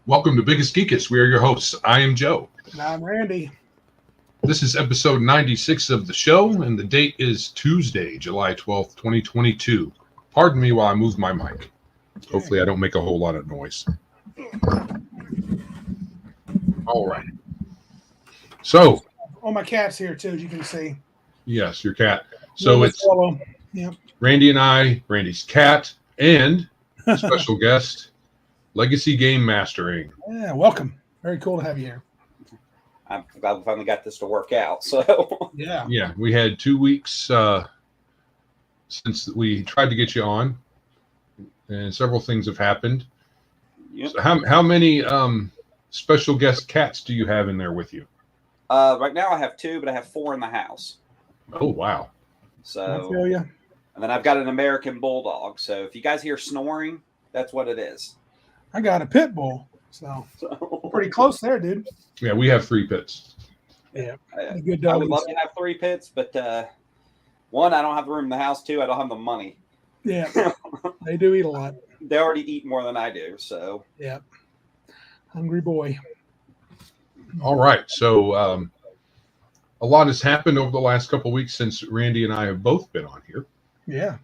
Welcome to Biggest Geekus. We are your hosts. I am Joe. And I'm Randy. This is episode 96 of the show, and the date is Tuesday, July 12th, 2022. Pardon me while I move my mic. Hopefully I don't make a whole lot of noise. All right. So. Oh, my cat's here too, as you can see. Yes, your cat. So it's yep. Randy and I, Randy's cat, and special guest, Legacy Game Mastering. Yeah, welcome. Very cool to have you here. I'm glad we finally got this to work out. So yeah, we had 2 weeks since we tried to get you on, and several things have happened. Yep. So how many special guest cats do you have in there with you? Right now I have 2, but I have 4 in the house. Oh wow! So I feel you. And then I've got an American bulldog. So if you guys hear snoring, that's what it is. I got a pit bull, so pretty close there, dude. Yeah, we have 3 pits. Yeah, good dog. I would love to have 3 pits, but 1, I don't have the room in the house. 2, I don't have the money. Yeah, they do eat a lot. They already eat more than I do. So yeah, hungry boy. All right, so a lot has happened over the last couple of weeks since Randy and I have both been on here. Yeah.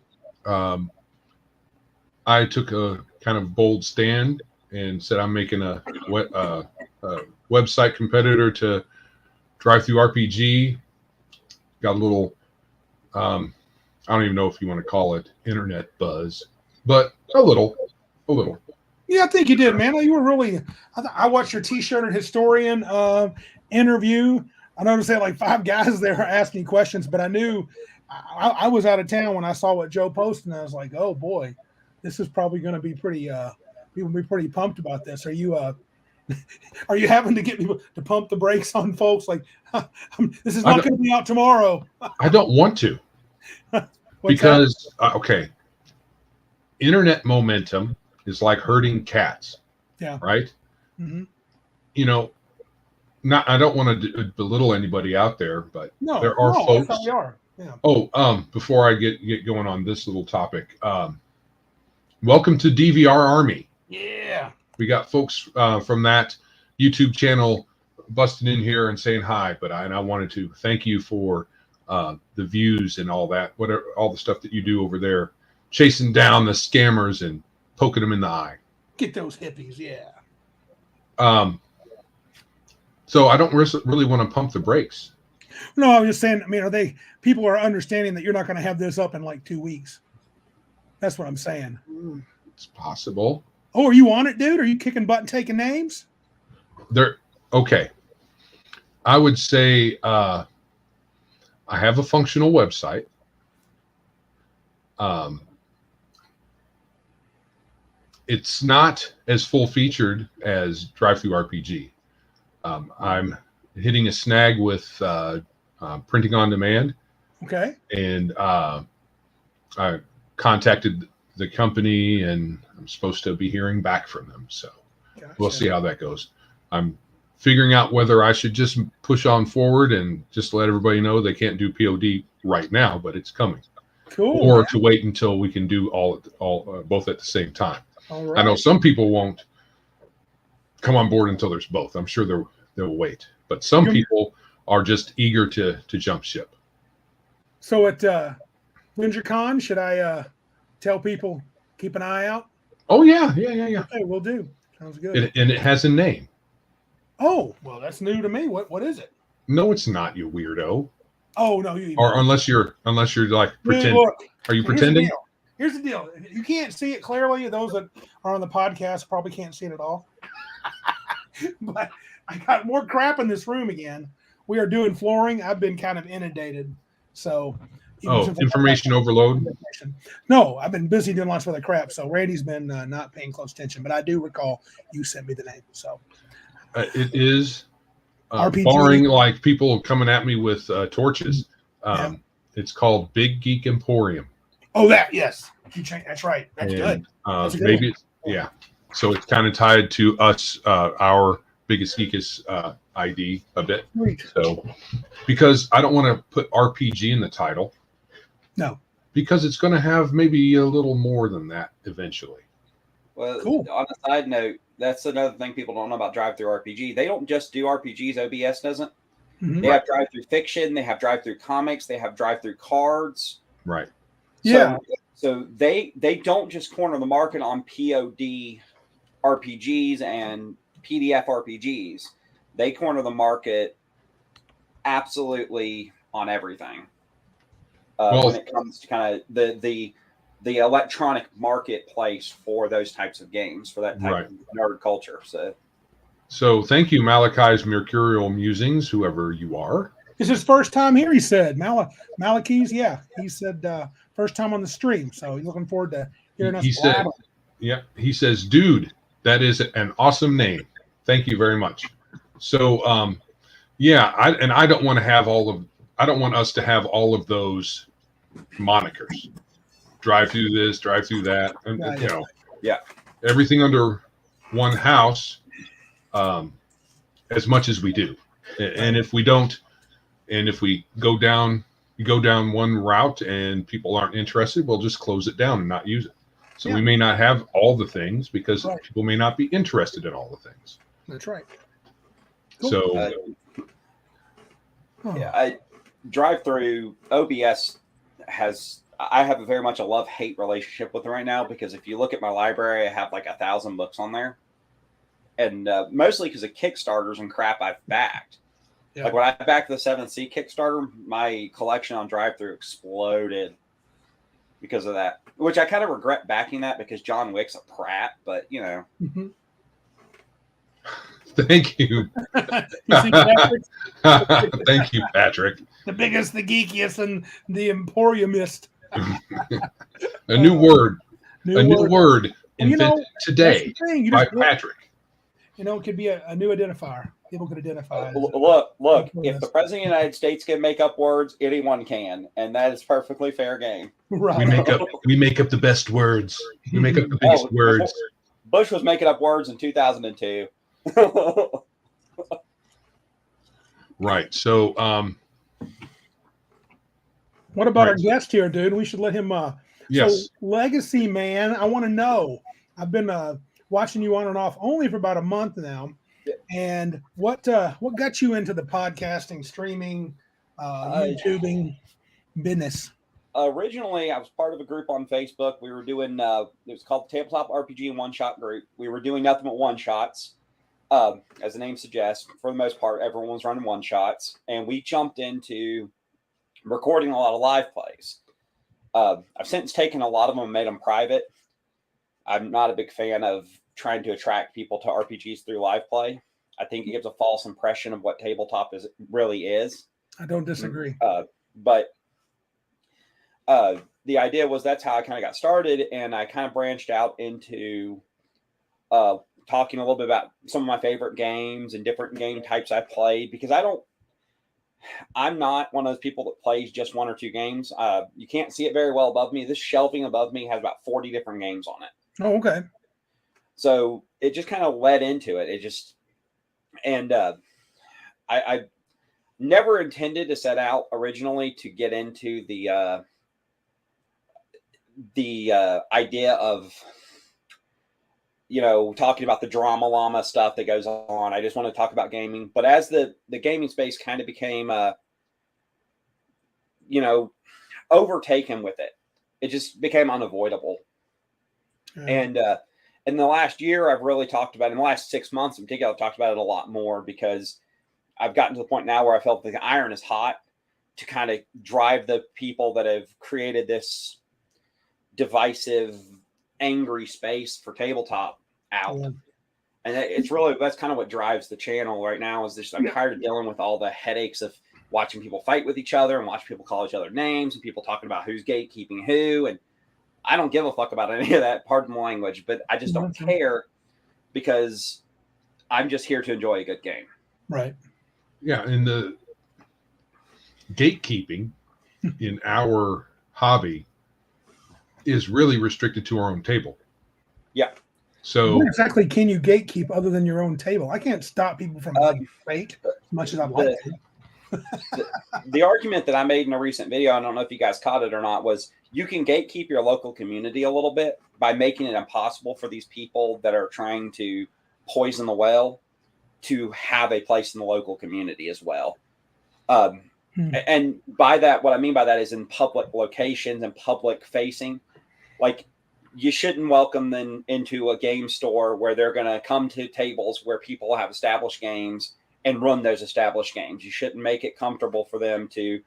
I took a kind of bold stand and said I'm making a website competitor to Drive-Thru RPG. Got a little, I don't even know if you want to call it internet buzz, but a little. Yeah, I think you did, man. You were really. I watched your T-shirt and historian interview. I noticed they had like 5 guys there asking questions, but I knew I was out of town when I saw what Joe posted, and I was like, "Oh boy, this is probably going to be pretty. People will be pretty pumped about this." Are you having to get people to pump the brakes on folks? Like, this is not going to be out tomorrow. I don't want to, because okay, internet momentum is like herding cats. Yeah. Right. Mm-hmm. You know. I don't want to belittle anybody out there, but there are folks. That's how we are. Yeah. Oh, before I get going on this little topic, welcome to DVR Army. Yeah. We got folks from that YouTube channel busting in here and saying hi, but I wanted to thank you for the views and all that, whatever, all the stuff that you do over there, chasing down the scammers and poking them in the eye. Get those hippies, yeah. So I don't really want to pump the brakes. No, I was just saying, I mean, people are understanding that you're not going to have this up in like 2 weeks. That's what I'm saying. It's possible. Oh, are you on it, dude? Are you kicking butt and taking names? Okay. I would say I have a functional website. It's not as full featured as Drive-Thru RPG. I'm hitting a snag with printing on demand. Okay. And I contacted the company, and I'm supposed to be hearing back from them. So gotcha. We'll see how that goes. I'm figuring out whether I should just push on forward and just let everybody know they can't do POD right now, but it's coming. Cool. Or man. To wait until we can do both at the same time. All right. I know some people won't come on board until there's both. I'm sure they'll wait, but some people are just eager to jump ship. So at WinterCon, should I tell people keep an eye out? Oh yeah. Okay, we'll do. Sounds good. And it has a name. Oh well, that's new to me. What is it? No, it's not, you weirdo. Oh no, or unless you're like pretending. Look, are you pretending? Here's the deal. You can't see it clearly. Those that are on the podcast probably can't see it at all. But I got more crap in this room again. We are doing flooring. I've been kind of inundated. So information overload? No, I've been busy doing lots of other crap. So Randy's been not paying close attention. But I do recall you sent me the name. So it is RPG. Barring like people coming at me with torches. It's called Big Geek Emporium. Oh, yes. That's right. That's good. That's maybe yeah. So it's kind of tied to us, our Biggest Geekus ID a bit. Sweet. So because I don't want to put RPG in the title. No. Because it's going to have maybe a little more than that eventually. Well, Cool. on a side note, that's another thing people don't know about drive-through RPG. They don't just do RPGs. OBS doesn't. Mhm. They have drive-through fiction. They have drive-through comics. They have drive-through cards. Right. Yeah. So they don't just corner the market on POD RPGs and PDF RPGs. They corner the market absolutely on everything. When it comes to kind of the electronic marketplace for those types of games, for that type of nerd culture. So thank you, Malachi's Mercurial Musings, whoever you are. It's his first time here, he said. Malachi's, yeah. He said first time on the stream. So he's looking forward to hearing us. He said, yeah, he says, dude, that is an awesome name. Thank you very much. So, yeah, I don't want to have I don't want us to have all of those monikers. Drive through this, drive through that, and you know, everything under one house, as much as we do. And if we don't, and if we go down one route and people aren't interested, we'll just close it down and not use it. So we may not have all the things because people may not be interested in all the things. That's right. Cool. So, drive-through OBS I have very much a love-hate relationship with it right now, because if you look at my library, I have like 1,000 books on there, and mostly because of Kickstarters and crap I've backed. Yeah. Like when I backed the 7th Sea Kickstarter, my collection on drive-through exploded because of that, which I kind of regret backing that because John Wick's a prat, but you know. Mm-hmm. Thank you. Thank you, Patrick. The biggest, the geekiest, and the emporiumist. A new word. New word invented today by Patrick. You know, it could be a new identifier. People could identify. Look, if the President of the United States can make up words, anyone can, and that is perfectly fair game. Right. We make up the best words. We make up the biggest words. Bush was making up words in 2002. Right. So what about our guest here, dude? We should let him yes. So Legacy Man, I want to know. I've been watching you on and off only for about a month now. And what got you into the podcasting, streaming, YouTubing business? Originally, I was part of a group on Facebook. We were doing it was called the Tabletop RPG and One Shot Group. We were doing nothing but one shots. As the name suggests, for the most part, everyone was running one shots, and we jumped into recording a lot of live plays. I've since taken a lot of them and made them private. I'm not a big fan of trying to attract people to RPGs through live play. I think it gives a false impression of what tabletop really is. I don't disagree. But the idea was that's how I kind of got started, and I kind of branched out into talking a little bit about some of my favorite games and different game types I played, because I'm not one of those people that plays just one or two games. You can't see it very well above me. This shelving above me has about 40 different games on it. Oh, okay. So it just kind of led into it. I never intended to set out originally to get into the idea of, talking about the drama llama stuff that goes on. I just want to talk about gaming. But as the gaming space kind of became, overtaken with it, it just became unavoidable. And in the last year, I've really talked about it. In the last 6 months in particular, I've talked about it a lot more, because I've gotten to the point now where I felt the iron is hot to kind of drive the people that have created this divisive, angry space for tabletop out. Yeah. And that's kind of what drives the channel right now, is this. I'm tired of dealing with all the headaches of watching people fight with each other and watching people call each other names and people talking about who's gatekeeping who. And I don't give a fuck about any of that, pardon the language, but I just don't care, because I'm just here to enjoy a good game. Right. Yeah. And the gatekeeping in our hobby is really restricted to our own table. Yeah. So what exactly can you gatekeep other than your own table? I can't stop people from playing fake as much as I'd like to. The argument that I made in a recent video, I don't know if you guys caught it or not, was you can gatekeep your local community a little bit, by making it impossible for these people that are trying to poison the well to have a place in the local community as well. And by that, what I mean by that is in public locations and public facing. Like, you shouldn't welcome them into a game store where they're going to come to tables where people have established games and run those established games. You shouldn't make it comfortable for them to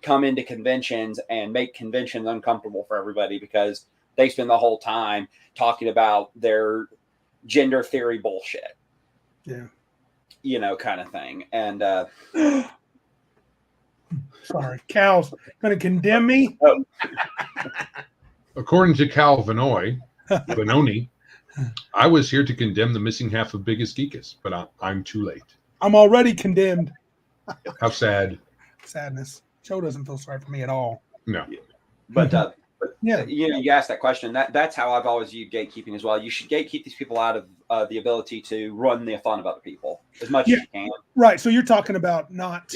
come into conventions and make conventions uncomfortable for everybody because they spend the whole time talking about their gender theory bullshit. Yeah. You know, kind of thing. And sorry, Cal's going to condemn me. Oh. According to Cal Vanoni, I was here to condemn the missing half of Biggest Geekus, but I'm too late. I'm already condemned. How sad. Sadness. Joe doesn't feel sorry for me at all. No. But yeah, you know, you asked that question. That's how I've always viewed gatekeeping as well. You should gatekeep these people out of the ability to run the fun of other people as much as you can. Right. So you're talking about not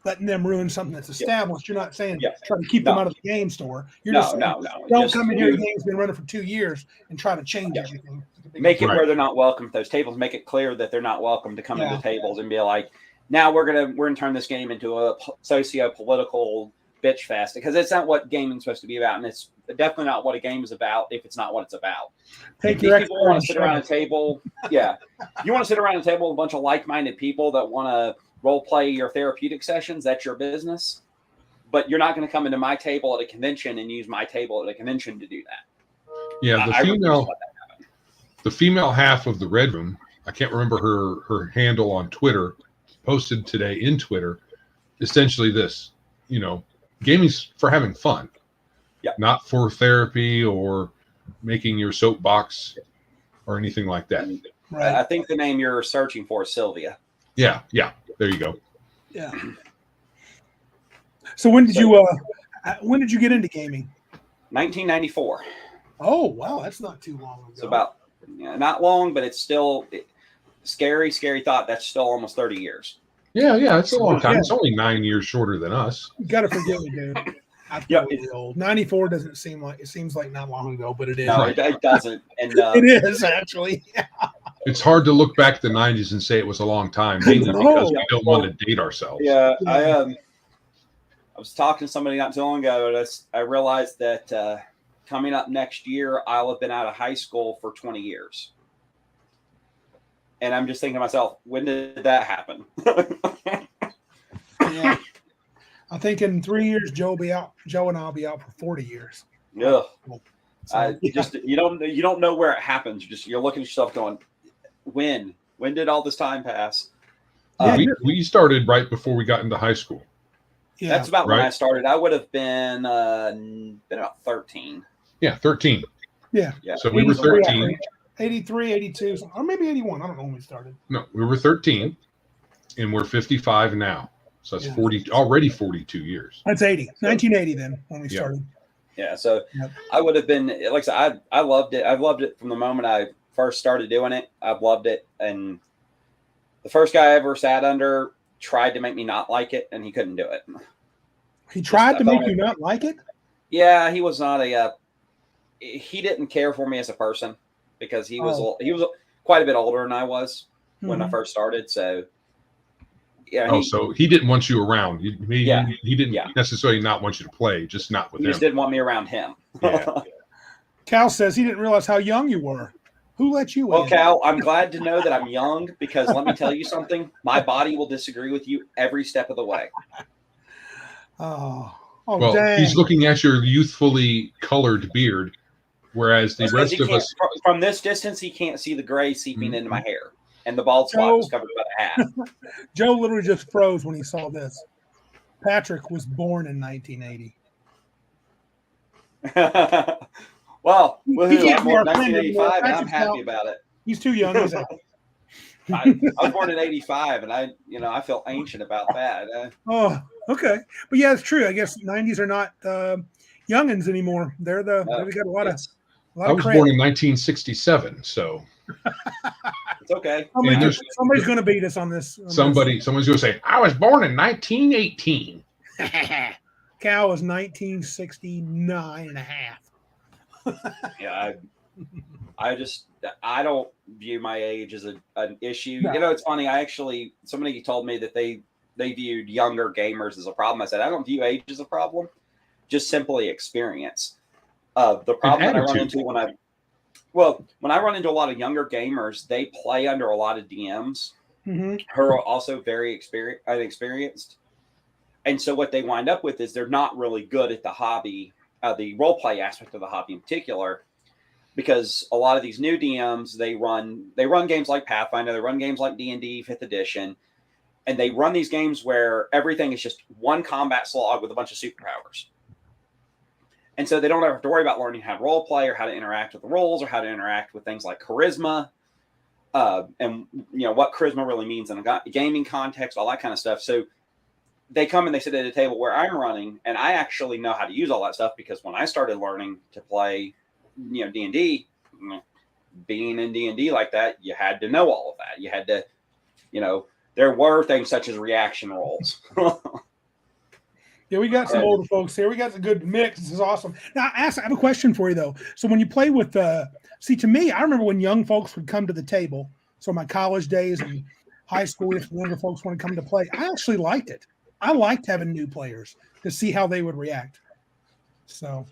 letting them ruin something that's established. You're not saying try to keep them out of the game store. You're just saying, don't come in here. The game's been running for 2 years and try to change everything. Make it where they're not welcome at those tables. Make it clear that they're not welcome to come into tables and be like, now we're gonna turn this game into a socio-political bitch fest, because it's not what gaming's supposed to be about, and it's definitely not what a game is about if it's not what it's about. If these people want to sit around a table, you want to sit around a table with a bunch of like-minded people that want to role play your therapeutic sessions, that's your business. But you're not going to come into my table at a convention and use my table at a convention to do that. Yeah, the female half of the Red Room, I can't remember her handle on Twitter, posted today in Twitter, essentially this, you know, gaming's for having fun, not for therapy or making your soapbox or anything like that. Right. I think the name you're searching for is Sylvia. Yeah, there you go. Yeah. So when did you get into gaming? 1994. Oh wow, that's not too long ago. It's about not long, but it's still scary thought. That's still almost 30 years. Yeah, it's a long time. It's only 9 years shorter than us. You gotta forgive me, dude. I'm really old. 94 doesn't seem like, it seems like not long ago, but it is. No, it doesn't. And it is actually. It's hard to look back at the 90s and say it was a long time, mainly because we don't want to date ourselves. Yeah, I was talking to somebody not too long ago, and I realized that coming up next year, I'll have been out of high school for 20 years. And I'm just thinking to myself, when did that happen? Yeah. I think in 3 years, Joe and I'll be out for 40 years. Yeah. So, just you don't know where it happens. You're looking at yourself going, when did all this time pass? We started right before we got into high school. Yeah. That's about when I started. I would have been about 13. Yeah, 13. Yeah. So we were 13. 83, 82, or maybe 81. I don't know when we started. No, we were 13, and we're 55 now. So that's 42 years. That's 80. 1980 then when we started. Yeah, so I would have been, like I said, I loved it. I've loved it from the moment I first started doing it. I've loved it. And the first guy I ever sat under tried to make me not like it, and he couldn't do it. He tried to make you not like it? Yeah, he was not he didn't care for me as a person, because he was quite a bit older than I was when I first started. So so he didn't want you around. He didn't necessarily not want you to play, just not with him. He just didn't want me around him. Yeah. Cal says he didn't realize how young you were. Who let you in? Well, Cal, I'm glad to know that I'm young, because let me tell you something. My body will disagree with you every step of the way. Well, dang. He's looking at your youthfully colored beard, whereas the rest of us... From this distance, he can't see the gray seeping into my hair. And the bald spot was covered by a hat. Joe literally just froze when he saw this. Patrick was born in 1980. Well, he I'm born in 1985, and I'm happy about it. He's too young. He's I was born in 85, and I feel ancient about that. Oh, okay. But yeah, it's true. I guess 90s are not youngins anymore. They got a lot of I was born in 1967, so it's okay. Somebody's going to beat us on this. Someone's going to say, I was born in 1918. Cal was 1969 and a half. Yeah, I don't view my age as an issue. No. You know, it's funny. Somebody told me that they viewed younger gamers as a problem. I said, I don't view age as a problem, just simply experience. The problem that I run into when I run into a lot of younger gamers, they play under a lot of DMs who are also very inexperienced. And so what they wind up with is they're not really good at the hobby, the role play aspect of the hobby in particular, because a lot of these new DMs, they run games like Pathfinder, they run games like D&D 5th edition, and they run these games where everything is just one combat slog with a bunch of superpowers. And so they don't ever have to worry about learning how to role play or how to interact with the roles or how to interact with things like charisma, and what charisma really means in a gaming context, all that kind of stuff. So they come and they sit at a table where I'm running, and I actually know how to use all that stuff, because when I started learning to play, D&D, being in D&D like that, you had to know all of that. You had to, there were things such as reaction rolls. Yeah, we got some older folks here. We got a good mix. This is awesome. Now, I have a question for you, though. So when you play with, to me, I remember when young folks would come to the table. So my college days and high school, if younger folks want to come to play, I actually liked it. I liked having new players to see how they would react. So,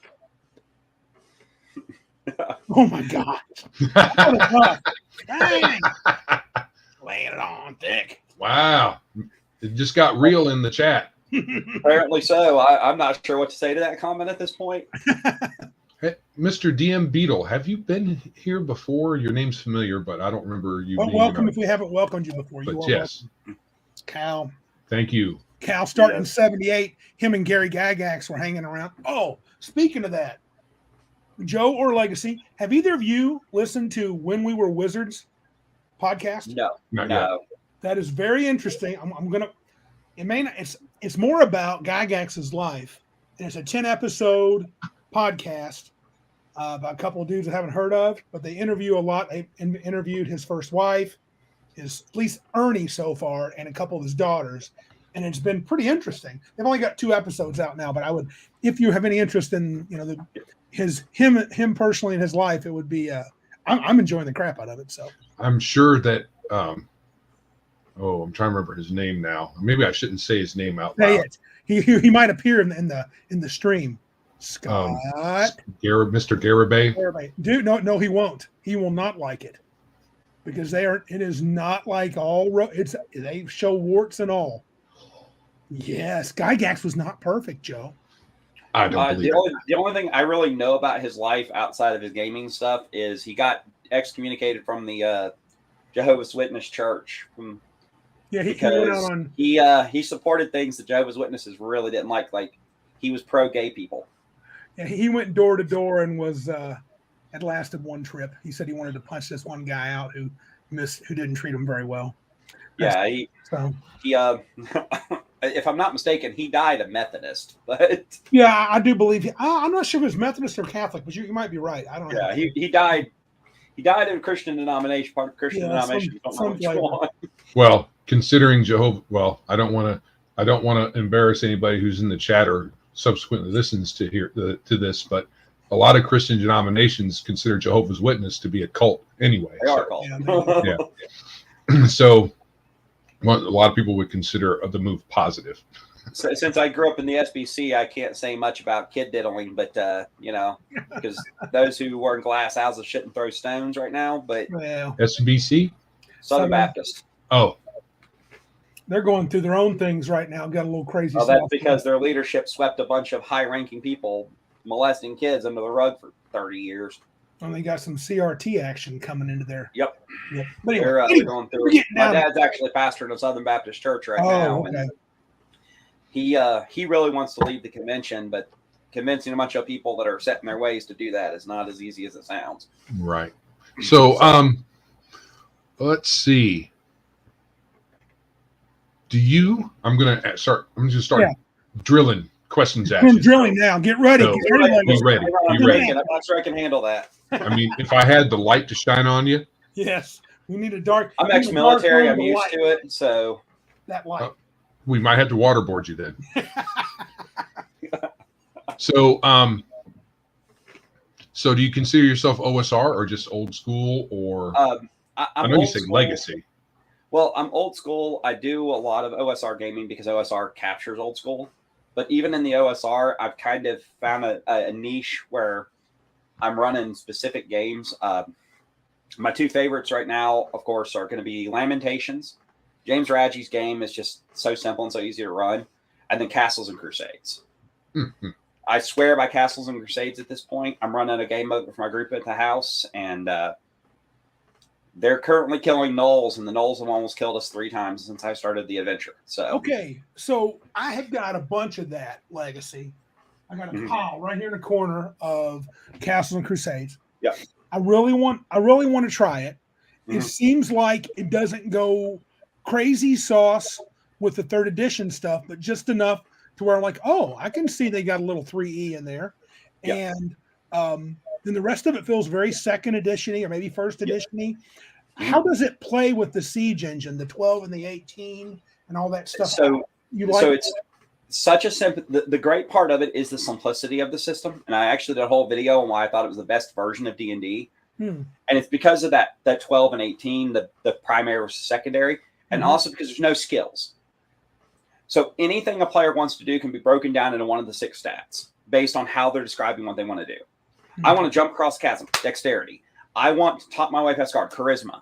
oh my God. Dang. Laying it on thick. Wow. It just got real in the chat. Apparently so. I'm not sure what to say to that comment at this point. Hey, Mr. DM Beetle, have you been here before? Your name's familiar, but I don't remember you. Well, welcome if we haven't welcomed you before. But you are yes. welcome. Cal. Thank you. Cal starting in 78. Him and Gary Gygax were hanging around. Oh, speaking of that, Joe or Legacy, have either of you listened to When We Were Wizards podcast? No. Not yet. That is very interesting. I'm gonna. It may not. It's more about Gygax's life. And it's a 10-episode podcast by a couple of dudes I haven't heard of, but they interview a lot. They interviewed his first wife, at least Ernie so far, and a couple of his daughters, and it's been pretty interesting. They've only got 2 episodes out now, but I would, if you have any interest in him personally in his life, it would be. I'm enjoying the crap out of it. So I'm sure that. I'm trying to remember his name now. Maybe I shouldn't say his name out loud. He might appear in the stream. Scott, Mr. Garibay. Dude, no, he won't. He will not like it because it is not like all. They show warts and all. Yes, Gygax was not perfect, Joe. I don't believe the only thing I really know about his life outside of his gaming stuff is he got excommunicated from the Jehovah's Witness Church. Yeah, he went out on. He supported things that Jehovah's Witnesses really didn't like. Like he was pro-gay people. Yeah, he went door to door and was had lasted one trip. He said he wanted to punch this one guy out who didn't treat him very well. Yeah, he if I'm not mistaken, he died a Methodist. But yeah, I do believe I'm not sure if it was Methodist or Catholic, but you might be right. I don't know. Yeah, he died. He died in a Christian denomination, part of a Christian denomination. Well, considering Jehovah, I don't want to embarrass anybody who's in the chat or subsequently listens to this, but a lot of Christian denominations consider Jehovah's Witness to be a cult anyway. They are a cult. Yeah. So, a lot of people would consider the move positive. So, since I grew up in the SBC, I can't say much about kid diddling, but because those who wear glass houses shouldn't throw stones right now. But SBC, Southern Baptist. Oh, they're going through their own things right now. Got a little crazy. Oh, that's because their leadership swept a bunch of high-ranking people molesting kids under the rug for 30 years. And they got some CRT action coming into there. Yep. But anyway, they're going through it. My dad's actually pastoring a Southern Baptist church right now. Okay. And he really wants to lead the convention, but convincing a bunch of people that are set in their ways to do that is not as easy as it sounds. Right. So, let's see. I'm going to start drilling questions at you. I'm drilling now. Get ready. So, be ready. I'm not sure I can handle that. I mean, if I had the light to shine on you. Yes. We need a dark. I'm ex-military. I'm used to it. So that light. We might have to waterboard you then. So, So do you consider yourself OSR or just old school, or I I'm know you old say school. legacy. Well, I'm old school. I do a lot of OSR gaming because OSR captures old school. But even in the OSR, I've kind of found a niche where I'm running specific games. My two favorites right now, of course, are going to be Lamentations. James Radji's game is just so simple and so easy to run. And then Castles and Crusades. Mm-hmm. I swear by Castles and Crusades at this point. I'm running a game mode for my group at the house, and they're currently killing gnolls, and the gnolls have almost killed us 3 times since I started the adventure. So okay, so I have got a bunch of that legacy. I got a pile right here in the corner of Castles and Crusades. Yeah, I really want to try it. It seems like it doesn't go crazy sauce with the 3rd edition stuff, but just enough to where I'm like, oh, I can see they got a little 3E in there. yeah. And then the rest of it feels very 2nd edition-y or maybe 1st edition-y. How does it play with the Siege engine, the 12 and the 18 and all that stuff? So so it's such a simple. The great part of it is the simplicity of the system, and I actually did a whole video on why I thought it was the best version of D&D. And it's because of that 12 and 18, the primary versus secondary, and also because there's no skills. So anything a player wants to do can be broken down into one of the 6 stats based on how they're describing what they want to do. I want to jump across chasm, dexterity. I want to top my way past guard, charisma.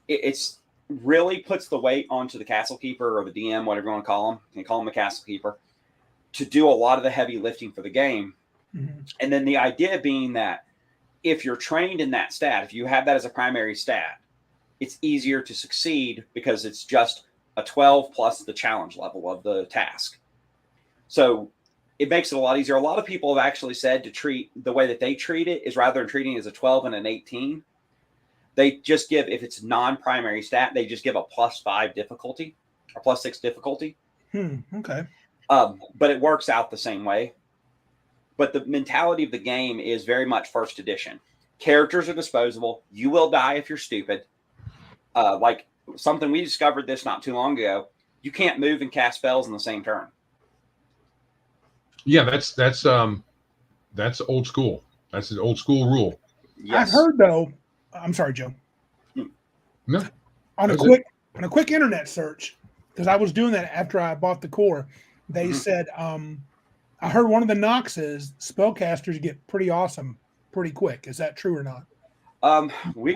It's really puts the weight onto the castle keeper or the DM, whatever you want to call him. You can call him the castle keeper, to do a lot of the heavy lifting for the game. And then the idea being that if you're trained in that stat, if you have that as a primary stat, it's easier to succeed because it's just a 12 plus the challenge level of the task. So it makes it a lot easier. A lot of people have actually said to treat the way that they treat it is rather than treating it as a 12 and an 18, they just give, if it's non-primary stat, they just give a +5 difficulty or +6 difficulty. Okay. But it works out the same way. But the mentality of the game is very much 1st edition. Characters are disposable. You will die if you're stupid. Like something we discovered this not too long ago. You can't move and cast spells in the same turn. Yeah, that's old school. That's an old school rule. Yes. I've heard though. I'm sorry, Joe. No. On a quick internet search, because I was doing that after I bought the core, they said I heard one of the knocks is spellcasters get pretty awesome pretty quick. Is that true or not? We're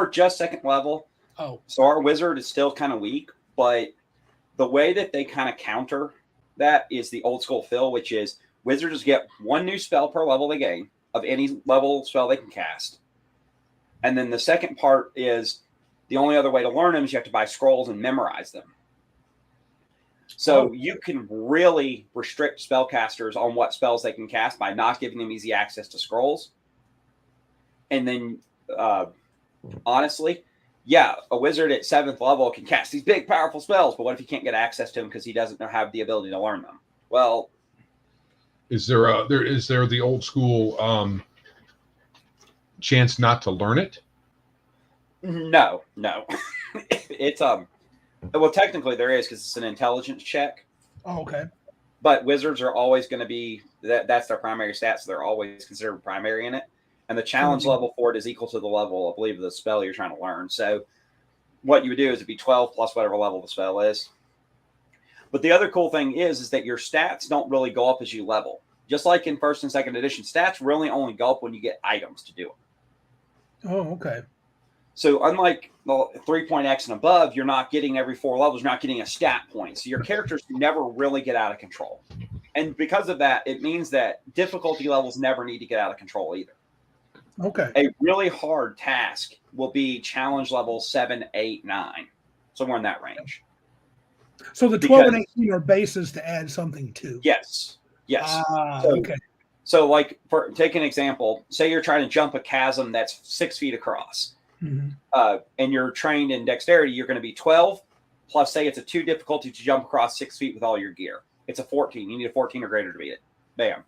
just 2nd level. Oh, so our wizard is still kind of weak, but the way that they kind of counter that is the old school fill, which is wizards get 1 new spell per level they gain of any level spell they can cast. And then the second part is the only other way to learn them is you have to buy scrolls and memorize them. So you can really restrict spellcasters on what spells they can cast by not giving them easy access to scrolls. And then, honestly, yeah, a wizard at 7th level can cast these big, powerful spells, but what if he can't get access to them because he doesn't have the ability to learn them? Well, is there the old school chance not to learn it? No. It's well, technically there is because it's an intelligence check. Oh, okay. But wizards are always going to be that's their primary stat, so they're always considered primary in it. And the challenge level for it is equal to the level, I believe, of the spell you're trying to learn. So what you would do is it'd be 12 plus whatever level the spell is. But the other cool thing is that your stats don't really go up as you level. Just like in 1st and 2nd edition, stats really only go up when you get items to do it. Oh, okay. So unlike the 3.x and above, you're not getting every 4 levels, you're not getting a stat point. So your characters never really get out of control. And because of that, it means that difficulty levels never need to get out of control either. Okay. A really hard task will be challenge level 7, 8, 9, somewhere in that range. So the 12 and 18 are bases to add something to. Yes. Okay. So like, take an example. Say you're trying to jump a chasm that's 6 feet across. And you're trained in dexterity, you're going to be 12 plus, say it's a 2 difficulty to jump across 6 feet with all your gear. It's a 14. You need a 14 or greater to beat it. Bam.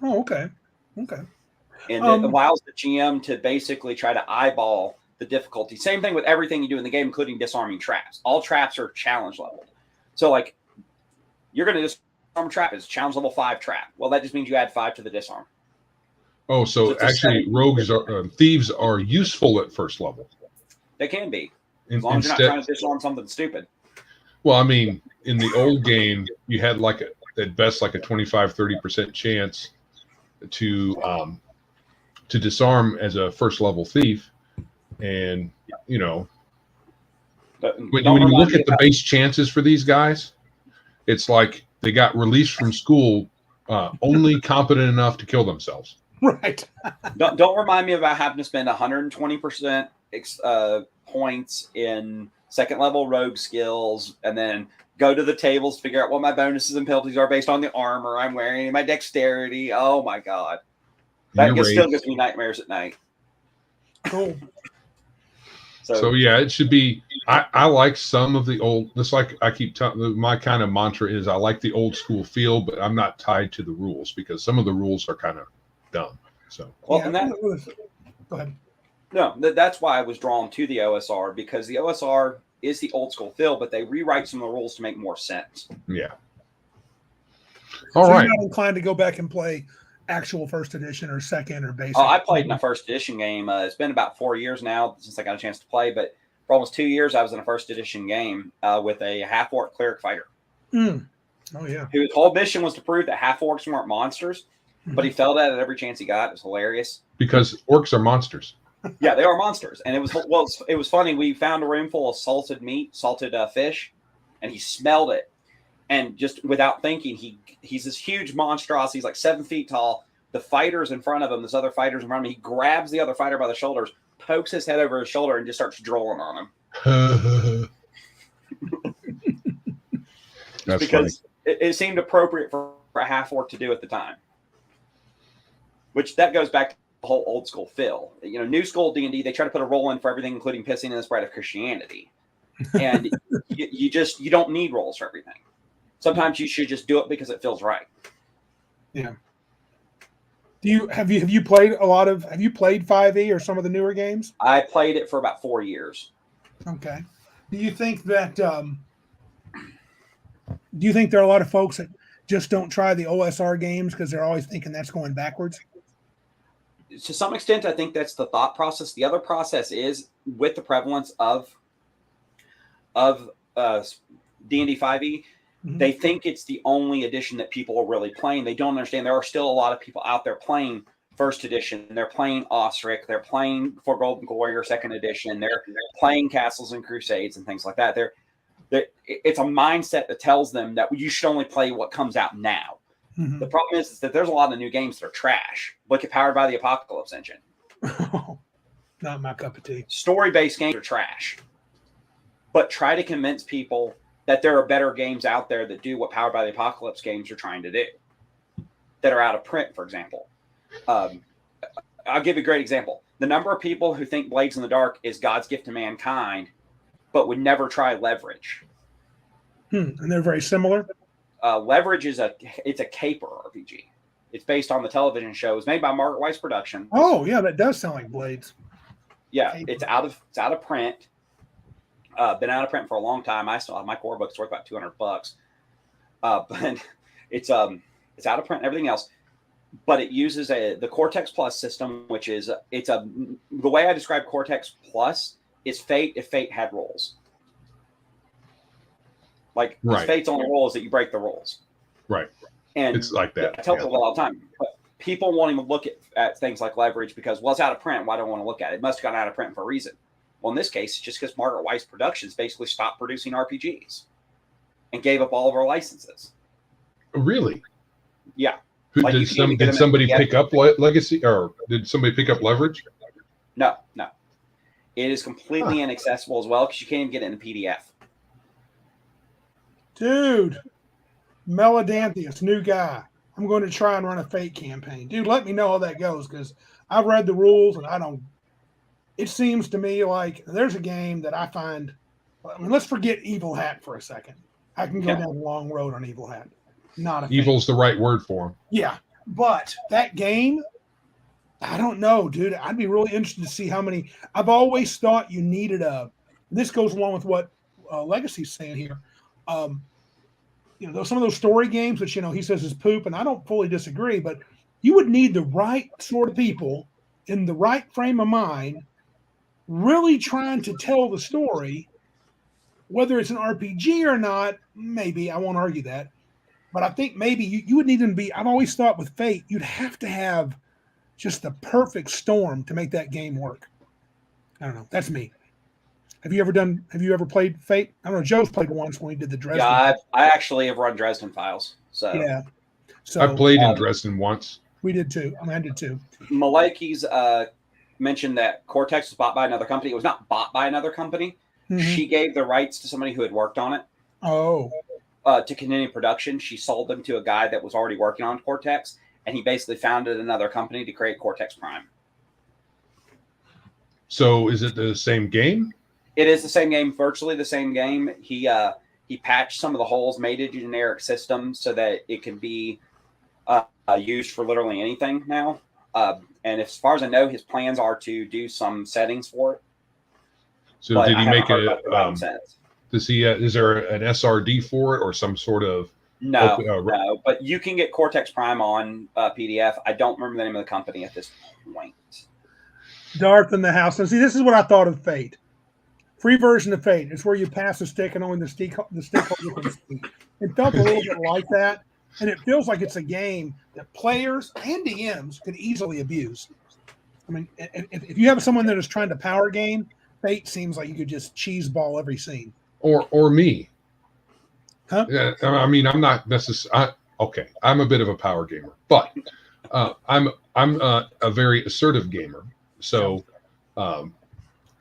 Oh, okay. And it allows the GM to basically try to eyeball the difficulty. Same thing with everything you do in the game, including disarming traps. All traps are challenge level. So like, you're going to disarm a trap. It's challenge level 5 trap. Well, that just means you add 5 to the disarm. Oh, so it's a actually, thieves are useful at first level. They can be, as long as you're not trying to dish on something stupid. Well, I mean, in the old game, you had like at best like a 25-30% chance to disarm as a first level thief, and when you look at the base chances for these guys, it's like they got released from school only competent enough to kill themselves. Right. Don't remind me about having to spend 120% points in second level rogue skills, and then go to the tables to figure out what my bonuses and penalties are based on the armor I'm wearing and my dexterity. Oh my god, that still gives me nightmares at night. Cool. So yeah, it should be. I like some of the old. Just like I keep telling, my kind of mantra is I like the old school feel, but I'm not tied to the rules because some of the rules are kind of dumb. So and that. Go ahead. No, that's why I was drawn to the OSR, because the OSR is the old school feel, but they rewrite some of the rules to make more sense. Yeah. All right. You're not inclined to go back and play actual first edition or second or basic? Oh, I played in a first edition game. It's been about 4 years now since I got a chance to play, but for almost 2 years I was in a first edition game with a half-orc cleric fighter. Oh, yeah. Whose whole mission was to prove that half-orcs weren't monsters, but he failed at it every chance he got. It was hilarious. Because orcs are monsters. Yeah, they are monsters. And it was funny. We found a room full of salted meat, salted fish, and he smelled it. And just without thinking, he's this huge monstrosity. He's like 7 feet tall. The fighter's in front of him. This other fighter's in front of him. He grabs the other fighter by the shoulders, pokes his head over his shoulder, and just starts drooling on him. That's because it seemed appropriate for a half-orc to do at the time. Which that goes back to the whole old school feel. New school D&D, they try to put a roll in for everything, including pissing in the sprite of Christianity. And you don't need rolls for everything. Sometimes you should just do it because it feels right. Yeah. Have you played 5e or some of the newer games? I played it for about 4 years. Okay. Do you think that there are a lot of folks that just don't try the OSR games because they're always thinking that's going backwards? To some extent, I think that's the thought process. The other process is with the prevalence of D&D 5e, they think it's the only edition that people are really playing. They don't understand there are still a lot of people out there playing first edition. They're playing Osric. They're playing For Golden Warrior second edition. They're playing Castles and Crusades and things like that. It's a mindset that tells them that you should only play what comes out now. The problem is that there's a lot of new games that are trash. Look at Powered by the Apocalypse engine. Not my cup of tea. Story-based games are trash. But try to convince people that there are better games out there that do what Powered by the Apocalypse games are trying to do, that are out of print, for example. I'll give you a great example. The number of people who think Blades in the Dark is God's gift to mankind, but would never try Leverage. And they're very similar? Leverage is a caper RPG. It's based on the television show. It was made by Margaret Weis Production. Oh, yeah, that does sound like Blades. Yeah, caper. It's out of print. Been out of print for a long time. I still have my core book's worth about $200. But it's out of print and everything else. But it uses the Cortex Plus system, which is the way I describe Cortex Plus is Fate if Fate had rolls. Like Fate's only role is that you break the rules. Right. And it's like that. I tell people all the time. But people won't even look at things like Leverage because, well, it's out of print. Why do I want to look at it? It must have gone out of print for a reason. Well, in this case, it's just because Margaret Weis Productions basically stopped producing RPGs and gave up all of our licenses. Really? Yeah. Did somebody pick up Legacy, or did somebody pick up Leverage? No. It is completely inaccessible as well because you can't even get it in a PDF. Dude, Melodanthius, new guy. I'm going to try and run a Fate campaign. Dude, let me know how that goes because I've read the rules and I don't. It seems to me like there's a game that I find. I mean, let's forget Evil Hat for a second. I can go down a long road on Evil Hat. Not a Evil's the right word for him. Yeah, but that game, I don't know, dude. I'd be really interested to see how many. I've always thought you needed this goes along with what Legacy's saying here. Some of those story games, which he says is poop, and I don't fully disagree, but you would need the right sort of people in the right frame of mind, really trying to tell the story, whether it's an RPG or not. Maybe I won't argue that, but I think maybe you would need them to be. I've always thought with Fate, you'd have to have just the perfect storm to make that game work. I don't know. That's me. Have you ever played Fate? I don't know. Joe's played once when we did the Dresden. Yeah, I actually have run Dresden Files. So yeah. So I played in Dresden once. We did too. I did too. Malaki's mentioned that Cortex was bought by another company. It was not bought by another company. Mm-hmm. She gave the rights to somebody who had worked on it. Oh. To continue production. She sold them to a guy that was already working on Cortex, and he basically founded another company to create Cortex Prime. So is it the same game? It is the same game, virtually the same game. He patched some of the holes, made a generic system so that it can be used for literally anything now. And as far as I know, his plans are to do some settings for it. So did he make it? Does he? Is there an SRD for it or some sort of? No, no. But you can get Cortex Prime on PDF. I don't remember the name of the company at this point. Darth in the house. And see, this is what I thought of Fate. Free version of Fate. It's where you pass the stick and only the stick holder can speak. It felt a little bit like that, and it feels like it's a game that players and DMs could easily abuse. I mean, if you have someone that is trying to power game, Fate seems like you could just cheese ball every scene. Or me. Huh? Yeah, I mean, I'm not necessarily okay. I'm a bit of a power gamer, but I'm a very assertive gamer. So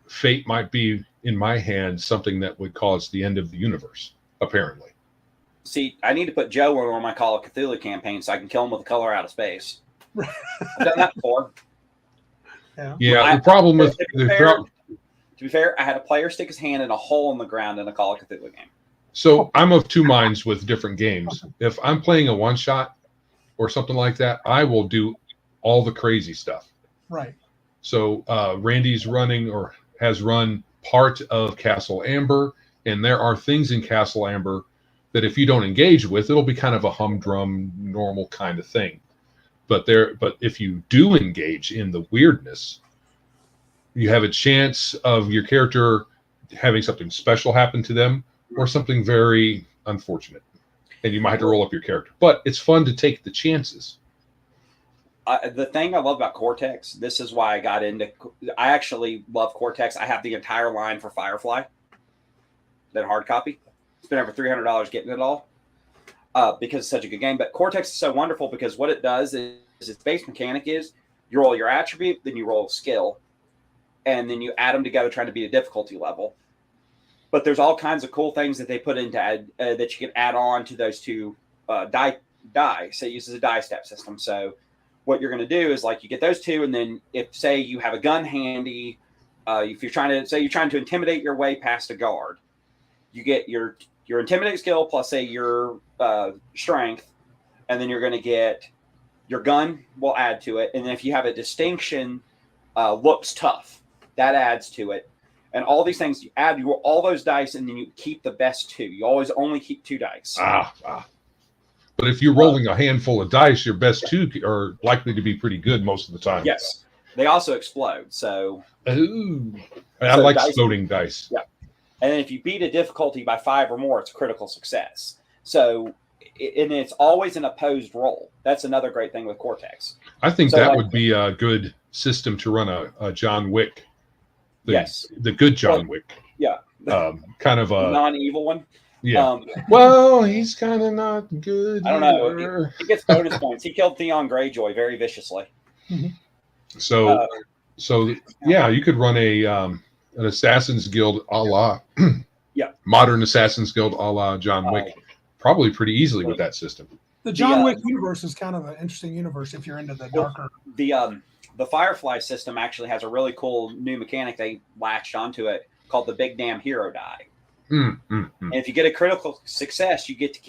Fate might be in my hands something that would cause the end of the universe. Apparently. See, I need to put Joe on my Call of Cthulhu campaign so I can kill him with a color out of space. I've done that before. Yeah. The problem with to be fair, I had a player stick his hand in a hole in the ground in a Call of Cthulhu game. So I'm of two minds with different games. If I'm playing a one shot or something like that, I will do all the crazy stuff. Right. So Randy's running or has run part of Castle Amber, and there are things in Castle Amber that if you don't engage with, it'll be kind of a humdrum, normal kind of thing. But if you do engage in the weirdness, you have a chance of your character having something special happen to them or something very unfortunate. And you might have to roll up your character. But it's fun to take the chances. The thing I love about Cortex, this is why I got into... I actually love Cortex. I have the entire line for Firefly. That hard copy. Spent over $300 getting it all. Because it's such a good game. But Cortex is so wonderful because what it does is its base mechanic is you roll your attribute, then you roll a skill. And then you add them together trying to beat a difficulty level. But there's all kinds of cool things that they put into that you can add on to those two die. So it uses a die step system. So what you're going to do is like you get those two, and then if say you have a gun handy, if you're trying to intimidate your way past a guard, you get your intimidate skill plus say your strength, and then you're going to get your gun will add to it, and then if you have a distinction, looks tough, that adds to it. And all these things you add, you roll all those dice, and then you keep the best two. You always only keep two dice. But if you're rolling a handful of dice, your best two are likely to be pretty good most of the time. Yes. They also explode. So, I like exploding dice. Yeah. And then if you beat a difficulty by 5 or more, it's a critical success. So, and it's always an opposed roll. That's another great thing with Cortex. I think that would be a good system to run a John Wick. The good John Wick. Yeah. Kind of a non-evil one. Yeah. Well, he's kind of not good. I don't know. He gets bonus points. He killed Theon Greyjoy very viciously. Mm-hmm. So you could run an Assassin's Guild a la modern Assassin's Guild a la John Wick, probably pretty easily with that system. The John Wick universe is kind of an interesting universe if you're into the darker. The Firefly system actually has a really cool new mechanic they latched onto it called the Big Damn Hero Die. And if you get a critical success, you get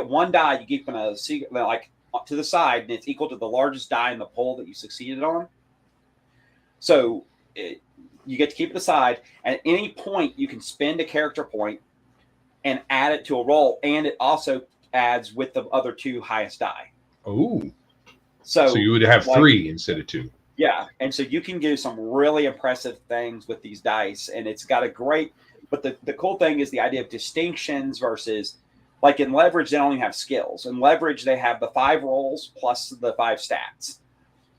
one die. You keep like to the side, and it's equal to the largest die in the pool that you succeeded on. So you get to keep it aside. At any point, you can spend a character point and add it to a roll, and it also adds with the other two highest die. Oh, So you would have like, 3 instead of 2. Yeah, and so you can do some really impressive things with these dice, and it's got a great. But the cool thing is the idea of distinctions versus, like in leverage, they don't even have skills. In leverage, they have the 5 rolls plus the 5 stats.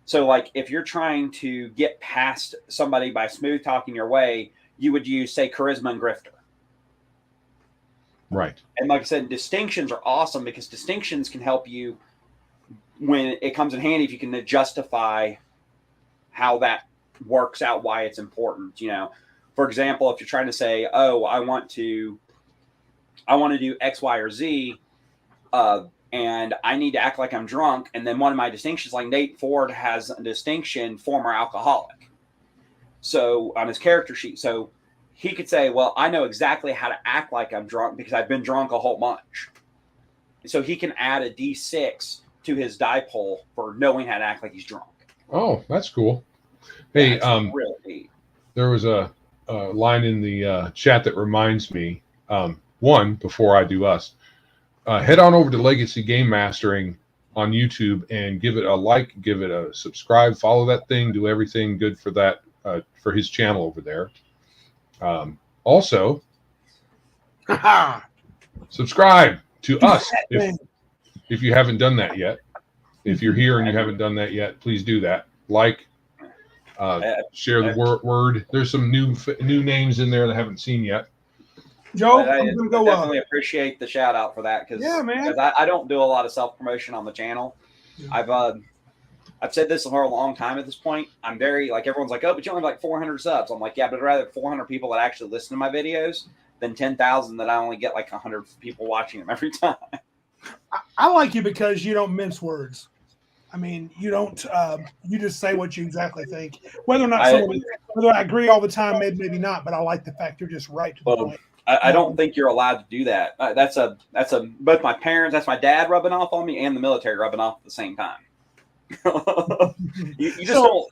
So, like, if you're trying to get past somebody by smooth talking your way, you would use, say, charisma and grifter. Right. And like I said, distinctions are awesome because distinctions can help you when it comes in handy if you can justify how that works out, why it's important. You know, for example, if you're trying to say, oh, I want to do X, Y, or Z, and I need to act like I'm drunk. And then one of my distinctions, like Nate Ford has a distinction, former alcoholic. So on his character sheet, so he could say, well, I know exactly how to act like I'm drunk because I've been drunk a whole bunch. So he can add a D6 to his die pool for knowing how to act like he's drunk. Oh, that's cool. Hey, really neat. There was a line in the chat that reminds me, one, before I do us, head on over to Legacy Game Mastering on YouTube and give it a like, give it a subscribe, follow that thing, do everything good for that, for his channel over there. Also, subscribe to us if you haven't done that yet. If you're here and you haven't done that yet, please do that. Like, share the word. There's some new names in there that I haven't seen yet. Joe, I I'm gonna go definitely appreciate the shout out for that because I don't do a lot of self promotion on the channel. Yeah. I've said this for a long time at this point. I'm very, like, everyone's like, oh, but you only have like 400 subs. I'm like, yeah, but I'd rather 400 people that actually listen to my videos than 10,000 that I only get like 100 people watching them every time. I like you because you don't mince words. I mean, you don't. You just say what you exactly think. Whether or not whether I agree all the time, maybe not. But I like the fact you're just right to the point. I don't think you're allowed to do that. That's both my parents. That's my dad rubbing off on me and the military rubbing off at the same time. you just don't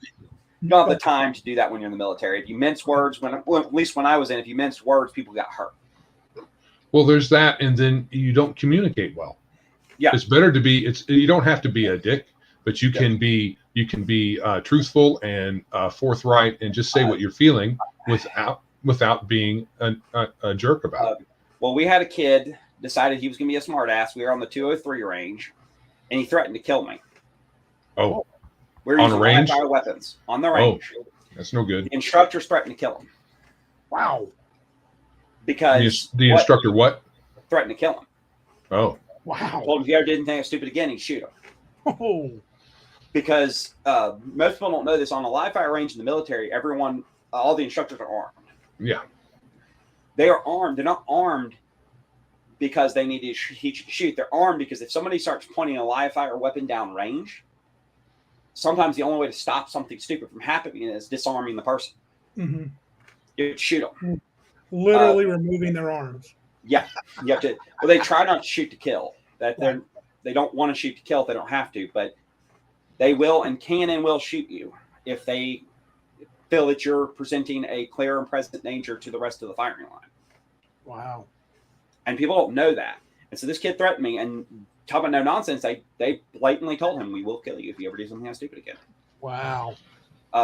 have the time to do that when you're in the military. If you mince words, at least when I was in, if you minced words, people got hurt. Well, there's that, and then you don't communicate well. Yeah, it's better to be. You don't have to be a dick, but you can be truthful and forthright, and just say what you're feeling without being a jerk about it. Well, we had a kid decided he was going to be a smart ass. We were on the 203 range, and he threatened to kill me. Oh, we were using live fire weapons on the range. Oh, that's no good. The instructors threatened to kill him. Wow. Because the instructor what? Threatened to kill him. Oh. Wow. Told him if he ever did anything stupid again, he'd shoot him. Oh. Because most people don't know this. On a live fire range in the military, all the instructors are armed. Yeah. They are armed. They're not armed because they need to shoot. They're armed because if somebody starts pointing a live fire weapon down range, sometimes the only way to stop something stupid from happening is disarming the person. Mm-hmm. You shoot them. Literally removing their arms. Yeah. You have to. Well, they try not to shoot to kill. They don't want to shoot to kill if they don't have to, but they will and can and will shoot you if they feel that you're presenting a clear and present danger to the rest of the firing line. Wow. And people don't know that. And so this kid threatened me, and talk about no nonsense. They blatantly told him, we will kill you if you ever do something stupid again. Wow.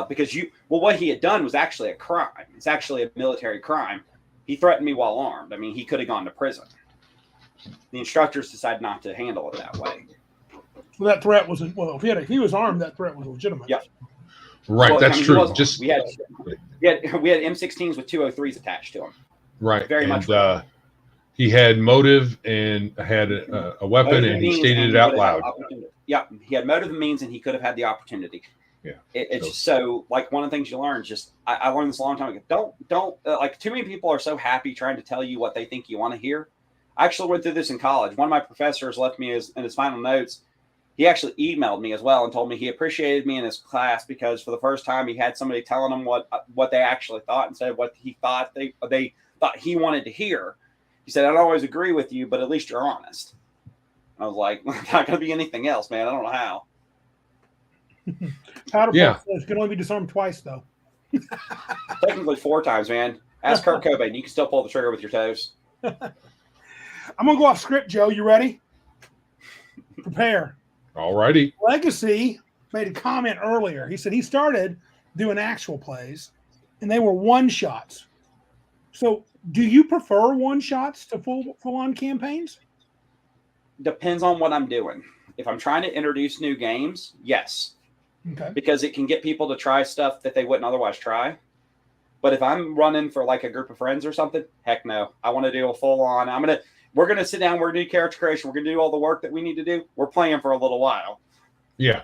Because what he had done was actually a crime. It's actually a military crime. He threatened me while armed. I mean, he could have gone to prison. The instructors decided not to handle it that way. So that threat wasn't, well, if he was armed, that threat was legitimate. Yeah. Right, that's true. We had M16s with 203s attached to them. Right. Very much. He had motive and had a weapon, and he stated it out loud. Yeah, he had motive and means, and he could have had the opportunity. Yeah. It's so like one of the things you learn. Just I learned this a long time ago. Don't like too many people are so happy trying to tell you what they think you want to hear. I actually went through this in college. One of my professors left me in his final notes. He actually emailed me as well and told me he appreciated me in his class because for the first time he had somebody telling him what they actually thought instead of what he thought they thought he wanted to hear. He said, I don't always agree with you, but at least you're honest. And I was like, not going to be anything else, man. I don't know how. Powder can only be disarmed twice, though. Technically 4 times, man. Ask Kurt Cobain. You can still pull the trigger with your toes. I'm going to go off script, Joe. You ready? Prepare. All righty. Legacy made a comment earlier. He said he started doing actual plays, and they were one shots. So, do you prefer one shots to full on campaigns? Depends on what I'm doing. If I'm trying to introduce new games, yes, Okay. because it can get people to try stuff that they wouldn't otherwise try. But if I'm running for like a group of friends or something, heck no. I want to do a full on. We're gonna sit down. We're gonna do character creation. We're gonna do all the work that we need to do. We're playing for a little while. Yeah.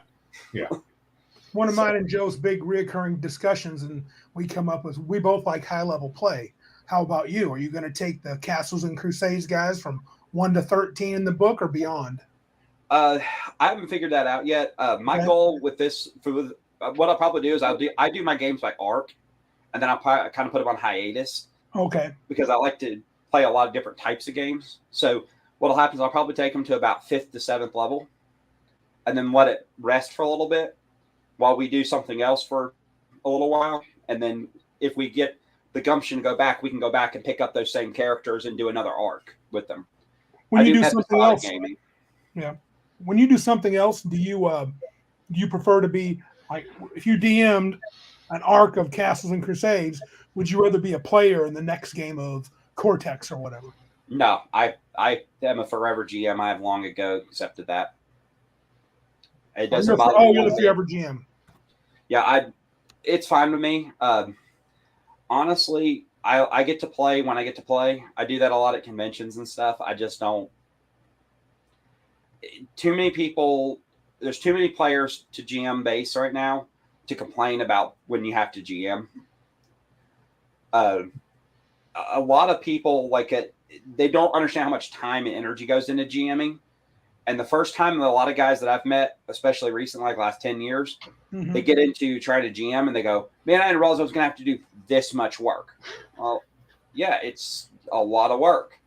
One of mine and Joe's big reoccurring discussions, and we come up with, we both like high level play. How about you? Are you going to take the Castles and Crusades guys from 1 to 13 in the book or beyond? I haven't figured that out yet. My goal with this, what I'll probably do is I do my games by arc, and then I'll kind of put them on hiatus. Okay. Because I like to play a lot of different types of games. So what'll happen is I'll probably take them to about 5th to 7th level, and then let it rest for a little bit while we do something else for a little while. And then if we get the gumption to go back, we can go back and pick up those same characters and do another arc with them. When you do something else, gaming. Yeah. When you do something else, do you prefer to be like, if you DM'd an arc of Castles and Crusades, would you rather be a player in the next game of Cortex or whatever? No, I am a forever GM. I have long ago accepted that. It doesn't bother me. You're the forever GM. Yeah, it's fine with me. Honestly, I get to play when I get to play. I do that a lot at conventions and stuff. I just don't. Too many people. There's too many players to GM base right now to complain about when you have to GM. A lot of people they don't understand how much time and energy goes into GMing. And the first time a lot of guys that I've met, especially recently, like last 10 years, they get into trying to GM and they go, man, I didn't realize I was going to have to do this much work. Well, yeah, it's a lot of work.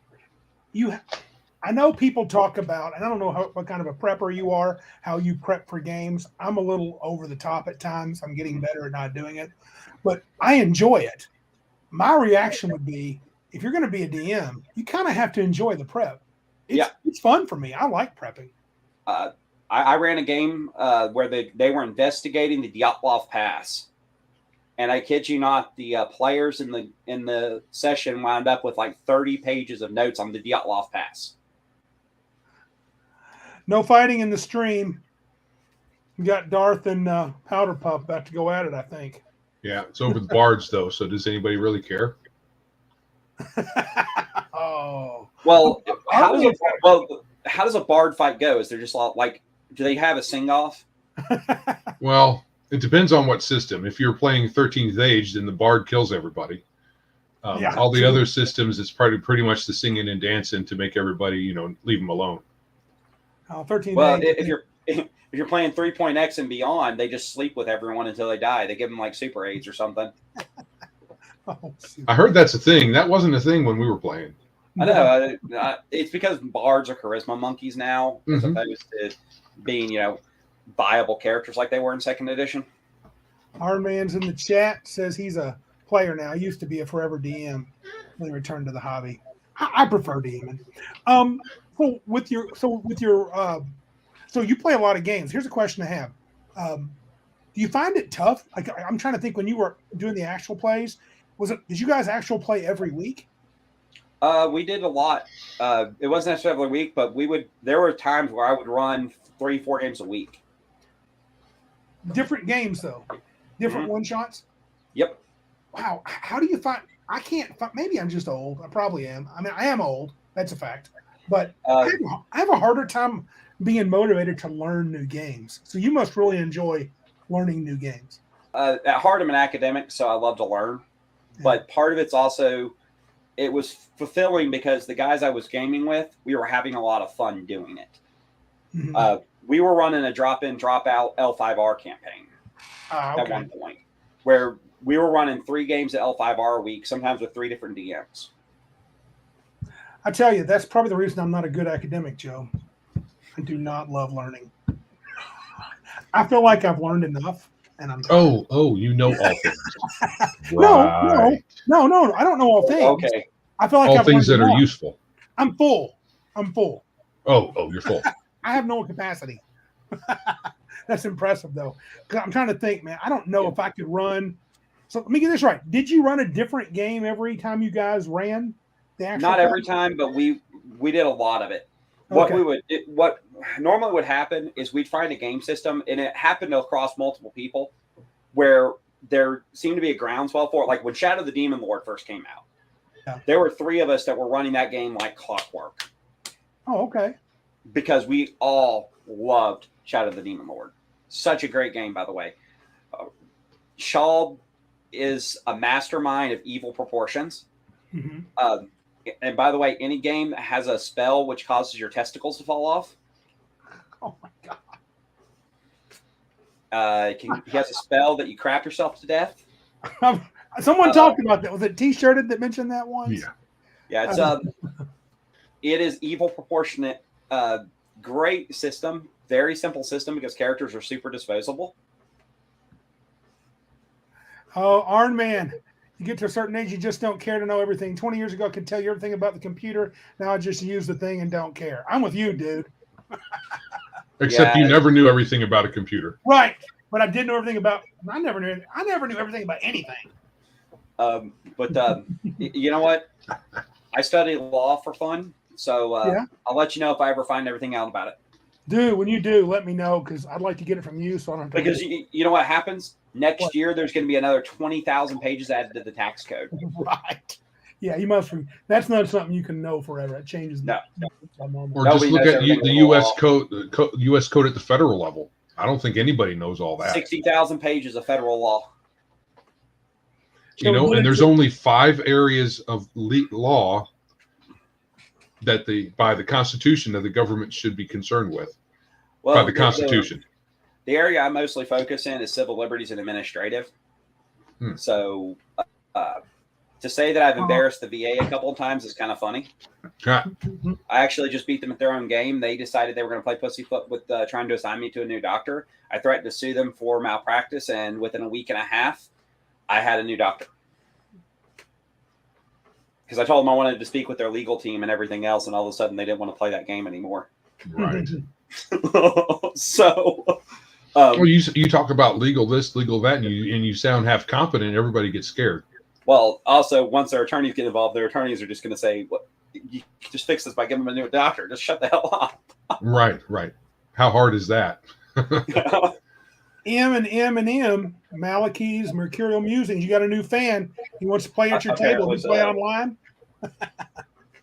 I know people talk about, and I don't know what kind of a prepper you are, how you prep for games. I'm a little over the top at times. I'm getting better at not doing it, but I enjoy it. My reaction would be, if you're going to be a DM, you kind of have to enjoy the prep. It's fun for me. I like prepping. I ran a game where they were investigating the Dyatlov Pass, and I kid you not, the players in the session wound up with like 30 pages of notes on the Dyatlov Pass. No fighting in the stream. We got Darth and Powder Puff about to go at it, I think. Yeah, it's over the bards though. So does anybody really care? Oh. Well, how does a bard fight go? Is there just like, do they have a sing-off? Well, it depends on what system. If you're playing 13th Age, then the bard kills everybody. All the other systems, it's pretty much the singing and dancing to make everybody, leave them alone. 13th Well, Age. if you're playing 3.x and beyond, they just sleep with everyone until they die. They give them like super aids or something. I heard that's a thing. That wasn't a thing when we were playing. I know. It's because bards are charisma monkeys now, as opposed to being, viable characters like they were in 2nd edition. Iron Man's in the chat, says he's a player now. He used to be a forever DM when he returned to the hobby. I prefer DMing. So you play a lot of games. Here's a question I have. Do you find it tough? Like, I'm trying to think, when you were doing the actual plays, did you guys actual play every week? We did a lot. It wasn't necessarily every week, but there were times where I would run 3-4 games a week. Different games though. Different one shots? Yep. Wow. How do you find, maybe I'm just old. I probably am. I mean, I am old. That's a fact. But I have a harder time being motivated to learn new games. So you must really enjoy learning new games. At heart, I'm an academic, so I love to learn. Yeah. But part of it's also, it was fulfilling because the guys I was gaming with, we were having a lot of fun doing it. We were running a drop-in, drop-out L5R campaign at one point, where we were running 3 games at L5R a week, sometimes with 3 different DMs. I tell you, that's probably the reason I'm not a good academic, Joe. I do not love learning. I feel like I've learned enough, and I'm. You know all things. Right. No. I don't know all things. Okay. I feel like all I've things that enough. Are useful. I'm full. Oh, you're full. I have no capacity. That's impressive, though. 'Cause I'm trying to think, man. I don't know if I could run. So let me get this right. Did you run a different game every time you guys ran the actual? Not every time, but we did a lot of it. Okay. What normally would happen is we'd find a game system, and it happened across multiple people, where there seemed to be a groundswell for it. Like when Shadow the Demon Lord first came out, there were 3 of us that were running that game like clockwork. Oh, okay. Because we all loved Shadow the Demon Lord. Such a great game, by the way. Shaw is a mastermind of evil proportions. Mm-hmm. And by the way, any game that has a spell which causes your testicles to fall off. Oh my god. He has a spell that you crap yourself to death. Someone talked about that. Was it T-shirted that mentioned that once? Yeah. It's it is evil proportionate. Great system. Very simple system because characters are super disposable. Oh, Iron Man. You get to a certain age, you just don't care to know everything. 20 years ago, I could tell you everything about the computer. Now I just use the thing and don't care. I'm with you, dude. Except you never knew everything about a computer. Right. But I did know everything about. I never knew everything about anything. But you know what? I studied law for fun, so I'll let you know if I ever find everything out about it. Dude, when you do, let me know because I'd like to get it from you. So I don't have to because you know what happens next year. There's going to be another 20,000 pages added to the tax code. Right. Yeah, you must. That's not something you can know forever. It changes. No. Or just look at the U.S. code, U.S. code at the federal level. I don't think anybody knows all that. 60,000 pages of federal law. You know, and there's only 5 areas of law that by the Constitution that the government should be concerned with. Well, by the Constitution. The area I mostly focus in is civil liberties and administrative. So to say that I've embarrassed the VA a couple of times is kind of funny. I actually just beat them at their own game. They decided they were going to play pussyfoot with trying to assign me to a new doctor. I threatened to sue them for malpractice, and within a week and a half, I had a new doctor. Because I told them I wanted to speak with their legal team and everything else, and all of a sudden they didn't want to play that game anymore. Right. So, well, you talk about legal this, legal that, and you sound half competent. Everybody gets scared. Well, also once their attorneys get involved, their attorneys are just going to say, "What? You just fix this by giving them a new doctor. Just shut the hell up." Right. How hard is that? M, Malachi's Mercurial Musings. You got a new fan. He wants to play at your table. You play online.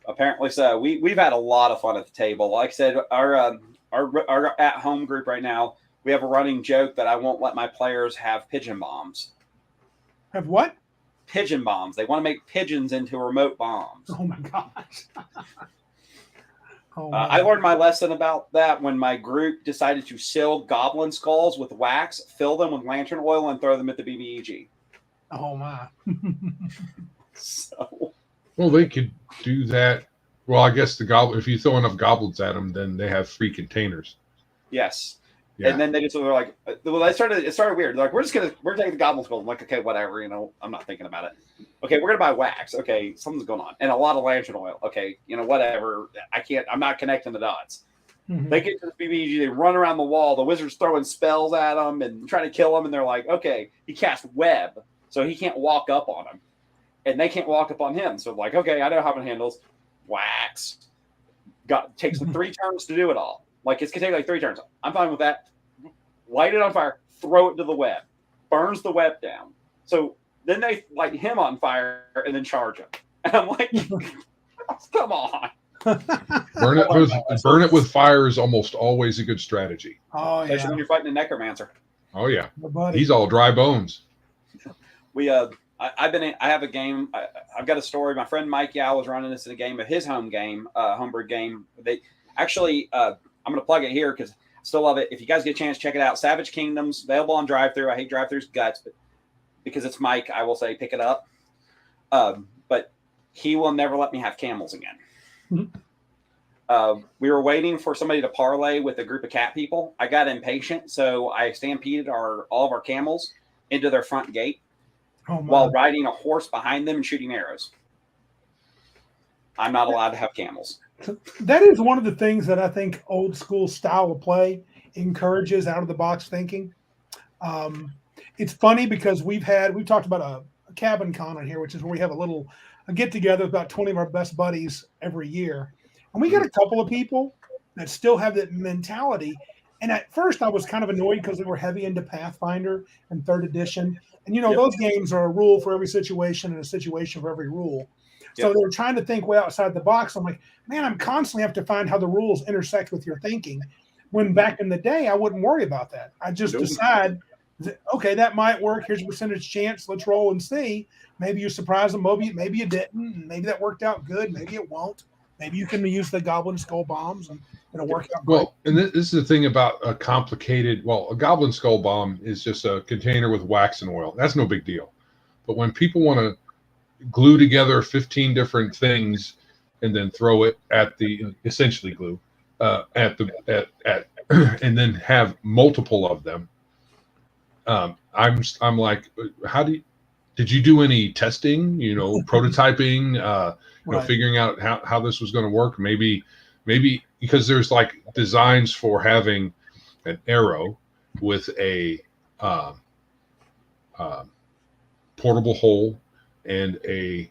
Apparently so. We've had a lot of fun at the table. Like I said, our at home group right now, we have a running joke that I won't let my players have pigeon bombs. Have what? Pigeon bombs. They want to make pigeons into remote bombs. Oh my gosh. I learned my lesson about that when my group decided to seal goblin skulls with wax, fill them with lantern oil, and throw them at the BBEG. Oh my. So. Well, they could do that. Well, I guess if you throw enough goblins at them, then they have free containers. Yes. Yeah. And then they were like, well, it started weird. They're like, we're taking the goblin skull. I'm like, okay, whatever. I'm not thinking about it. Okay, we're going to buy wax. Okay, something's going on. And a lot of lantern oil. Okay, whatever. I'm not connecting the dots. Mm-hmm. They get to the BBG, they run around the wall. The wizard's throwing spells at them and trying to kill them. And they're like, okay, he cast web, so he can't walk up on them. And they can't walk up on him. So I'm like, okay, I know how it handles. Wax. Takes them 3 turns to do it all. Like, it's going to take like 3 turns. I'm fine with that. Light it on fire, throw it to the web, burns the web down. So then they light him on fire and then charge him. And I'm like, come on. Burn it with fire is almost always a good strategy. Oh, yeah. Especially when you're fighting a necromancer. Oh, yeah. He's all dry bones. I have a game. I've got a story. My friend Mike Yao was running this in a game of his homebrew game. They actually, I'm going to plug it here because I still love it. If you guys get a chance, check it out. Savage Kingdoms, available on drive-thru. I hate drive-thru's guts, but because it's Mike, I will say pick it up. But he will never let me have camels again. Mm-hmm. We were waiting for somebody to parlay with a group of cat people. I got impatient, so I stampeded all of our camels into their front gate while riding a horse behind them and shooting arrows. I'm not allowed to have camels. That is one of the things that I think old school style of play encourages out of the box thinking. It's funny because we've talked about a cabin con on here, which is where we have a get together with about 20 of our best buddies every year. And we got a couple of people that still have that mentality. And at first I was kind of annoyed because they were heavy into Pathfinder and third edition. And those games are a rule for every situation and a situation for every rule. So they were trying to think way outside the box. I'm like, man, I'm constantly have to find how the rules intersect with your thinking. When back in the day, I wouldn't worry about that. I just decide, okay, that might work. Here's a percentage chance. Let's roll and see. Maybe you surprise them. Maybe you didn't. Maybe that worked out good. Maybe it won't. Maybe you can use the goblin skull bombs and it'll work out. Well, and this is the thing about a goblin skull bomb is just a container with wax and oil. That's no big deal. But when people want to glue together 15 different things and then throw it at essentially glue and then have multiple of them, I'm like, did you do any testing, prototyping, figuring out how this was going to work? Maybe because there's like designs for having an arrow with a portable hole and a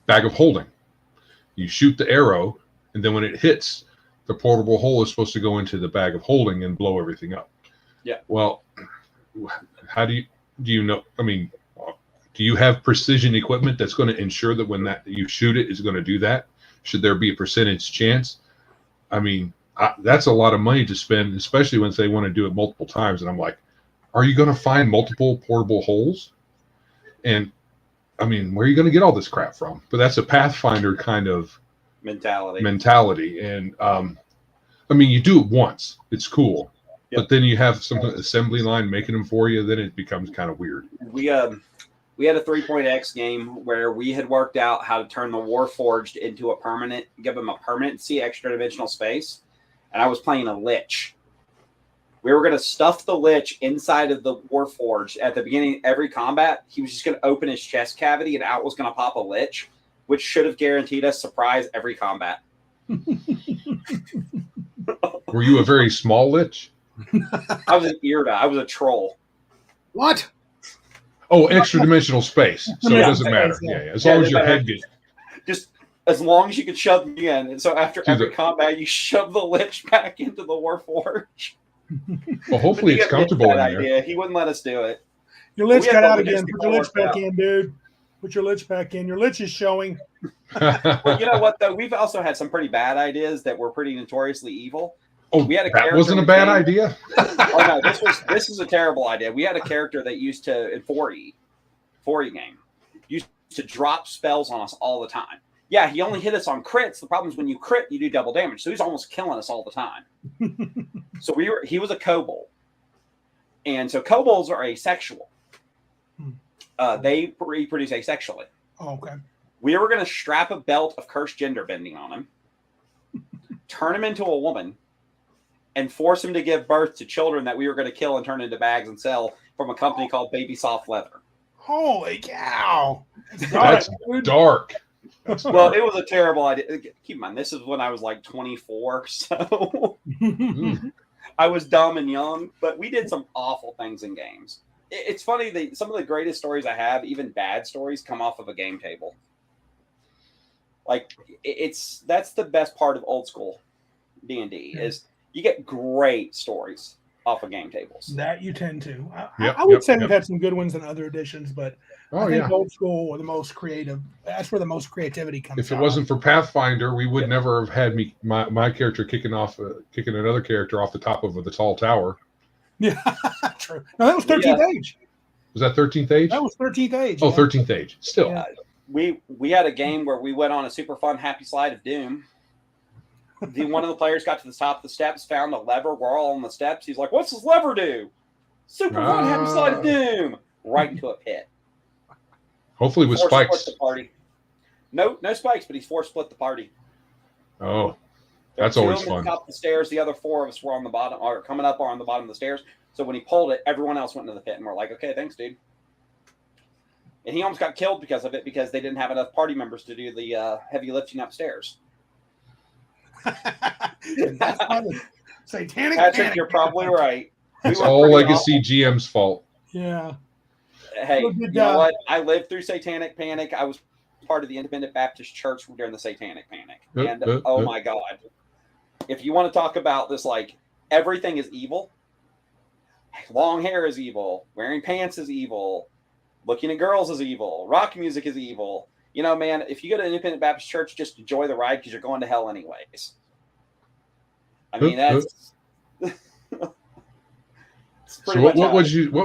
bag of holding. You shoot the arrow, and then when it hits, the portable hole is supposed to go into the bag of holding and blow everything up. Yeah. Well, how do you know? I mean, do you have precision equipment that's going to ensure that when you shoot it is going to do that? Should there be a percentage chance? I mean, that's a lot of money to spend, especially when they want to do it multiple times. And I'm like, are you going to find multiple portable holes? And I mean, where are you going to get all this crap from? But that's a Pathfinder kind of mentality. And I mean, you do it once, it's cool. Yep. But then you have some assembly line making them for you, then it becomes kind of weird. We had a 3.x game where we had worked out how to turn the Warforged into give them a permanency, extra dimensional space. And I was playing a Lich. We were going to stuff the Lich inside of the Warforged at the beginning of every combat. He was just going to open his chest cavity and out was going to pop a Lich, which should have guaranteed us surprise every combat. Were you a very small Lich? I was an Irda. I was a troll. What? Oh, extra dimensional space. So it doesn't matter. Yeah. As long as your head gets. Just as long as you could shove me in. And so after every combat, you shove the Lich back into the Warforged. Well, hopefully it's comfortable in there. Idea. He wouldn't let us do it. Your Lich got out again. Put your Lich back in, dude. Put your Lich back in. Your Lich is showing. Well, you know what, though? We've also had some pretty bad ideas that were pretty notoriously evil. Oh, we had that wasn't a bad idea? Oh, no, this is a terrible idea. We had a character that used to, in 4E game, used to drop spells on us all the time. Yeah, he only hit us on crits. The problem is when you crit, you do double damage. So he's almost killing us all the time. So he was a kobold. And so kobolds are asexual. They reproduce asexually. Oh, okay. We were going to strap a belt of cursed gender bending on him, turn him into a woman, and force him to give birth to children that we were going to kill and turn into bags and sell from a company called Baby Soft Leather. Holy cow. That's dark. Well, it was a terrible idea. Keep in mind, this is when I was like 24, so I was dumb and young, but we did some awful things in games. It's funny that some of the greatest stories I have, even bad stories, come off of a game table. Like, that's the best part of old school D&D is you get great stories off of game tables. That you tend to. I would say we've had some good ones in other editions, but I think old school are the most creative. That's where the most creativity comes from. If it wasn't for Pathfinder, we would never have had my character kicking another character off the top of the tall tower. Yeah, true. No, that was 13th Age. Was that 13th Age? That was 13th Age. Oh, 13th Age. Still. Yeah. We had a game where we went on a super fun happy slide of doom. One of the players got to the top of the steps, found a lever. We're all on the steps. He's like, "What's this lever do?" Super fun happy slide of doom. Right into a pit. Hopefully with spikes. The party. No spikes, but he's force split the party. Oh, that's always fun. At the top of the stairs. The other four of us were on the bottom, or coming up or on the bottom of the stairs. So when he pulled it, everyone else went into the pit, and we're like, "Okay, thanks, dude." And he almost got killed because of it, because they didn't have enough party members to do the heavy lifting upstairs. And that's why the satanic Patrick, panic. you're probably right. It's were all pretty Legacy GM's fault. Yeah. Hey, Well, good you know job. what? I lived through Satanic Panic. I was part of the Independent Baptist Church during the Satanic Panic. And oh my God. If you want to talk about this, like everything is evil, long hair is evil, wearing pants is evil, looking at girls is evil, rock music is evil. You know, man, if you go to an Independent Baptist Church, just enjoy the ride because you're going to hell anyways. I mean, that's so what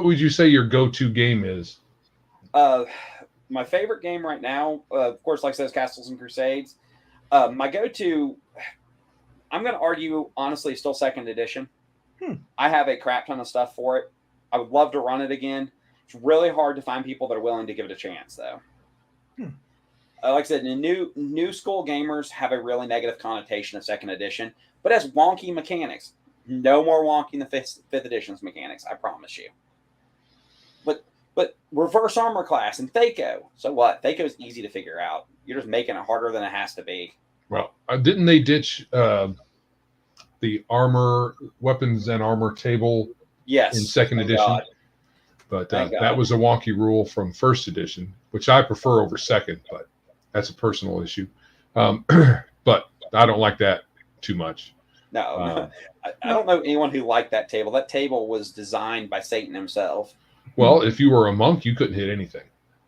would you say your go-to game is? My favorite game right now, of course, like I said, is Castles and Crusades. My go-to, I'm going to argue, honestly, still second edition. I have a crap ton of stuff for it. I would love to run it again. It's really hard to find people that are willing to give it a chance, though. Like I said, the new school gamers have a really negative connotation of second edition, but it has wonky mechanics. No more wonky than fifth edition's mechanics, I promise you. But reverse armor class and Thaco. So what? Thaco's easy to figure out. You're just making it harder than it has to be. Well, didn't they ditch the armor, weapons and armor table in second edition? God. But that was a wonky rule from first edition, which I prefer over second, but that's a personal issue. But I don't like that too much. No, I don't know anyone who liked that table. That table was designed by Satan himself. Well, if you were a monk, you couldn't hit anything.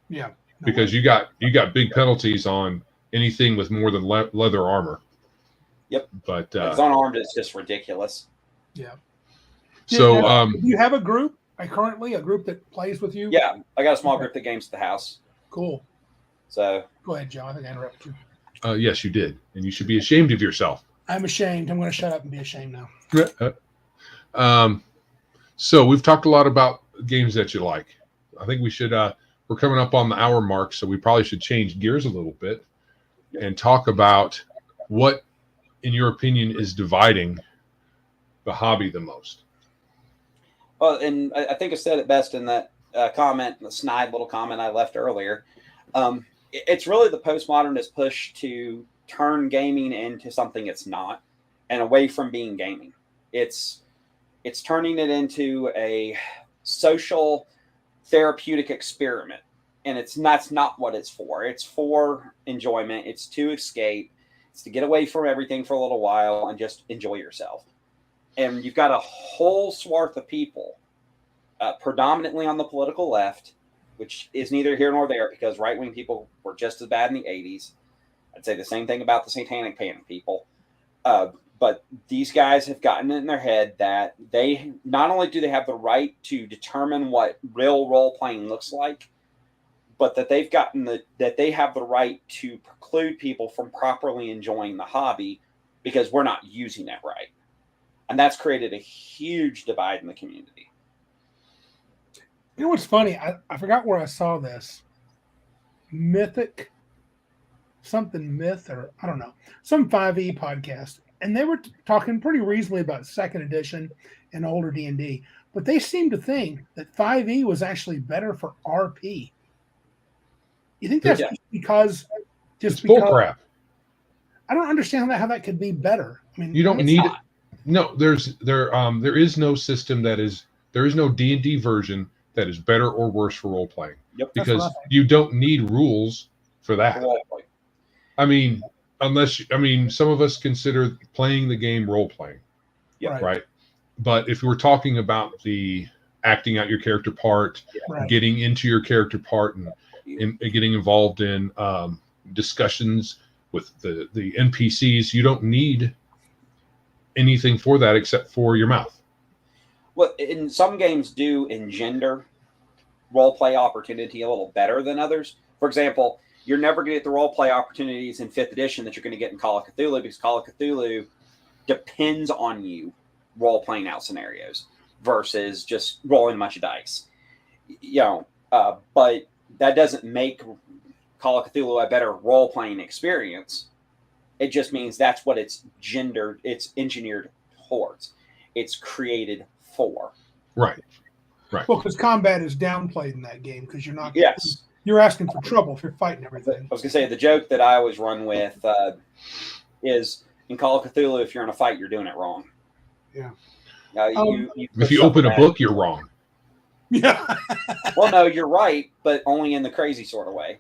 Yeah. Because you got big penalties on anything with more than leather armor. Yep. But it's unarmed, it's just ridiculous. Yeah. So do you have a group? Currently a group that plays with you? Yeah, I got a small group that games at the house. Cool. So go ahead, Joe. I think I interrupted you. Yes, you did, and you should be ashamed of yourself. I'm ashamed. I'm going to shut up and be ashamed now. So we've talked a lot about games that you like. I think we should. We're coming up on the hour mark, so we probably should change gears a little bit and talk about what, in your opinion, is dividing the hobby the most. Well, and I think I said it best in that comment, the snide little comment I left earlier. It's really the postmodernist push to turn gaming into something it's not, and away from being gaming. It's turning it into a social therapeutic experiment, and that's not what it's for. It's for enjoyment. It's to escape. It's to get away from everything for a little while and just enjoy yourself. And you've got a whole swath of people, predominantly on the political left, which is neither here nor there because right-wing people were just as bad in the 80s. I'd say the same thing about the Satanic Panic people. But these guys have gotten it in their head that they not only do they have the right to determine what real role-playing looks like, but that that they have the right to preclude people from properly enjoying the hobby because we're not using it right. And that's created a huge divide in the community. You know what's funny? I forgot where I saw this. Myth, or I don't know, some 5e podcast. And they were talking pretty reasonably about second edition and older D&D. But they seemed to think that 5e was actually better for RP. You think that's because bull crap. I don't understand how that could be better. I mean, you don't need it. No, there is no system there is no D&D version that is better or worse for role playing. Yep, because you don't need rules for that. I mean, some of us consider playing the game role playing. Yeah. Right. But if we're talking about the acting out your character part, getting into your character part and getting involved in discussions with the NPCs, you don't need anything for that except for your mouth. Well, in some games do engender role play opportunity a little better than others. For example, you're never going to get the role play opportunities in 5th edition that you're going to get in Call of Cthulhu because Call of Cthulhu depends on you role playing out scenarios versus just rolling a bunch of dice. But that doesn't make Call of Cthulhu a better role playing experience. It just means that's what it's engineered towards. It's created for. Right. Well, because combat is downplayed in that game because you're not. Yes. You're asking for trouble if you're fighting everything. I was going to say the joke that I always run with is In Call of Cthulhu, if you're in a fight, you're doing it wrong. Yeah. If you open a book, you're wrong. Yeah. Well, no, you're right, but only in the crazy sort of way.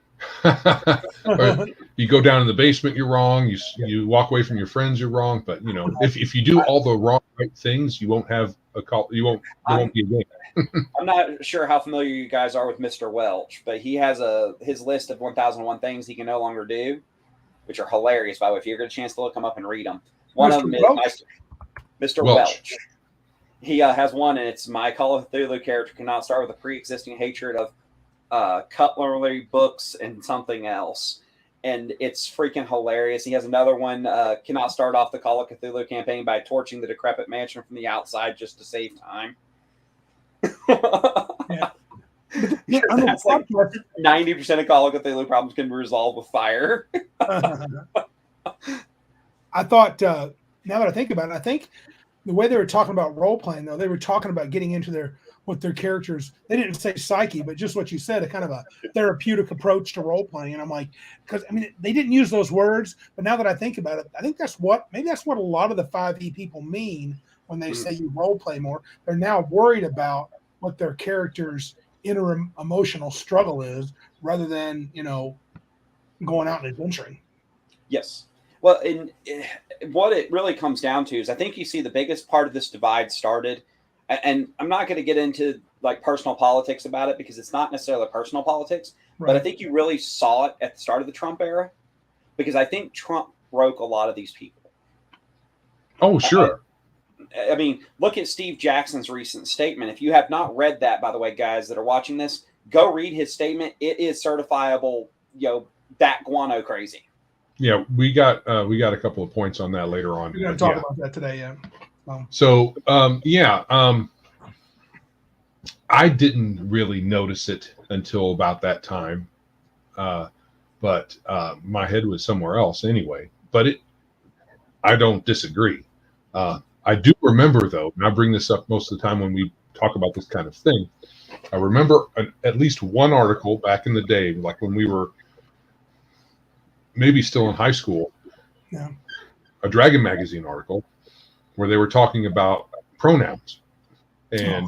You go down in the basement, you're wrong. You walk away from your friends, you're wrong. But if you do all the right things, you won't have a call. There won't be a game. I'm not sure how familiar you guys are with Mr. Welch, but he has his list of 1001 things he can no longer do, which are hilarious. By the way, if you get a chance to look them up and read them, one of them is Mr. Welch. He has one, and it's my Call of Cthulhu character cannot start with a pre-existing hatred of cutlery, books, and something else. And it's freaking hilarious. He has another one, cannot start off the Call of Cthulhu campaign by torching the decrepit mansion from the outside just to save time. Yeah. That's like 90% of Call of Cthulhu problems can be resolved with fire. I thought, now that I think about it, I think the way they were talking about role playing, though, they were talking about getting into what their characters. They didn't say psyche, but just what you said, a kind of a therapeutic approach to role playing. And I'm like, because they didn't use those words, but now that I think about it, I think maybe that's what a lot of the 5e people mean when they say you role play more. They're now worried about what their character's inner emotional struggle is, rather than going out and adventuring. Yes. Well, what it really comes down to is I think you see the biggest part of this divide started, and I'm not going to get into like personal politics about it because it's not necessarily personal politics, right. But I think you really saw it at the start of the Trump era, because I think Trump broke a lot of these people. Oh, sure. I mean, look at Steve Jackson's recent statement. If you have not read that, by the way, guys that are watching this, go read his statement. It is certifiable, that guano crazy. Yeah, we got a couple of points on that later on. We're going to talk about that today, yeah. I didn't really notice it until about that time, but my head was somewhere else anyway. But I don't disagree. I do remember, though, and I bring this up most of the time when we talk about this kind of thing. I remember at least one article back in the day, like when we were maybe still in high school, a Dragon magazine article where they were talking about pronouns and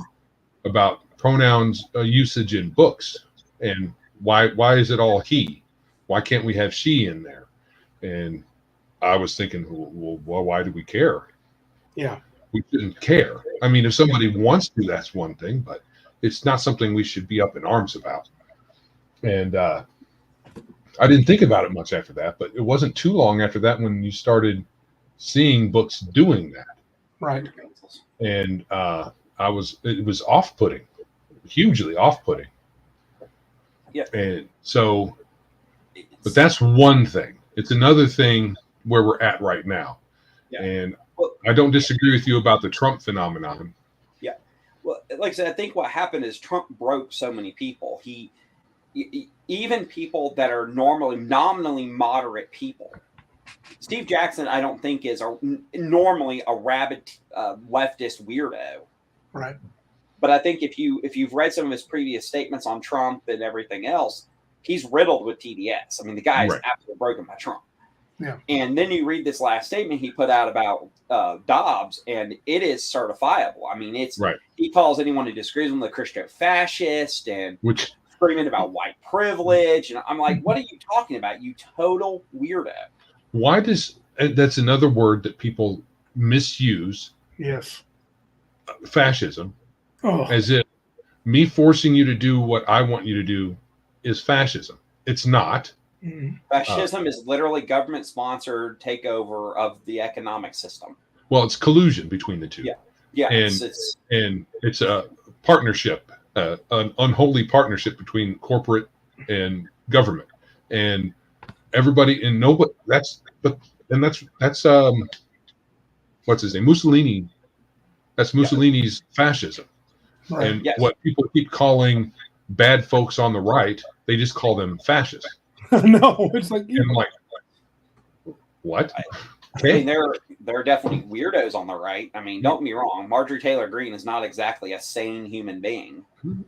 about pronouns usage in books, and why is it all he? Why can't we have she in there? And I was thinking, well, why do we care? Yeah, we shouldn't care. I mean, if somebody wants to, that's one thing, but it's not something we should be up in arms about. And I didn't think about it much after that, but it wasn't too long after that when you started seeing books doing that. Right. And it was off-putting, hugely off-putting. Yeah. And so, but that's one thing. It's another thing where we're at right now. Yeah. And I don't disagree with you about the Trump phenomenon. Yeah. Well, like I said, I think what happened is Trump broke so many people. Even people that are nominally moderate people. Steve Jackson, I don't think is normally a rabid leftist weirdo. Right. But I think if you've read some of his previous statements on Trump and everything else, he's riddled with TDS. I mean, the guy is absolutely broken by Trump. Yeah. And then you read this last statement he put out about Dobbs, and it is certifiable. I mean, he calls anyone who disagrees with him a Christian fascist and screaming about white privilege. And I'm like, what are you talking about, you total weirdo? Why that's another word that people misuse. Yes. Fascism. As if me forcing you to do what I want you to do is fascism. It's not. Fascism is literally government-sponsored takeover of the economic system. Well, it's collusion between the two. Yeah. And it's a partnership, an unholy partnership between corporate and government, and everybody. And nobody. That's what's his name? Mussolini. That's Mussolini's fascism. Right. And what people keep calling bad folks on the right, they just call them fascists. No, it's like, and I'm like, what? I mean, there are definitely weirdos on the right. I mean, don't get me wrong. Marjorie Taylor Greene is not exactly a sane human being,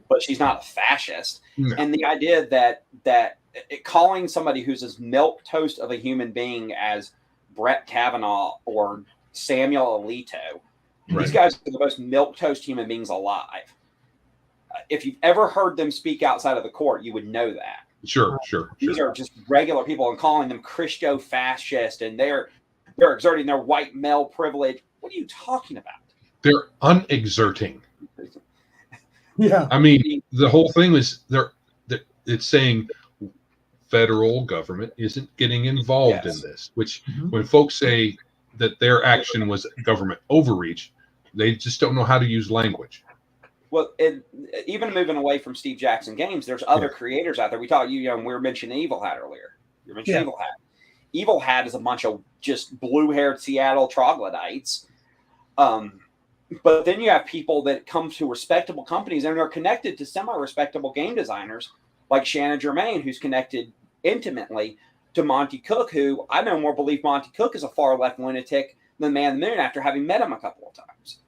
but she's not a fascist. No. And the idea that calling somebody who's as milquetoast of a human being as Brett Kavanaugh or Samuel Alito. Right. These guys are the most milquetoast human beings alive. If you've ever heard them speak outside of the court, you would know that. Sure. These are just regular people, and calling them Christo-fascist, and they're exerting their white male privilege. What are you talking about? They're unexerting. Yeah. I mean, the whole thing was it's saying federal government isn't getting involved in this, which when folks say that their action was government overreach, they just don't know how to use language. Well, even moving away from Steve Jackson Games, there's other creators out there. We were mentioning Evil Hat earlier. You mentioned Evil Hat. Evil Hat is a bunch of just blue-haired Seattle troglodytes. But then you have people that come to respectable companies and are connected to semi-respectable game designers, like Shannon Germain, who's connected intimately to Monty Cook, who I no more believe Monty Cook is a far-left lunatic than Man in the Moon after having met him a couple of times.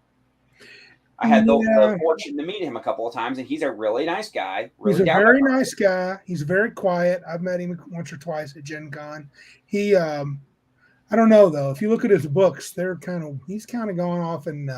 I had the fortune to meet him a couple of times, and he's a really nice guy. Really he's a very nice guy. He's very quiet. I've met him once or twice at Gen Con. He, I don't know though. If you look at his books, he's kind of going off and.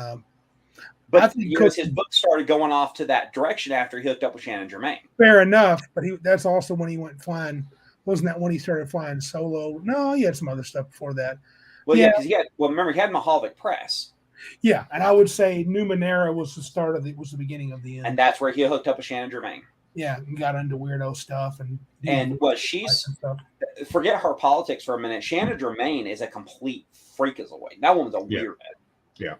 But I think his book started going off to that direction after he hooked up with Shannon Germain. Fair enough, but that's also when he went flying. Wasn't that when he started flying solo? No, he had some other stuff before that. Well, because remember he had Mahalvik Press. Yeah, and I would say Numenera was the beginning of the end. And that's where he hooked up with Shannon Germain. Yeah, and got into weirdo stuff forget her politics for a minute. Shannon Germain is a complete freakazoid. That woman's a weirdo. Yeah.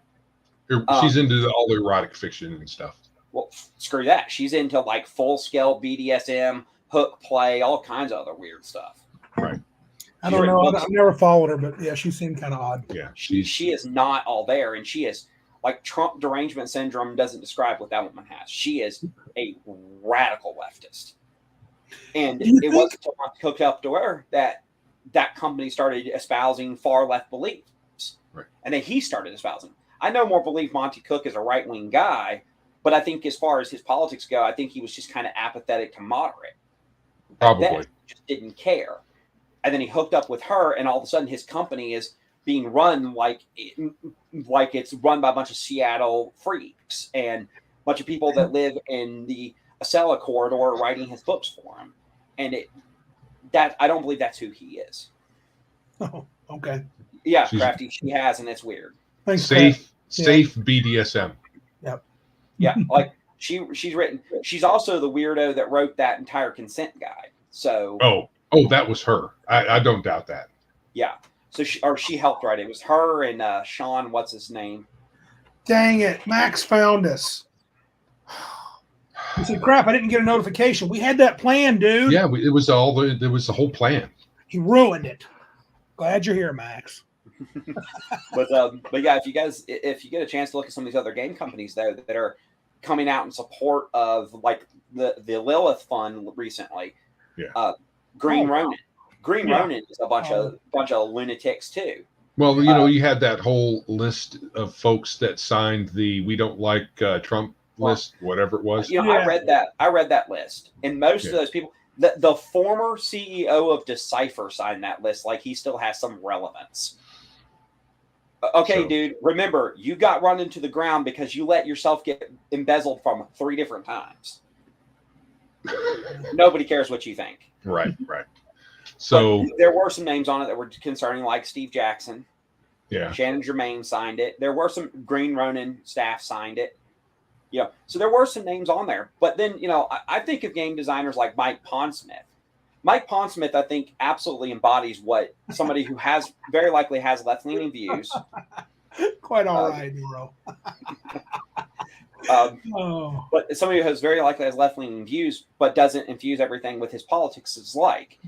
She's into all the erotic fiction and stuff. Well, screw that. She's into like full-scale BDSM, hook play, all kinds of other weird stuff. Right. I don't know. I've never followed her, but yeah, she seemed kind of odd. Yeah. She is not all there, and she is like Trump derangement syndrome doesn't describe what that woman has. She is a radical leftist. And it wasn't until I hooked up to her that company started espousing far-left beliefs. Right. And then he started espousing. I no more believe Monty Cook is a right-wing guy, but I think as far as his politics go, I think he was just kind of apathetic to moderate. Probably. Just didn't care. And then he hooked up with her, and all of a sudden his company is being run like it's run by a bunch of Seattle freaks and a bunch of people that live in the Acela corridor writing his books for him. And I don't believe that's who he is. Oh, okay. Yeah, Crafty, she has, and it's weird. Thanks, safe BDSM. Yep. Yeah, like she's written. She's also the weirdo that wrote that entire consent guide. So. Oh, that was her. I don't doubt that. Yeah. So she helped write it. It was her and Sean. What's his name? Dang it! Max found us. He said, "Crap! I didn't get a notification. We had that plan, dude." Yeah, it was the whole plan. He ruined it. Glad you're here, Max. But yeah, if you get a chance to look at some of these other game companies though that are coming out in support of like the Lilith Fund recently, Green Ronin. Green Ronin is a bunch of lunatics too. Well, you had that whole list of folks that signed the "We don't like Trump" list, whatever it was. I read that list, and most of those people, the former CEO of Decipher signed that list, like he still has some relevance. Okay, dude, remember, you got run into the ground because you let yourself get embezzled from 3 different times. Nobody cares what you think. Right. So but there were some names on it that were concerning, like Steve Jackson. Yeah. Shannon Germain signed it. There were some Green Ronin staff signed it. Yeah. So there were some names on there. But then, I think of game designers like Mike Pondsmith. Mike Pondsmith, I think, absolutely embodies what somebody who very likely has left-leaning views. Quite all right, bro. But somebody who very likely has left-leaning views, but doesn't infuse everything with his politics is like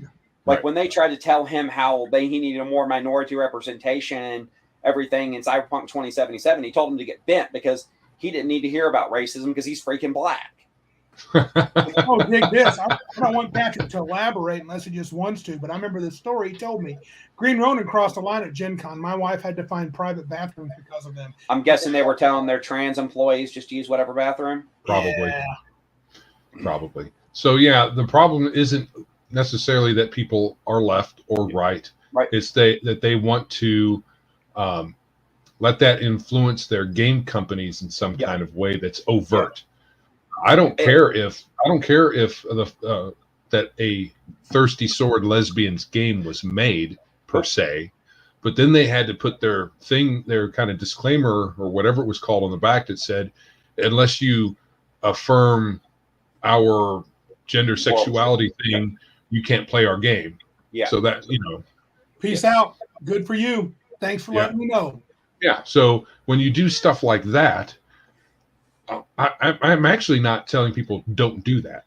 when they tried to tell him how he needed a more minority representation and everything in Cyberpunk 2077, he told him to get bent because he didn't need to hear about racism because he's freaking black. Dig this. I don't want Patrick to elaborate unless he just wants to, but I remember the story he told me. Green Ronin crossed the line at Gen Con. My wife had to find private bathrooms because of them. I'm guessing they were telling their trans employees just to use whatever bathroom? Probably. So, the problem isn't necessarily that people are left or right. Right. It's that they want to let that influence their game companies in some kind of way that's overt. I don't care if the that a Thirsty Sword Lesbians game was made per se, but then they had to put their kind of disclaimer or whatever it was called on the back that said, unless you affirm our gender sexuality thing, you can't play our game. Yeah. So that, Peace out. Good for you. Thanks for letting me know. Yeah. So when you do stuff like that, I'm actually not telling people don't do that.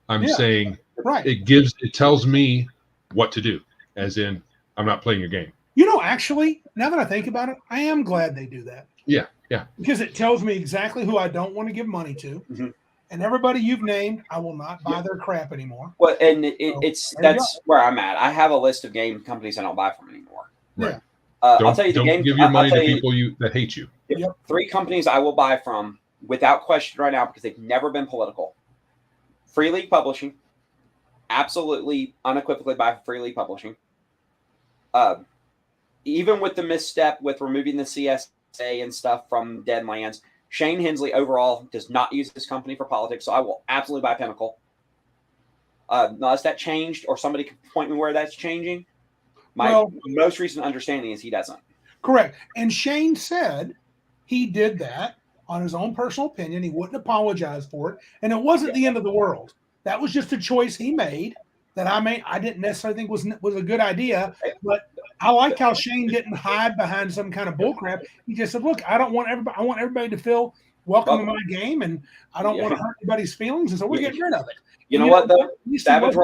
I'm saying it tells me what to do, as in I'm not playing your game. Actually, now that I think about it, I am glad they do that. Yeah. Because it tells me exactly who I don't want to give money to. Mm-hmm. And everybody you've named, I will not buy their crap anymore. Well, and that's where I'm at. I have a list of game companies I don't buy from anymore. Right. I'll tell you don't give your money to people that hate you. Yep. 3 companies I will buy from without question right now because they've never been political. Free League Publishing. Absolutely, unequivocally buy Free League Publishing. Even with the misstep with removing the CSA and stuff from Deadlands, Shane Hensley overall does not use this company for politics, so I will absolutely buy Pinnacle. Unless that changed or somebody can point me where that's changing, my most recent understanding is he doesn't. Correct. And Shane said he did that on his own personal opinion. He wouldn't apologize for it, and it wasn't the end of the world. That was just a choice he made that I didn't necessarily think was a good idea, but I like how Shane didn't hide behind some kind of bullcrap. He just said, "Look, I want everybody to feel welcome to my game, and I don't want to hurt anybody's feelings, and so we're getting rid of it." You know what though? Savage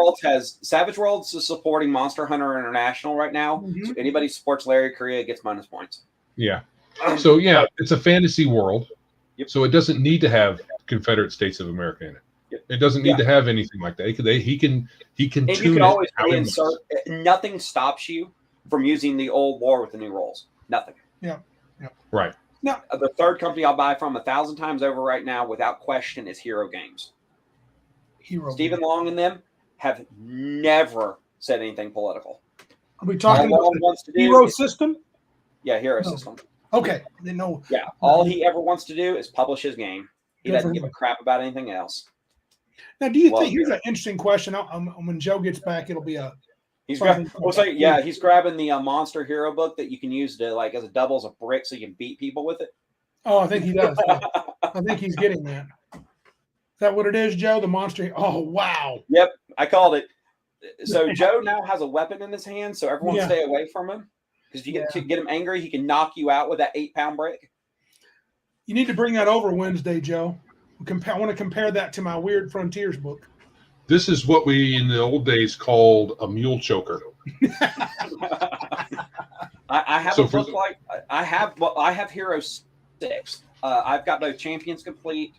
Worlds is supporting Monster Hunter International right now. Mm-hmm. So anybody supports Larry Correa gets bonus points. Yeah. So it's a fantasy world. Yep. So it doesn't need to have Confederate States of America in it. Yep. It doesn't need to have anything like that. He can and you can always reinsert. Nothing stops you from using the old war with the new rules. Nothing. Yeah. Right. Now, the third company I'll buy from 1,000 times over right now, without question, is Hero Games. Stephen Long and them have never said anything political. Are we talking about the Hero System? Yeah, Hero System. Okay. No. Yeah. All he ever wants to do is publish his game. He doesn't give a crap about anything else. Now, do you think here's an interesting question? When Joe gets back, it'll be a. He's grabbing the Monster Hero book that you can use to as a double as a brick, so you can beat people with it. Oh, I think he does. I think he's getting that. Is that what it is, Joe? The Monster. Oh, wow. Yep, I called it. So Joe now has a weapon in his hand, so everyone stay away from him because if you get him angry, he can knock you out with that 8-pound brick. You need to bring that over Wednesday, Joe. I want to compare that to my Weird Frontiers book. This is what we in the old days called a mule choker. I have a book I have Hero 6. I've got both Champions Complete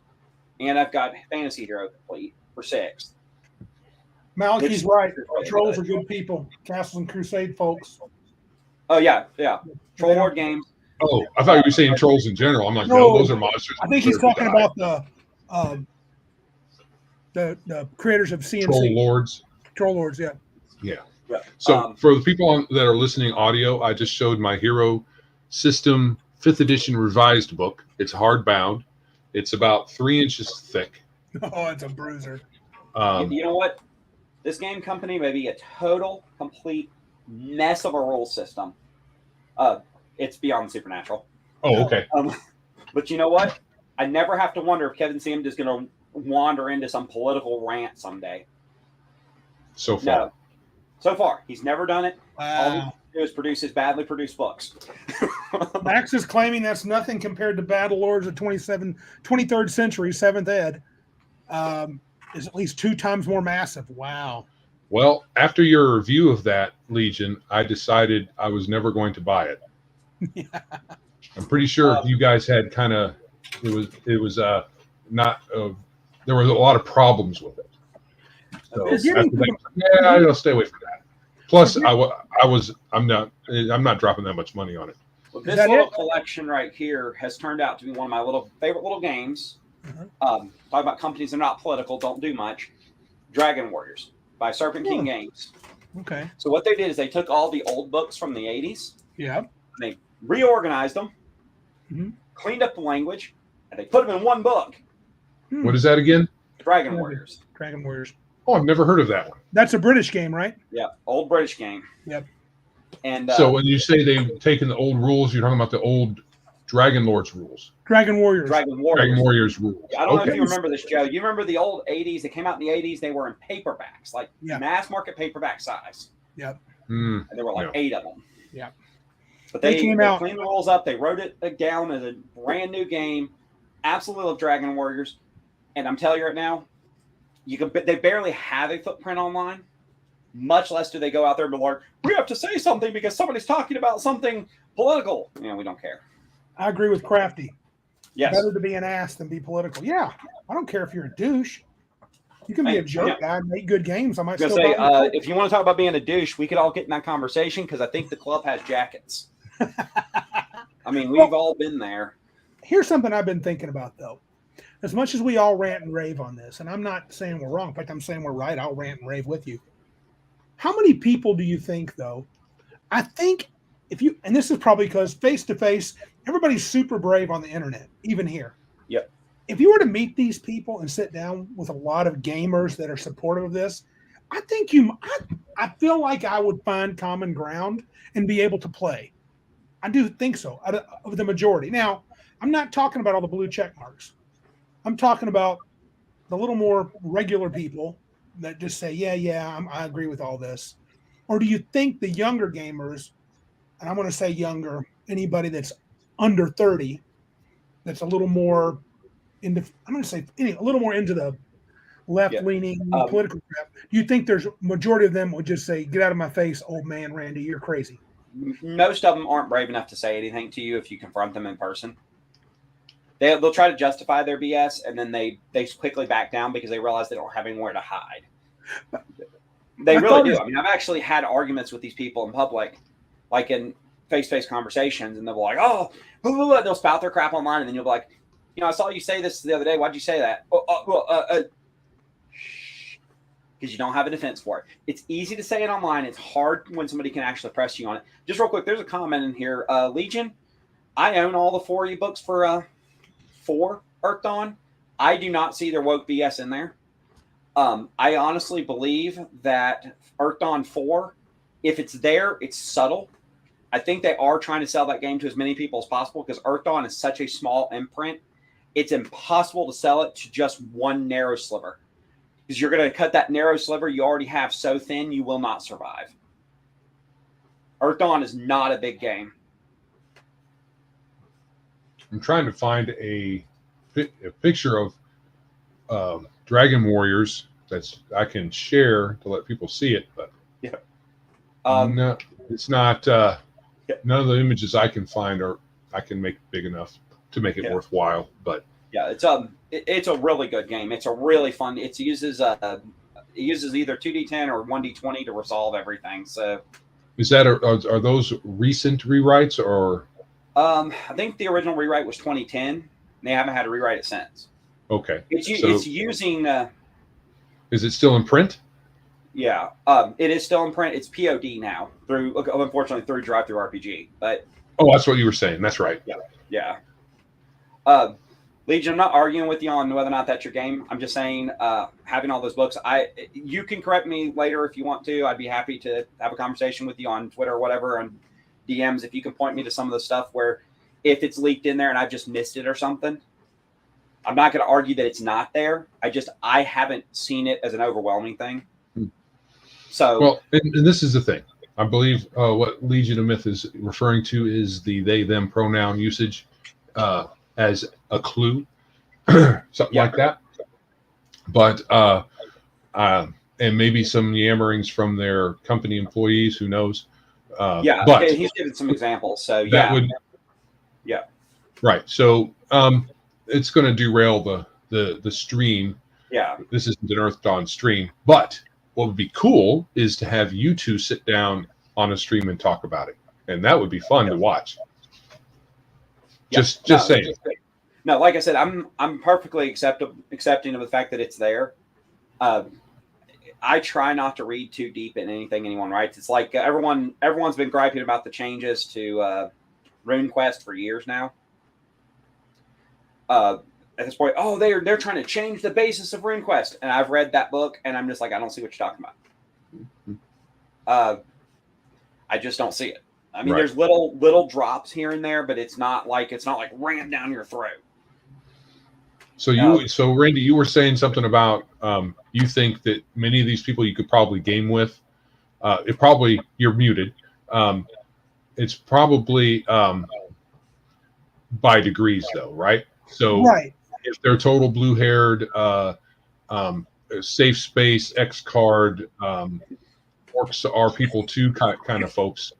and I've got Fantasy Hero Complete for 6. Malachi's right. Trolls are good people. Castles and Crusade folks. Oh yeah. Troll Lord Games. Oh, I thought you were saying trolls in general. I'm like, no, those are monsters. I think he's talking about the creators of CNC. Troll Lords, yeah. So for the people that are listening audio, I just showed my Hero System 5th edition revised book. It's hardbound. It's about 3 inches thick. Oh, it's a bruiser. You know what? This game company may be a total, complete mess of a rule system. It's beyond supernatural. Oh, okay. But you know what? I never have to wonder if Kevin Sims is going to wander into some political rant someday. So far. No. So far. He's never done it. Wow. All he do is produce his badly produced books. Max is claiming that's nothing compared to Battle Lords of 23rd century, 7th ed. Is at least 2 times more massive. Wow. Well, after your review of that, Legion, I decided I was never going to buy it. I'm pretty sure you guys had kind of it was not there was a lot of problems with it. So I'll stay away from that. Plus, I'm not dropping that much money on it. Well, this little collection right here has turned out to be one of my favorite little games. Talk about companies that are not political, don't do much. Dragon Warriors by Serpent King Games. Okay. So what they did is they took all the old books from the 80s, Yeah. and they reorganized them, cleaned up the language, and they put them in one book. What is that again? Dragon Warriors. Dragon Warriors. Oh, I've never heard of that one. That's a British game, right? Yeah, old British game. Yep. And so when you say they've taken the old rules, you're talking about the old Dragon Lords rules. Dragon Warriors. Dragon Warriors. Dragon Warriors rules. I don't know if you remember this, Joe. You remember the old 80s? They came out in the 80s. They were in paperbacks, like mass market paperback size. Yep. And there were like 8 of them. Yep. But they cleaned the rules up. They wrote it down as a brand new game. Absolutely love Dragon Warriors. And I'm telling you right now, they barely have a footprint online. Much less do they go out there and be like, we have to say something because somebody's talking about something political. We don't care. I agree with Crafty. Yes. Better to be an ass than be political. Yeah. I don't care if you're a douche. You can be a jerk guy and make good games. I might still say, if you want to talk about being a douche, we could all get in that conversation because I think the club has jackets. I mean, we've all been there. Here's something I've been thinking about, though. As much as we all rant and rave on this, and I'm not saying we're wrong. In fact, I'm saying we're right. I'll rant and rave with you. How many people do you think, though? I think and this is probably because face-to-face, everybody's super brave on the internet, even here. Yep. If you were to meet these people and sit down with a lot of gamers that are supportive of this, I think I feel like I would find common ground and be able to play. I do think so, of the majority. Now, I'm not talking about all the blue check marks. I'm talking about the little more regular people that just say, I agree with all this. Or do you think the younger gamers, and I'm going to say younger, anybody that's under 30, that's a little more into, I'm going to say a little more into the left-leaning political crap, do you think there's a majority of them would just say, get out of my face, old man Randy, you're crazy? Most of them aren't brave enough to say anything to you if you confront them in person. They'll try to justify their BS, and then they quickly back down because they realize they don't have anywhere to hide. They really do. I mean, I've actually had arguments with these people in public, like in face-to-face conversations, and they'll be like, oh, blah, blah, blah. They'll spout their crap online, and then you'll be like, I saw you say this the other day. Why'd you say that? Because you don't have a defense for it. It's easy to say it online. It's hard when somebody can actually press you on it. Just real quick, there's a comment in here. Legion, I own all the 4 ebooks for Earth Dawn. I do not see their woke BS in there. I honestly believe that Earth Dawn 4, if it's there, it's subtle. I think they are trying to sell that game to as many people as possible because Earth Dawn is such a small imprint. It's impossible to sell it to just one narrow sliver. Because you're going to cut that narrow sliver you already have so thin, you will not survive. Earth Dawn is not a big game. I'm trying to find a picture of Dragon Warriors that's I can share to let people see it, but no, it's not. None of the images I can find I can make big enough to make it worthwhile. But it's a really good game. It's a really fun. It uses either 2D10 or 1D20 to resolve everything. So is that are those recent rewrites or? I think the original rewrite was 2010. They haven't had to rewrite it since. Okay. It's using. Is it still in print? Yeah, it is still in print. It's POD now unfortunately through Drive-Thru RPG. But that's what you were saying. That's right. Yeah. Legion, I'm not arguing with you on whether or not that's your game. I'm just saying, having all those books, you can correct me later if you want to. I'd be happy to have a conversation with you on Twitter or whatever, on DMs, if you can point me to some of the stuff where if it's leaked in there and I've just missed it or something. I'm not going to argue that it's not there. I haven't seen it as an overwhelming thing. So, well, and this is the thing. I believe what Legion of Myth is referring to is the they/them pronoun usage as a clue, something like that. But and maybe some yammerings from their company employees. Who knows? But he's given some examples. So right. So it's going to derail the stream. Yeah, this isn't an Earth Dawn stream, but what would be cool is to have you two sit down on a stream and talk about it, and that would be fun to watch. Just saying. No, like I said, I'm perfectly accepting of the fact that it's there. I try not to read too deep in anything anyone writes. It's like everyone's been griping about the changes to RuneQuest for years now. At this point, they're trying to change the basis of RuneQuest, and I've read that book, and I'm just like, I don't see what you're talking about. I just don't see it. I mean, there's little drops here and there, but it's not like rammed down your throat. So Randy, you were saying something about you think that many of these people you could probably game with. You're muted. It's probably by degrees, though, right? So if they're total blue-haired, safe space, X card, orcs are people too kind of folks.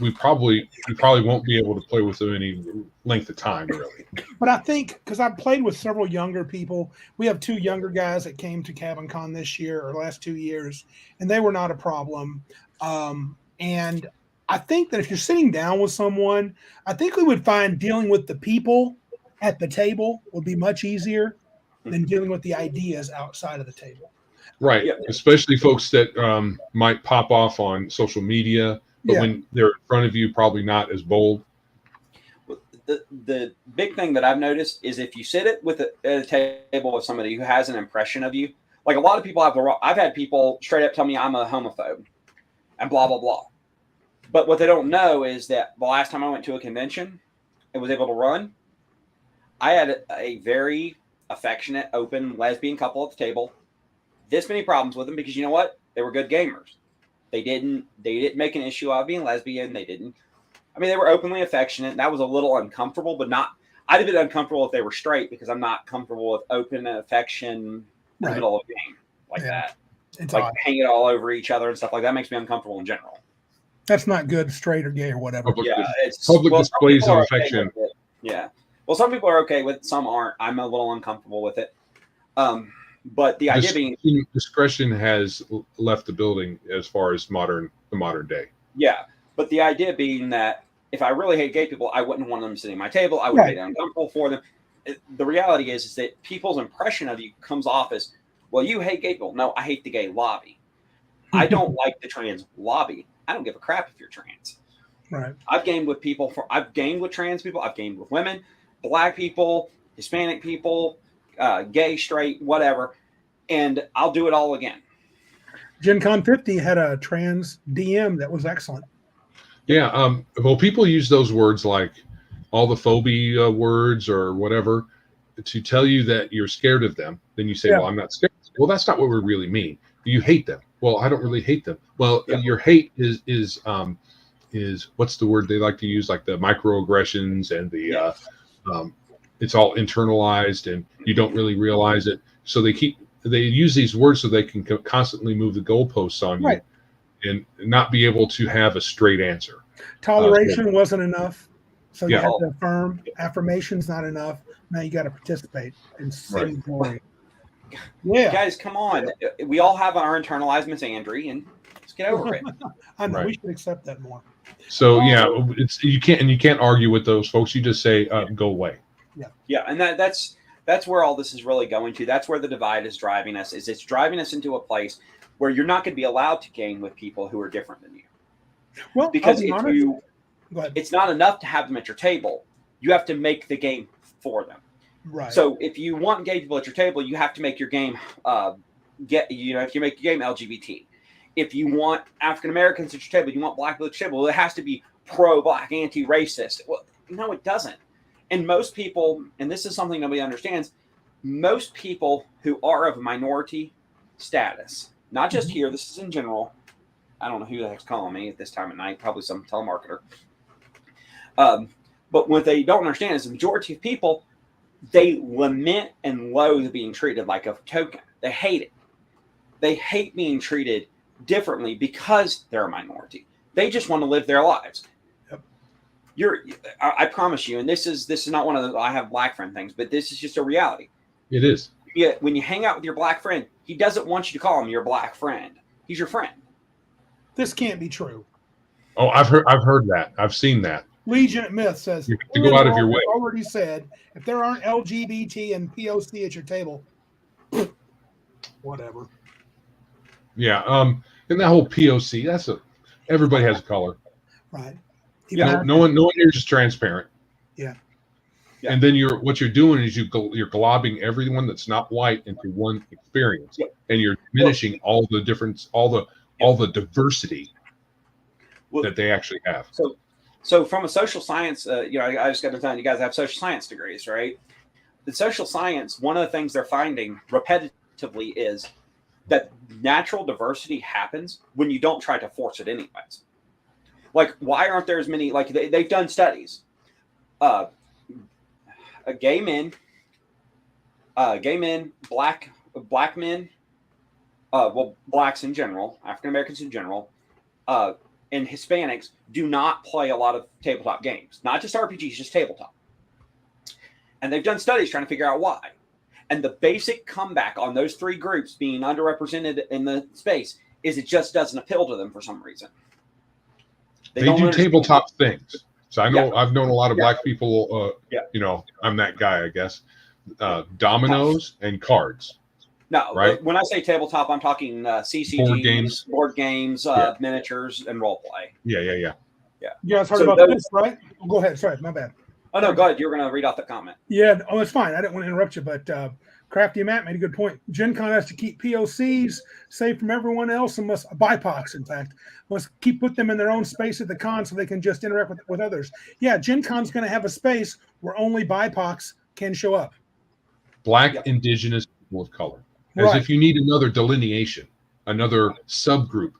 We probably won't be able to play with them any length of time, really. But I think because I've played with several younger people, we have 2 younger guys that came to Cabin Con this year or last 2 years, and they were not a problem. And I think that if you're sitting down with someone, I think we would find dealing with the people at the table would be much easier than dealing with the ideas outside of the table. Right, especially folks that might pop off on social media. But when they're in front of you, probably not as bold. The big thing that I've noticed is if you sit at a table with somebody who has an impression of you, like a lot of people I've had people straight up tell me I'm a homophobe and blah, blah, blah. But what they don't know is that the last time I went to a convention and was able to run, I had a very affectionate, open, lesbian couple at the table. This many problems with them because you know what? They were good gamers. They didn't make an issue out of being lesbian. They were openly affectionate. That was a little uncomfortable, but not. I'd have been uncomfortable if they were straight because I'm not comfortable with open affection in the middle of a game like that. It's like hanging all over each other and stuff like that makes me uncomfortable in general. That's not good, straight or gay or whatever. Public displays of affection. Yeah. Well, some people are okay with it. Some aren't. I'm a little uncomfortable with it. But the idea being discretion has left the building as far as the modern day. Yeah, but the idea being that if I really hate gay people, I wouldn't want them sitting at my table. I would be uncomfortable for them. The reality is that people's impression of you comes off as, well, you hate gay people. No, I hate the gay lobby. I don't like the trans lobby. I don't give a crap if you're trans. Right. I've gamed with trans people. I've gamed with women, black people, Hispanic people, gay, straight, whatever, and I'll do it all again. Gen Con 50 had a trans DM that was excellent. Yeah, well, people use those words like all the phobia words or whatever to tell you that you're scared of them. Then you say, well, I'm not scared. Well, that's not what we really mean. You hate them. Well, I don't really hate them. Well, your hate is what's the word they like to use, like the microaggressions and the it's all internalized and you don't really realize it. So they use these words so they can constantly move the goalposts on you and not be able to have a straight answer. Toleration wasn't enough. So you have to affirm. Affirmation's not enough. Now you got to participate in some glory. Yeah. Guys, come on. We all have our internalized misandry and let's get over it. I know we should accept that more. So you can't argue with those folks. You just say go away. Yeah, and that's where all this is really going to. That's where the divide is driving us. It's driving us into a place where you're not going to be allowed to game with people who are different than you. Well, because it's not enough to have them at your table. You have to make the game for them. Right. So if you want gay people at your table, you have to make your game if you make your game LGBT. If you want African Americans at your table, you want black people at your table, well, it has to be pro-black, anti-racist. Well, no, it doesn't. And most people, and this is something nobody understands, most people who are of minority status, not just here, this is in general. I don't know who the heck's calling me at this time of night, probably some telemarketer. But what they don't understand is the majority of people, they lament and loathe being treated like a token. They hate it. They hate being treated differently because they're a minority. They just want to live their lives. I promise you, and this is not one of the I have black friend things, but this is just a reality. It is. Yeah, when you hang out with your black friend, he doesn't want you to call him your black friend. He's your friend. This can't be true. Oh, I've heard that. I've seen that. Legion at Myth says you have to go out of your way. Already said if there aren't LGBT and POC at your table, whatever. Yeah. And that whole POC, everybody has a color. Right. No one here is just transparent. Yeah. And then what you're doing is you're globbing everyone that's not white into one experience, and you're diminishing all the difference, all the diversity that they actually have. So from a social science, I just got to tell you guys have social science degrees, right? The social science, one of the things they're finding repetitively is that natural diversity happens when you don't try to force it anyways. Like, why aren't there as many, like they've done studies, gay men, black men, blacks in general, African Americans in general, and Hispanics do not play a lot of tabletop games, not just RPGs, just tabletop. And they've done studies trying to figure out why. And the basic comeback on those three groups being underrepresented in the space is it just doesn't appeal to them for some reason. They do tabletop things. So I've known a lot of black people. I'm that guy, I guess. Dominoes and cards. No, right? When I say tabletop, I'm talking CCGs, board games, miniatures, and role play. Yeah. You guys heard about this, right? Go ahead. Sorry, my bad. Oh, no, go ahead. You were going to read off the comment. Yeah, it's fine. I didn't want to interrupt you, but Crafty Matt made a good point. Gen Con has to keep POCs safe from everyone else and BIPOCs, in fact, must put them in their own space at the con so they can just interact with others. Yeah, Gen Con's going to have a space where only BIPOCs can show up. Black, indigenous, people of color. As if you need another delineation, another subgroup,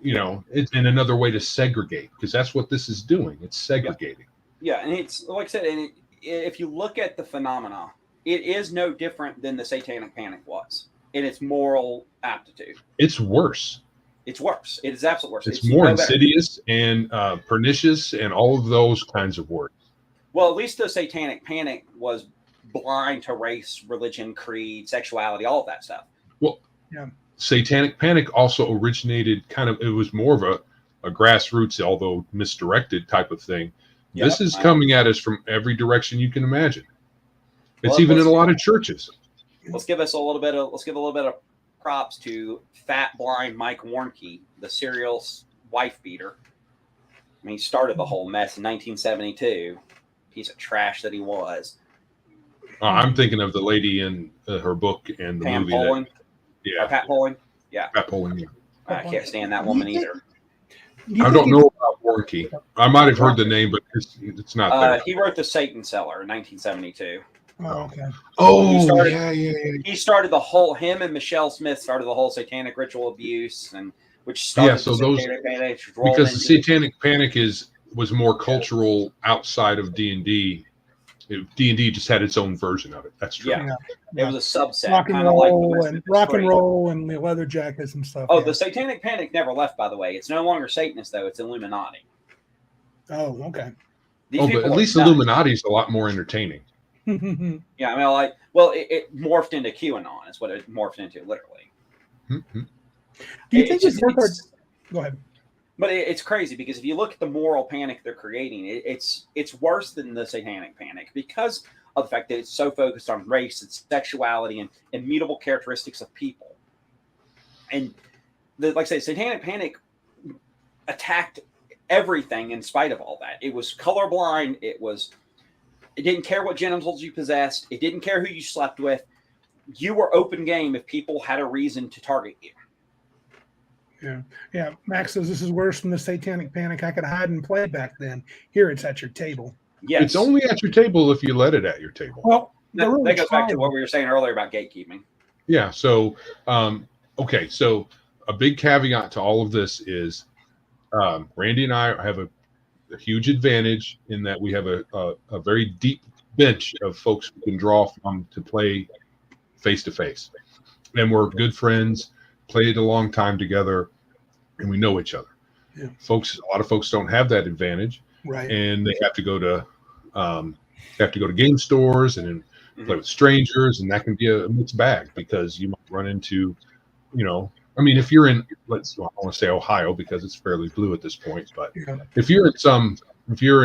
and another way to segregate, because that's what this is doing. It's segregating. Yeah, and it's like I said, and if you look at the phenomena, it is no different than the Satanic Panic was in its moral aptitude. It's worse. It's worse. It is absolutely worse. It's more insidious and pernicious and all of those kinds of words. Well, at least the Satanic Panic was blind to race, religion, creed, sexuality, all of that stuff. Well, Satanic Panic also originated it was more of a grassroots, although misdirected type of thing. Yep, this is coming at us from every direction you can imagine. It's even in a lot of churches. Let's give a little bit of props to fat blind Mike Warnke, the serial wife beater. I mean, he started the whole mess in 1972. Piece of trash that he was. I'm thinking of the lady in her book and the Pam movie. Poling? Pat Poling? Yeah. Pat Poling, yeah. I can't stand that woman either. I don't know about Warnke. I might have heard the name, but it's not there. He wrote The Satan Seller in 1972. Oh, okay. Oh, He started the whole. Him and Michelle Smith started the whole satanic ritual abuse, and which started so those panic, because the Satanic Panic was more cultural outside of D&D. D&D just had its own version of it. That's true. Yeah. It was a subset. Rock and roll and the leather jackets and stuff. Oh, the Satanic Panic never left, by the way. It's no longer Satanist, though. It's Illuminati. Oh, okay. But at least Illuminati is a lot more entertaining. Yeah, I mean, it morphed into QAnon. Is what it morphed into, literally. Mm-hmm. Do you think it's go ahead? But it's crazy because if you look at the moral panic they're creating, it's worse tthan the Satanic Panic because of the fact that it's so focused on race and sexuality and immutable characteristics of people. And like I say, Satanic Panic attacked everything in spite of all that. It was colorblind. It didn't care what genitals you possessed. It didn't care who you slept with. You were open game if people had a reason to target you. Yeah. Max says this is worse than the Satanic Panic. I could hide and play back then. Here it's at your table. Yes. It's only at your table if you let it at your table. Well, that goes back to what we were saying earlier about gatekeeping. Yeah. So, okay. So a big caveat to all of this is Randy and I have a huge advantage in that we have a very deep bench of folks we can draw from to play face to face, and we're good friends. Played a long time together, and we know each other. Yeah. A lot of folks don't have that advantage, right? And they have to go to game stores and play with strangers, and that can be a mixed bag because you might run into, if you're in, I want to say Ohio because it's fairly blue at this point, but if you're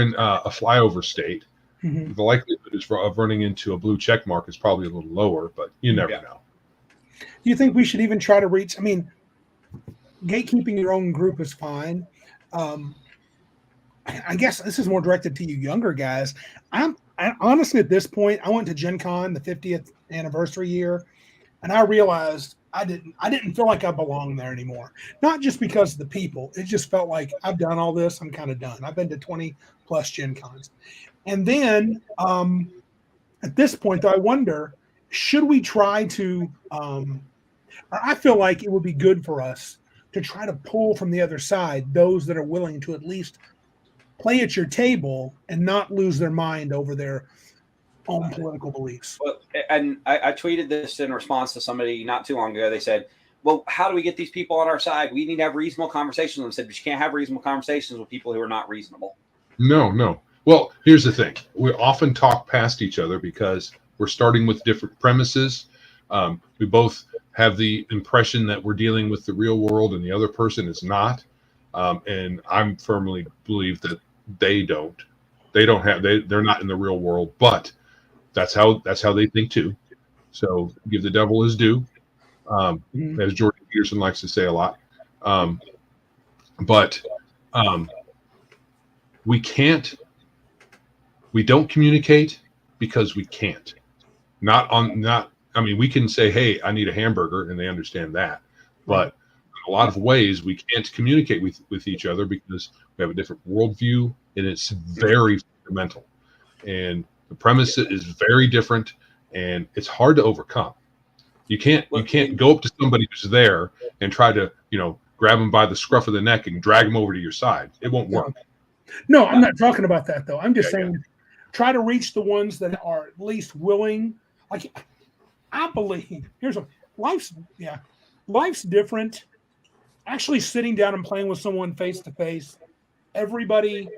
in a flyover state, the likelihood of running into a blue check mark is probably a little lower, but you never know. Do you think we should even try to reach? I mean, gatekeeping your own group is fine. I guess this is more directed to you younger guys. I honestly at this point, I went to Gen Con the 50th anniversary year, and I realized I didn't feel like I belonged there anymore. Not just because of the people. It just felt like I've done all this. I'm kind of done. I've been to 20 plus Gen Cons. And then at this point, though, I wonder, should we try to I feel like it would be good for us to try to pull from the other side those that are willing to at least play at your table and not lose their mind over their own political beliefs. Well, and I tweeted this in response to somebody not too long ago. They said, well, how do we get these people on our side? We need to have reasonable conversations. And I said, but you can't have reasonable conversations with people who are not reasonable. No. Well, here's the thing. We often talk past each other because we're starting with different premises. We both have the impression that we're dealing with the real world and the other person is not. And I'm firmly believe that they're not in the real world, but that's how they think too. So give the devil his due, as Jordan Peterson likes to say a lot. But we don't communicate because we can't. I mean, we can say, hey, I need a hamburger, and they understand that. But in a lot of ways, we can't communicate with each other because we have a different worldview, and it's very fundamental. And the premise is very different, and it's hard to overcome. You can't go up to somebody who's there and try to, grab them by the scruff of the neck and drag them over to your side. It won't work. No, I'm not talking about that though. I'm just saying, try to reach the ones that are at least willing. Like, I believe life's different. Actually, sitting down and playing with someone face to face, everybody.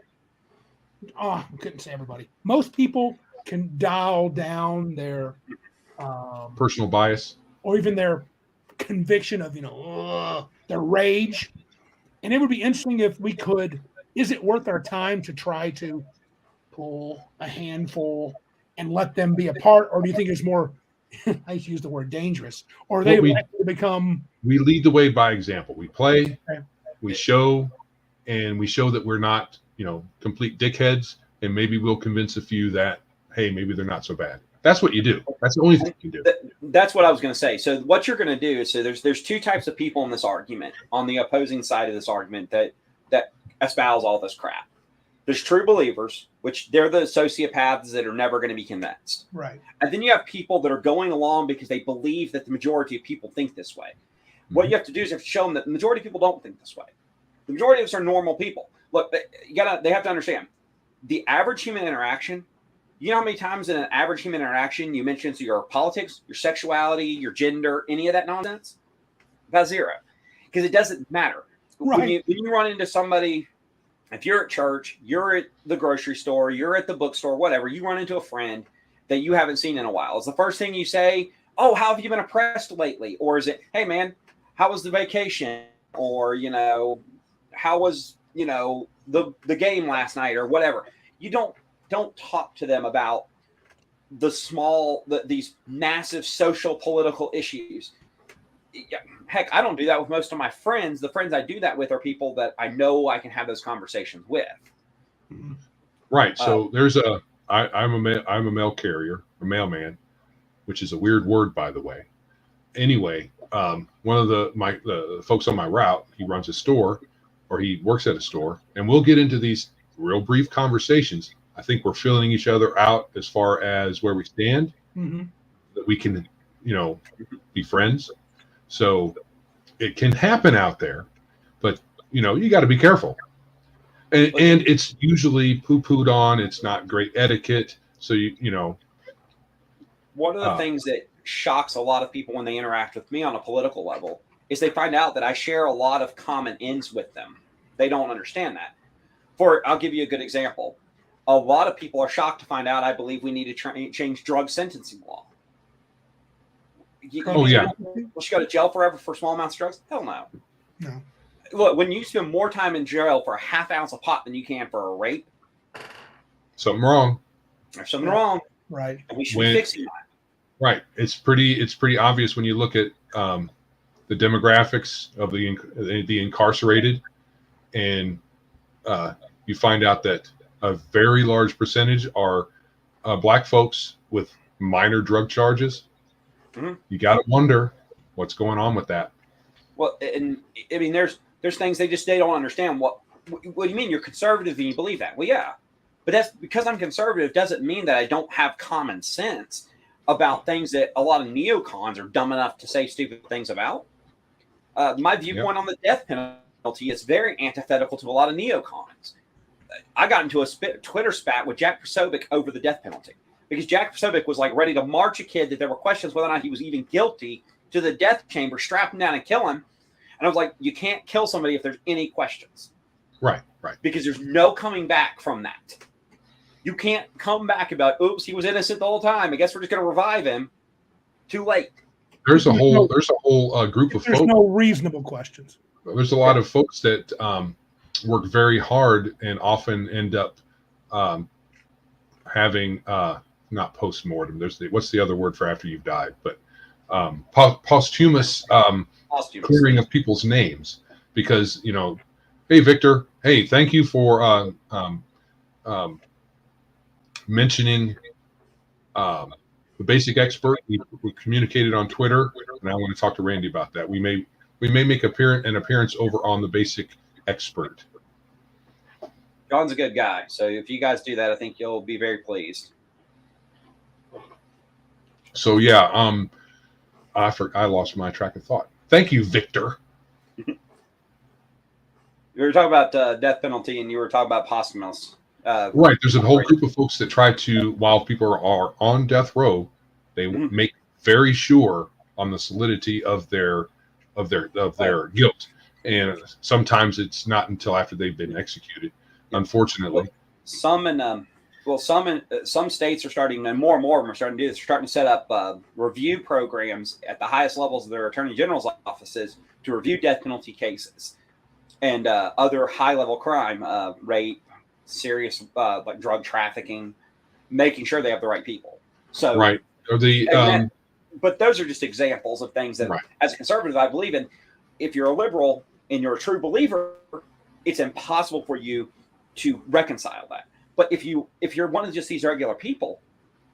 I couldn't say everybody. Most people can dial down their personal bias or even their conviction of their rage. And it would be interesting if we could. Is it worth our time to try to pull a handful and let them be a part, or do you think it's more? I used to use the word dangerous, or they become. We lead the way by example. We play, we show, and we show that we're not, complete dickheads, and maybe we'll convince a few that, hey, maybe they're not so bad. That's what you do. That's the only thing you do. That's what I was going to say. So what you're going to do is, there's two types of people in this argument, on the opposing side of this argument that espouse all this crap. There's true believers, which they're the sociopaths that are never going to be convinced. Right. And then you have people that are going along because they believe that the majority of people think this way. Mm-hmm. What you have to do is you have to show them that the majority of people don't think this way. The majority of us are normal people. Look, they have to understand the average human interaction. You know how many times in an average human interaction you mention your politics, your sexuality, your gender, any of that nonsense? About zero. Because it doesn't matter. Right. When you run into somebody, if you're at church, you're at the grocery store, you're at the bookstore, whatever, you run into a friend that you haven't seen in a while. Is the first thing you say, oh, how have you been oppressed lately? Or is it, hey, man, how was the vacation? Or, how was, the game last night or whatever? You don't talk to them about these massive social political issues. Heck, I don't do that with most of my friends. The friends I do that with are people that I know I can have those conversations with. Right. So I'm a mail carrier, a mailman, which is a weird word, by the way. Anyway, one of the folks on my route, he runs a store, or he works at a store, and we'll get into these real brief conversations. I think we're filling each other out as far as where we stand, that we can, be friends. So it can happen out there, but you got to be careful. And it's usually poo-pooed on. It's not great etiquette. So one of the things that shocks a lot of people when they interact with me on a political level is they find out that I share a lot of common ends with them. They don't understand that. I'll give you a good example. A lot of people are shocked to find out I believe we need to change drug sentencing law. You go to jail forever for small amounts of drugs? Hell no. No. Look, when you spend more time in jail for a half ounce of pot than you can for a rape, something wrong. There's something wrong. Right. And we should be fixing that. Right. It's pretty obvious when you look at the demographics of the incarcerated, and you find out that a very large percentage are black folks with minor drug charges. Mm-hmm. You got to wonder what's going on with that. Well, and I mean, there's things they don't understand. What do you mean you're conservative and you believe that? Well, yeah, but that's because I'm conservative doesn't mean that I don't have common sense about things that a lot of neocons are dumb enough to say stupid things about. My viewpoint on the death penalty is very antithetical to a lot of neocons. I got into a Twitter spat with Jack Posobiec over the death penalty because Jack Posobiec was like ready to march a kid that there were questions whether or not he was even guilty to the death chamber, strap him down and kill him. And I was like, you can't kill somebody if there's any questions. Right. Because there's no coming back from that. You can't come back about, oops, he was innocent the whole time. I guess we're just going to revive him. Too late. There's a whole group of folks. There's no reasonable questions. There's a lot of folks that work very hard and often end up having not post-mortem. What's the other word for after you've died? But posthumous clearing of people's names because, hey, Victor, hey, thank you for mentioning the basic expert. We communicated on Twitter, and I want to talk to Randy about that. We may make an appearance over on the basic expert. John's a good guy, so if you guys do that, I think you'll be very pleased. So yeah, I lost my track of thought. Thank you, Victor. You were talking about death penalty, and you were talking about posthumous. Right. There's a whole group of folks that try to, while people are on death row, they make very sure on the solidity of their guilt, and sometimes it's not until after they've been executed. Unfortunately, some states are starting, and more of them are starting to do this. They're starting to set up review programs at the highest levels of their attorney general's offices to review death penalty cases and other high-level crime, rape, serious like drug trafficking, making sure they have the right people. So right. But those are just examples of things that, as a conservative, I believe in. If you're a liberal and you're a true believer, it's impossible for you to reconcile that. But if you're one of just these regular people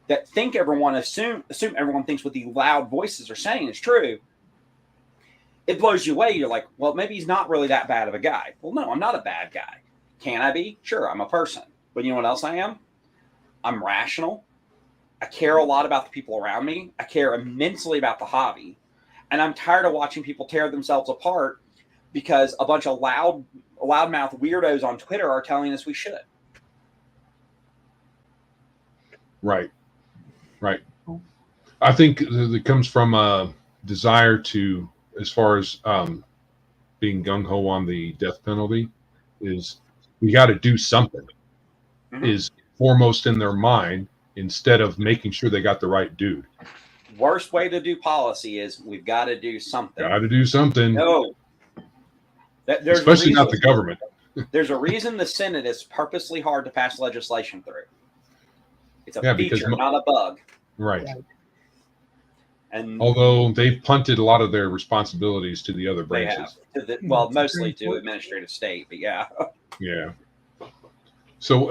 that think assume everyone thinks what the loud voices are saying is true, it blows you away. You're like, well, maybe he's not really that bad of a guy. Well, no, I'm not a bad guy. Can I be? Sure, I'm a person. But you know what else I am? I'm rational. I care a lot about the people around me. I care immensely about the hobby. And I'm tired of watching people tear themselves apart because a bunch of loudmouth weirdos on Twitter are telling us we should. Right. I think it comes from a desire to, as far as being gung-ho on the death penalty, is we got to do something, is foremost in their mind instead of making sure they got the right dude. Worst way to do policy is we've got to do something. Got to do something. No. Especially not the government. There's a reason the Senate is purposely hard to pass legislation through. It's a feature, not a bug. Right. And although they've punted a lot of their responsibilities to the other branches. Mostly to administrative state, but yeah. Yeah. So,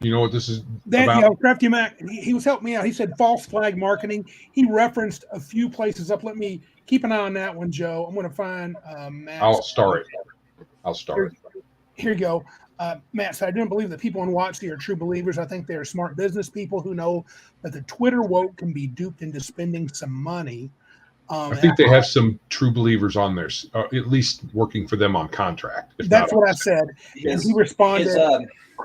you know what this is about? Crafty Mac, he was helping me out. He said false flag marketing. He referenced a few places up. Let me keep an eye on that one, Joe. I'm going to find Matt. I'll start it. Here you go. Matt said, I didn't believe that people in WotC are true believers. I think they are smart business people who know that the Twitter woke can be duped into spending some money. I think they have some true believers on there, at least working for them on contract. That's what I said. And he responded.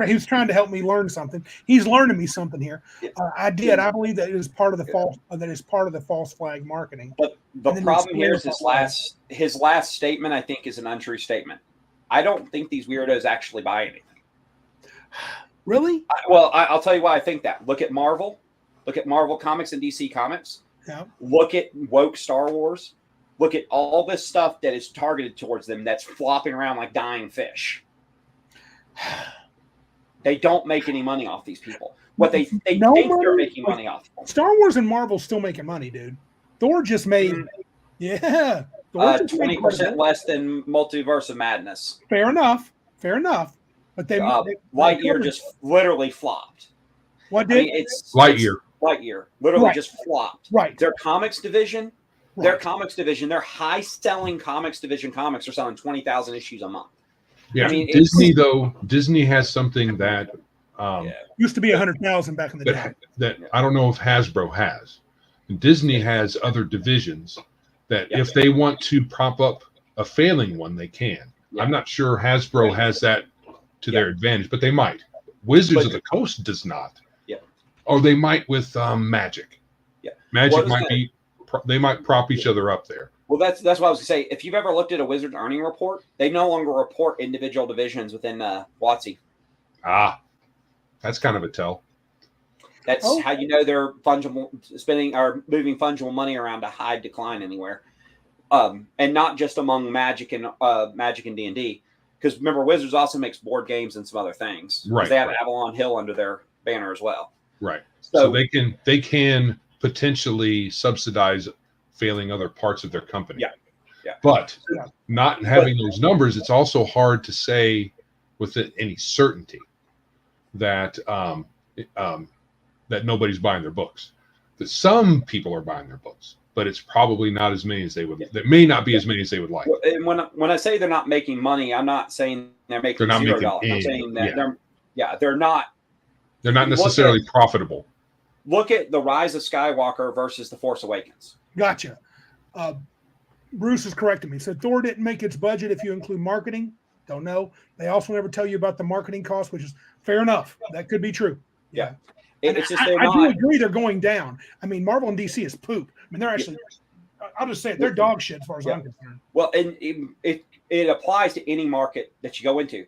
He was trying to help me learn something. He's learning me something here. I did. I believe that it is part of the false. That is part of the false flag marketing. But the problem here is his last statement. I think is an untrue statement. I don't think these weirdos actually buy anything. Really? I'll tell you why I think that. Look at Marvel. Look at Marvel Comics and DC Comics. Yeah. Look at woke Star Wars. Look at all this stuff that is targeted towards them that's flopping around like dying fish. They don't make any money off these people. What they think they're making money off. Star Wars and Marvel still making money, dude. Thor just made, Yeah. Thor's a great 20% less than Multiverse of Madness. Fair enough. But Lightyear just literally flopped. What did? It's Lightyear literally Right. just flopped. Right. Their comics division, Right. their high-selling comics division comics are selling 20,000 issues a month. Yeah, Disney Disney has something that used to be 100,000 back in the day. That I don't know if Hasbro has. And Disney has other divisions that if they want to prop up a failing one, they can. I'm not sure Hasbro has that to their advantage, but they might. Wizards of the Coast does not. Yeah. Or they might with Magic. Yeah. Magic they might prop each other up there. Well, that's what I was going to say. If you've ever looked at a Wizards earning report, they no longer report individual divisions within WotC. That's kind of a tell. That's how you know they're spending or moving fungible money around to hide decline anywhere, and not just among Magic and D&D. Because remember, Wizards also makes board games and some other things. Right. They have Avalon Hill under their banner as well. Right. So they can potentially subsidize failing other parts of their company. Yeah. Yeah. But not having those numbers, it's also hard to say with any certainty that that nobody's buying their books. That some people are buying their books, but it's probably not as many as they would. That may not be as many as they would like. And when I say they're not making money, I'm not saying they're making $0. I'm saying that they're not. They're not necessarily profitable. Look at the Rise of Skywalker versus The Force Awakens. Gotcha. Bruce is correcting me. He said Thor didn't make its budget if you include marketing. Don't know. They also never tell you about the marketing cost, which is fair enough. That could be true. Yeah. It's just I do agree they're going down. I mean, Marvel and DC is poop. I mean, they're actually, I'll just say it, they're dog shit as far as I'm concerned. Well, and it applies to any market that you go into.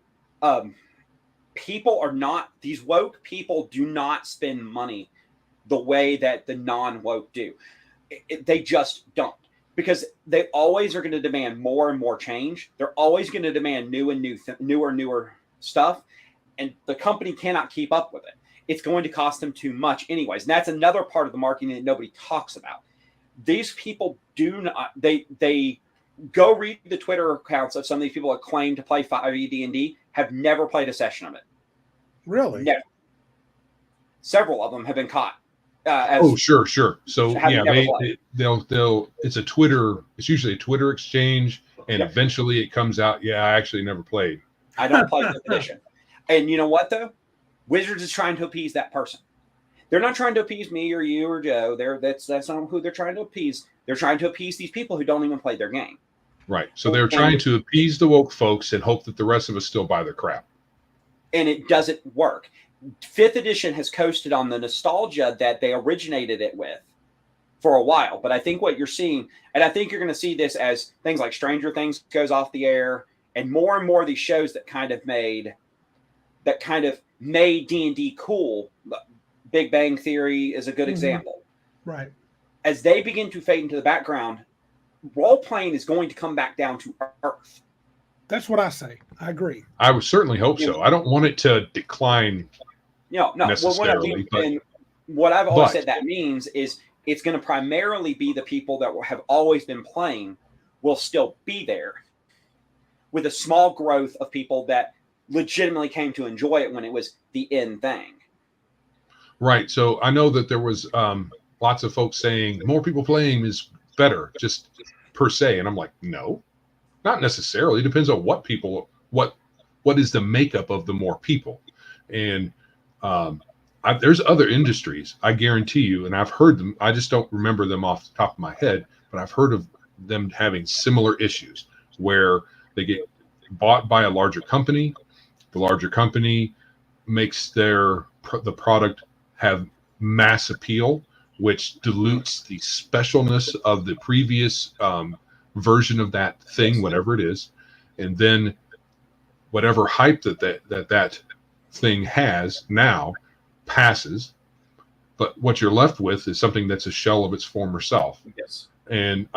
People are not, these woke people do not spend money the way that the non-woke do. They just don't. Because they always are going to demand more and more change. They're always going to demand newer stuff. And the company cannot keep up with it. It's going to cost them too much anyways. And that's another part of the marketing that nobody talks about. These people do not, they go read the Twitter accounts of some of these people that claim to play 5e D&D, have never played a session of it. Really? Never. Several of them have been caught. Sure. So they'll it's usually a Twitter exchange, and eventually it comes out, I actually never played. I don't play the edition. And you know what though? Wizards is trying to appease that person. They're not trying to appease me or you or Joe. That's not who they're trying to appease. They're trying to appease these people who don't even play their game. Right. So they're trying to appease the woke folks and hope that the rest of us still buy their crap. And it doesn't work. 5th edition has coasted on the nostalgia that they originated it with for a while. But I think what you're seeing, and I think you're going to see this as things like Stranger Things goes off the air, and more of these shows that kind of made D&D cool. Big Bang Theory is a good example. Right. As they begin to fade into the background, role-playing is going to come back down to earth. That's what I say. I agree. I would certainly hope so. I don't want it to decline necessarily. What I've always said that means is it's going to primarily be the people that have always been playing will still be there, with a small growth of people that legitimately came to enjoy it when it was the in thing. Right. So I know that there was lots of folks saying more people playing is better, just per se. And I'm like, no, not necessarily. It depends on what is the makeup of the more people. And there's other industries, I guarantee you, and I've heard them. I just don't remember them off the top of my head, but I've heard of them having similar issues where they get bought by a larger company. The larger company makes the product have mass appeal, which dilutes the specialness of the previous version of that thing, whatever it is. And then whatever hype that thing has now passes. But what you're left with is something that's a shell of its former self. Yes. And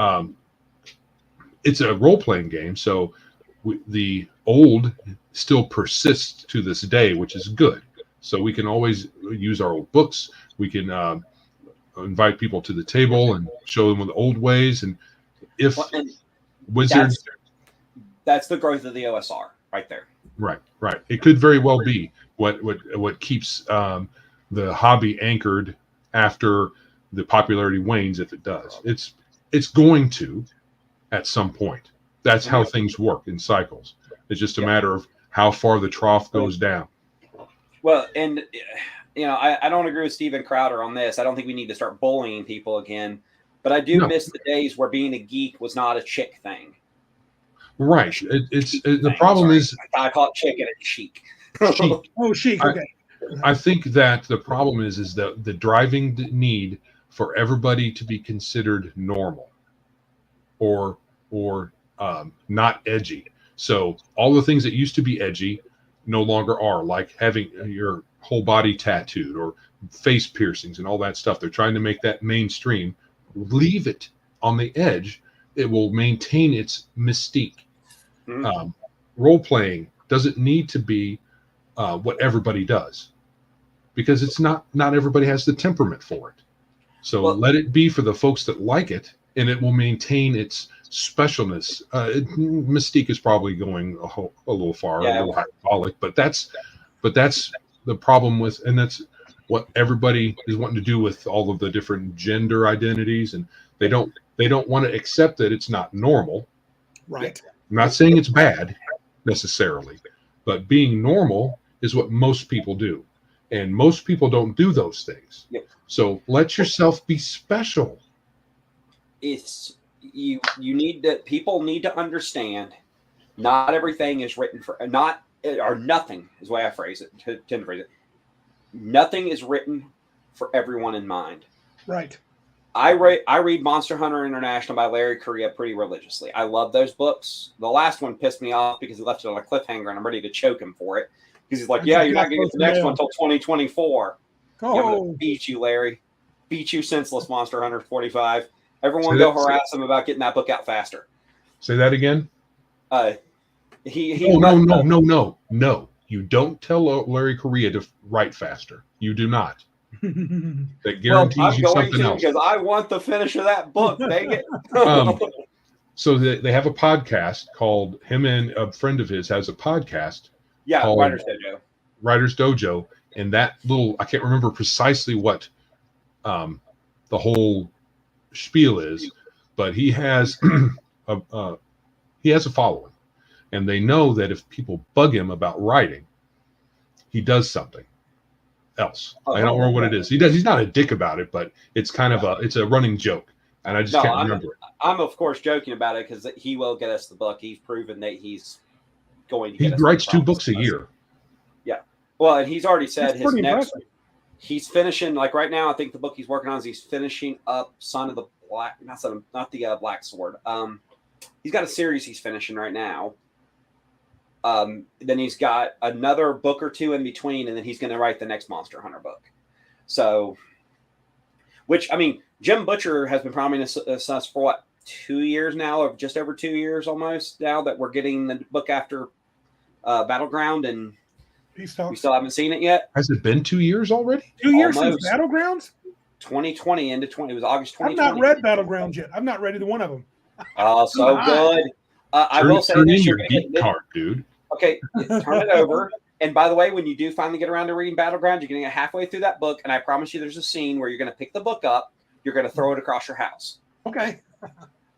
it's a role-playing game, so the old still persists to this day, which is good. So we can always use our old books. We can invite people to the table and show them the old ways. And if Well, and Wizards, that's the growth of the OSR right there. right, it could very well be what keeps the hobby anchored after the popularity wanes. If it does, it's going to at some point. That's how things work in cycles. It's just a matter of how far the trough goes down. Well, and I don't agree with Steven Crowder on this. I don't think we need to start bullying people again, but I do miss the days where being a geek was not a chick thing. Right. The problem is I call it chick and it's chic. Chic. Oh, chic. Okay. I think that the problem is that the driving need for everybody to be considered normal or not edgy. So all the things that used to be edgy no longer are, like having your whole body tattooed or face piercings and all that stuff. They're trying to make that mainstream. Leave it on the edge. It will maintain its mystique. Role playing doesn't need to be what everybody does, because it's not everybody has the temperament for it. So let it be for the folks that like it, and it will maintain its specialness. Mystique is probably going a little far, a little hyperbolic, but that's the problem with, and that's what everybody is wanting to do with all of the different gender identities, and they don't want to accept that it's not normal. Right. I'm not saying it's bad necessarily, but being normal is what most people do, and most people don't do those things. So let yourself be special. It's you need to, people need to understand, not everything is written for, not, or nothing is the way I phrase it, tend to phrase it. Nothing is written for everyone in mind. Right. I read Monster Hunter International by Larry Correia pretty religiously. I love those books. The last one pissed me off because he left it on a cliffhanger, and I'm ready to choke him for it. Because he's like, you're not going to get the next one until 2024. I'm going to beat you, Larry. Beat you senseless, Monster Hunter 45. Everyone go harass him about getting that book out faster. Say that again? No. You don't tell Larry Correia to write faster. You do not. That guarantees you something else. Because I want the finish of that book. Dang it. So they have a podcast called, him and a friend of his has a podcast. Yeah, called Writer's Dojo. And that little, I can't remember precisely what the whole spiel is, but he has a following, and they know that if people bug him about writing, he does something else. I don't remember what it is. He's not a dick about it, but it's kind of it's a running joke, and I just can't remember it. I'm of course joking about it because he will get us the book. He's proven that he's going to. He writes 2 books a year. Yeah, well, and he's already said his next. He's finishing, like right now, I think the book he's working on is he's finishing up Son of the Black, not the Black Sword. He's got a series he's finishing right now. Then he's got another book or 2 in between, and then he's going to write the next Monster Hunter book. So, which, I mean, Jim Butcher has been promising us for what, 2 years now, or just over 2 years almost now, that we're getting the book after Battleground, and we still haven't seen it yet. Has it been 2 years already? 2 years since Battlegrounds? 2020 into 20. It was August 2020. I've not read Battlegrounds yet. I've not read either one of them. Oh, so good. I will say this, your geek card, dude. Okay, turn it over. And by the way, when you do finally get around to reading Battleground, you're going to get halfway through that book, and I promise you there's a scene where you're going to pick the book up, you're going to throw it across your house. Okay.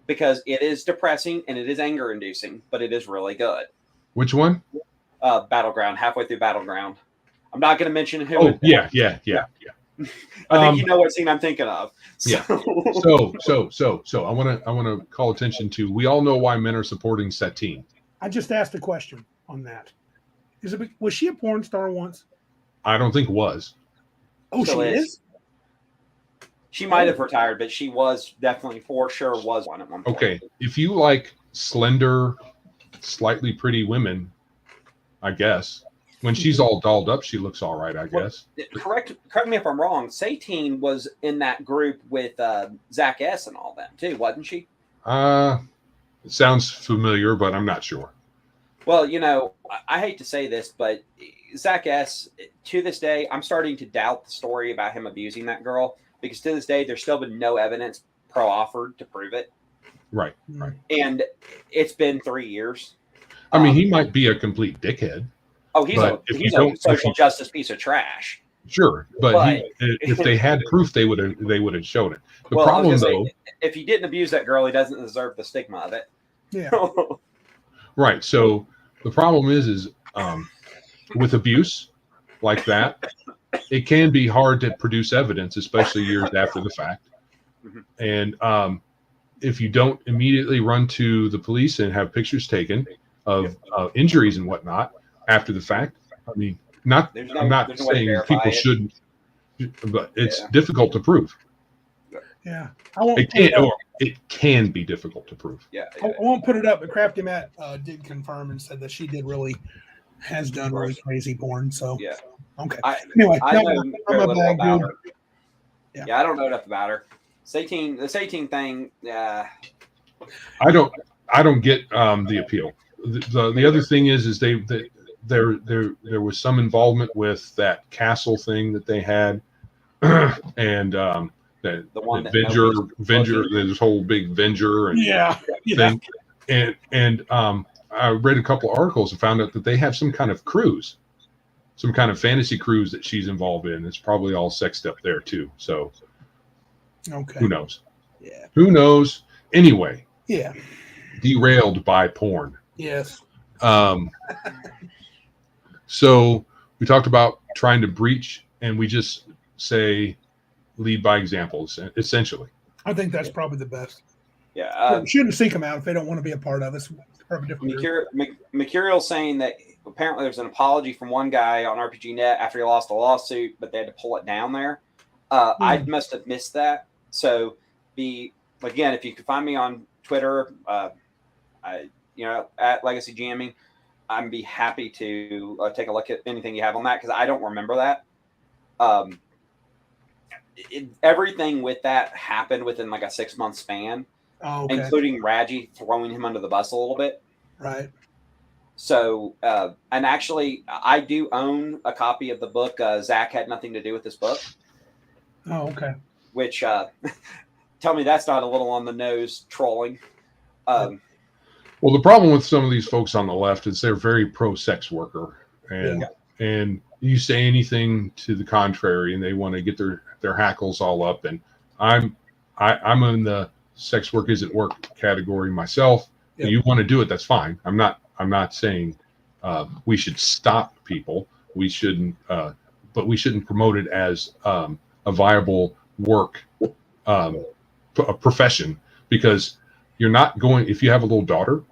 Because it is depressing and it is anger-inducing, but it is really good. Which one? Battleground, halfway through Battleground. I'm not going to mention who. Oh, yeah. I think you know what scene I'm thinking of. So. Yeah. So I want to call attention to. We all know why men are supporting Satine. I just asked a question on that. Was she a porn star once? I don't think was. Oh, she is. She might have retired, but she was definitely for sure was one at one point. Okay, if you like slender, slightly pretty women, I guess. When she's all dolled up, she looks all right, I guess. Correct me if I'm wrong. Satine was in that group with Zach S. and all them too, wasn't she? It sounds familiar, but I'm not sure. Well, I hate to say this, but Zach S., to this day, I'm starting to doubt the story about him abusing that girl, because to this day, there's still been no evidence pro-offered to prove it. Right. And it's been 3 years. I mean, he might be a complete dickhead. Oh, he's a social justice piece of trash. Sure, but if they had proof, they would have shown it. The problem, though, if he didn't abuse that girl, he doesn't deserve the stigma of it. Yeah. Right. So the problem is with abuse like that, it can be hard to produce evidence, especially years after the fact. And if you don't immediately run to the police and have pictures taken of injuries and whatnot after the fact, I mean, I'm not saying people shouldn't, but it's difficult to prove. Yeah, it can be difficult to prove. I won't put it up, but Crafty Matt did confirm and said that she has done really crazy porn. So okay. Anyway, I know very little about her. Yeah, I don't know enough about her. The 18 thing. I don't get the appeal. The other thing is there was some involvement with that castle thing that they had, and the one Venger, this whole big Venger and thing, and I read a couple articles and found out that they have some kind of cruise, some kind of fantasy cruise that she's involved in. It's probably all sexed up there too. So, who knows? Yeah, who knows? Anyway, yeah, derailed by porn. Yes. So we talked about trying to breach, and we just say lead by example, essentially. I think that's probably the best. Yeah. We shouldn't seek them out if they don't want to be a part of us. Mercurial saying that apparently there's an apology from one guy on RPGNet after he lost a lawsuit, but they had to pull it down there. I must have missed that. So again, if you could find me on Twitter, at Legacy Jamming, I'd be happy to take a look at anything you have on that, because I don't remember that. Everything with that happened within like a 6-month span, including Radji throwing him under the bus a little bit. Right. So, and actually, I do own a copy of the book. Zach had nothing to do with this book. Oh, okay. Which, tell me that's not a little on the nose trolling. Well, the problem with some of these folks on the left is they're very pro-sex worker, and you say anything to the contrary, and they want to get their hackles all up. And I'm in the sex work isn't work category myself. Yep. You want to do it, that's fine. I'm not saying we should stop people. We shouldn't, but we shouldn't promote it as a viable work, a profession, because you're not going. If you have a little daughter,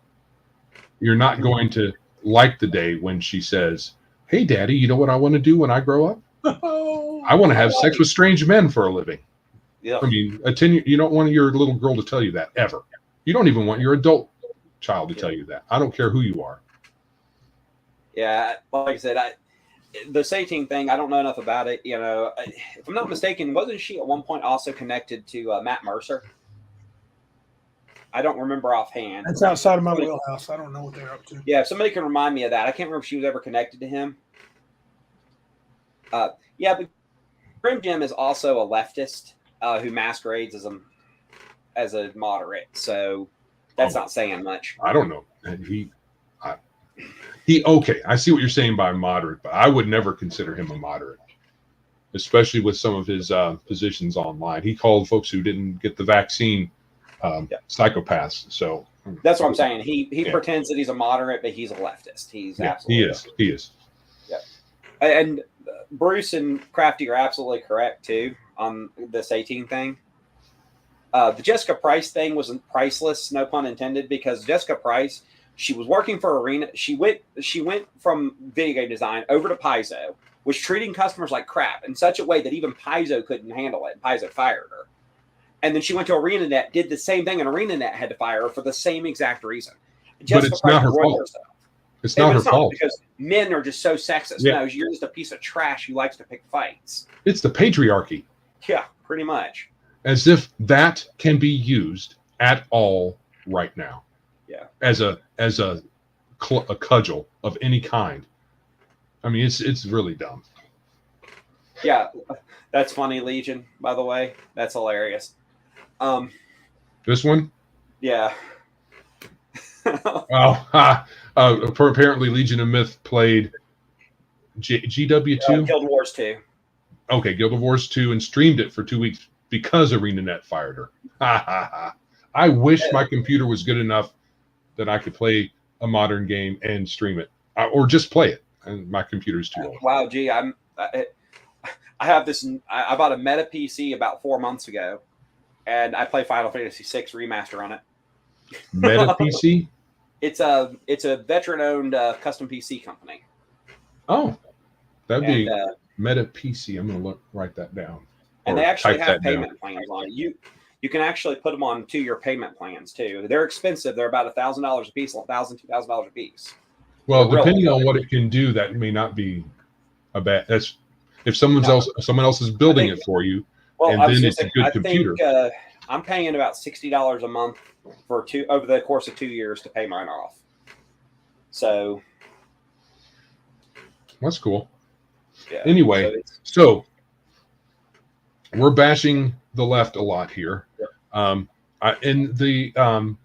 you're not going to like the day when she says, "Hey, Daddy, you know what I want to do when I grow up? I want to have sex with strange men for a living." Yeah. I mean, you don't want your little girl to tell you that ever. You don't even want your adult child to tell you that. I don't care who you are. Yeah, like I said, the Satine thing, I don't know enough about it. If I'm not mistaken, wasn't she at one point also connected to Matt Mercer? I don't remember offhand. That's outside of my wheelhouse. I don't know what they're up to. Yeah, if somebody can remind me of that. I can't remember if she was ever connected to him. But Grim Jim is also a leftist who masquerades as a moderate. So that's not saying much. I don't know. Okay, I see what you're saying by moderate, but I would never consider him a moderate, especially with some of his positions online. He called folks who didn't get the vaccine psychopaths. So that's what I'm saying. He pretends that he's a moderate, but he's a leftist. He's absolutely he is. Yeah. And Bruce and Crafty are absolutely correct too on this 18 thing. The Jessica Price thing wasn't priceless, no pun intended, because Jessica Price, she was working for Arena. She went from video game design over to Paizo, was treating customers like crap in such a way that even Paizo couldn't handle it. Paizo fired her. And then she went to ArenaNet, did the same thing, and ArenaNet had to fire her for the same exact reason. Jessica Price not her fault. Herself. It's not her fault. Because men are just so sexist. Yeah. No, you're just a piece of trash who likes to pick fights. It's the patriarchy. Yeah, pretty much. As if that can be used at all right now. Yeah. As a cudgel of any kind. I mean, it's really dumb. Yeah, that's funny, Legion, by the way. That's hilarious. This one? Yeah. Apparently Legion of Myth played GW2. Guild Wars 2. Okay, Guild of Wars 2 and streamed it for 2 weeks because ArenaNet fired her. I wish my computer was good enough that I could play a modern game and stream it, or just play it. And my computer's too old. Wow, gee, I have this. I bought a Meta PC about 4 months ago, and I play Final Fantasy VI Remaster on it. Meta PC? It's a veteran-owned custom PC company. Oh, that'd be Meta PC. I'm gonna write that down. And they actually have payment plans on it. You can actually put them on 2-year payment plans too. They're expensive. They're about $1,000 a piece, $1,000, $2,000 a piece. Well, depending on what it can do, that may not be a bad. That's if someone else is building it for you, and then it's a good computer. Think, I'm paying about $60 a month for over the course of 2 years to pay mine off. So that's cool. Yeah. Anyway, so we're bashing the left a lot here. Yep. In the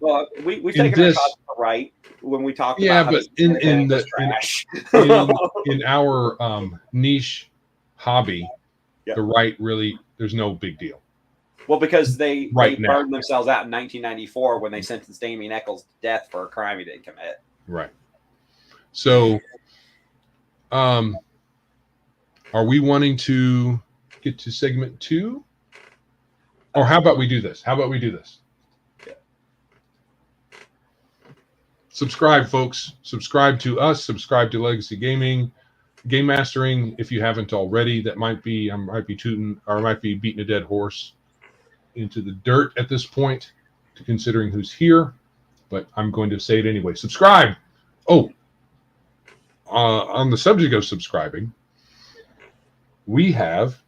well, we've taken our shots to the right when we talk about but in our niche hobby, the right really there's no big deal. Well, because they burned themselves out in 1994 when they sentenced Damien Eccles to death for a crime he didn't commit. Right. So, are we wanting to get to segment 2? Or how about we do this? Yeah. Subscribe, folks. Subscribe to us. Subscribe to Legacy Gaming, Game Mastering. If you haven't already, I might be beating a dead horse into the dirt at this point, considering who's here. But I'm going to say it anyway. Subscribe. Oh, on the subject of subscribing, we have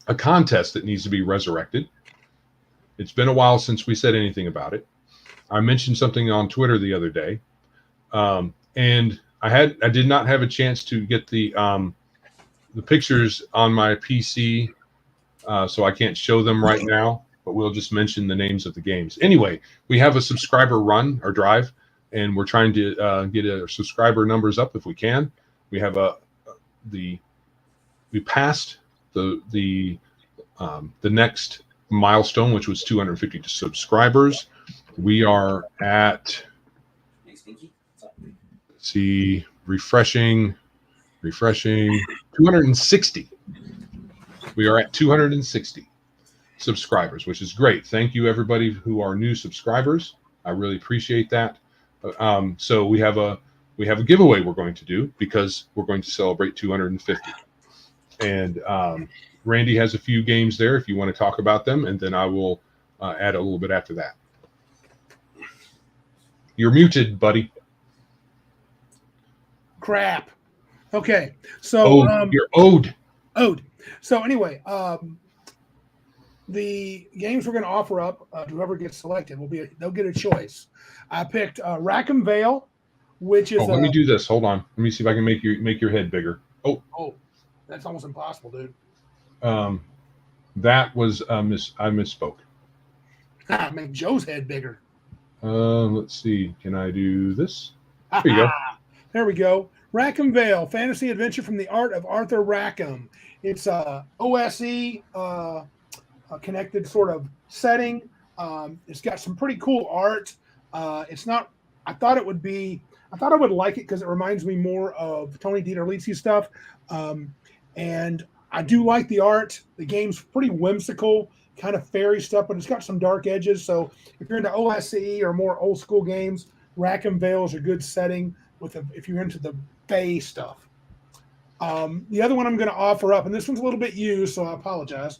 a contest that needs to be resurrected. It's been a while since we said anything about it. I mentioned something on Twitter the other day, and I did not have a chance to get the pictures on my PC, so I can't show them right now. But we'll just mention the names of the games. Anyway, we have a subscriber run or drive, and we're trying to get our subscriber numbers up if we can. We have we passed the next milestone, which was 250 subscribers. We are at, refreshing 260. We are at 260 subscribers, which is great. Thank you everybody who are new subscribers. I really appreciate that. So we have a giveaway we're going to do because we're going to celebrate 250. And Randy has a few games there if you want to talk about them, and then I will add a little bit after that. You're muted, buddy. Crap. Okay. So you're owed. So anyway, the games we're going to offer up, whoever gets selected they'll get a choice. I picked Rackham Vale, which is. Let me do this. Hold on. Let me see if I can make your head bigger. Oh, that's almost impossible, dude. That was I misspoke. Make Joe's head bigger. Let's see. Can I do this? There you go. There we go. Rackham Vale, fantasy adventure from the art of Arthur Rackham. It's a OSE connected sort of setting. It's got some pretty cool art. It's not. I thought I would like it because it reminds me more of Tony DiTerlizzi stuff. And I do like the art. The game's pretty whimsical, kind of fairy stuff, but it's got some dark edges. So if you're into OSE or more old school games, Rackham Vale is a good setting if you're into the Fae stuff. The other one I'm going to offer up, and this one's a little bit used, so I apologize.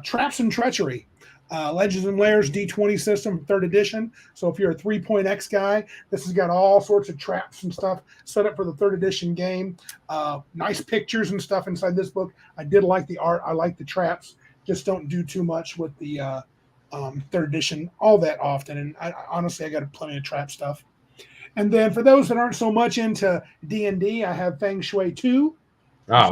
Traps and Treachery. Legends and Lairs D20 system, 3rd edition. So if you're a 3.x guy, this has got all sorts of traps and stuff set up for the 3rd edition game. Nice pictures and stuff inside this book. I did like the art. I like the traps. Just don't do too much with the 3rd edition all that often. And honestly, I got plenty of trap stuff. And then for those that aren't so much into D&D, I have Feng Shui 2.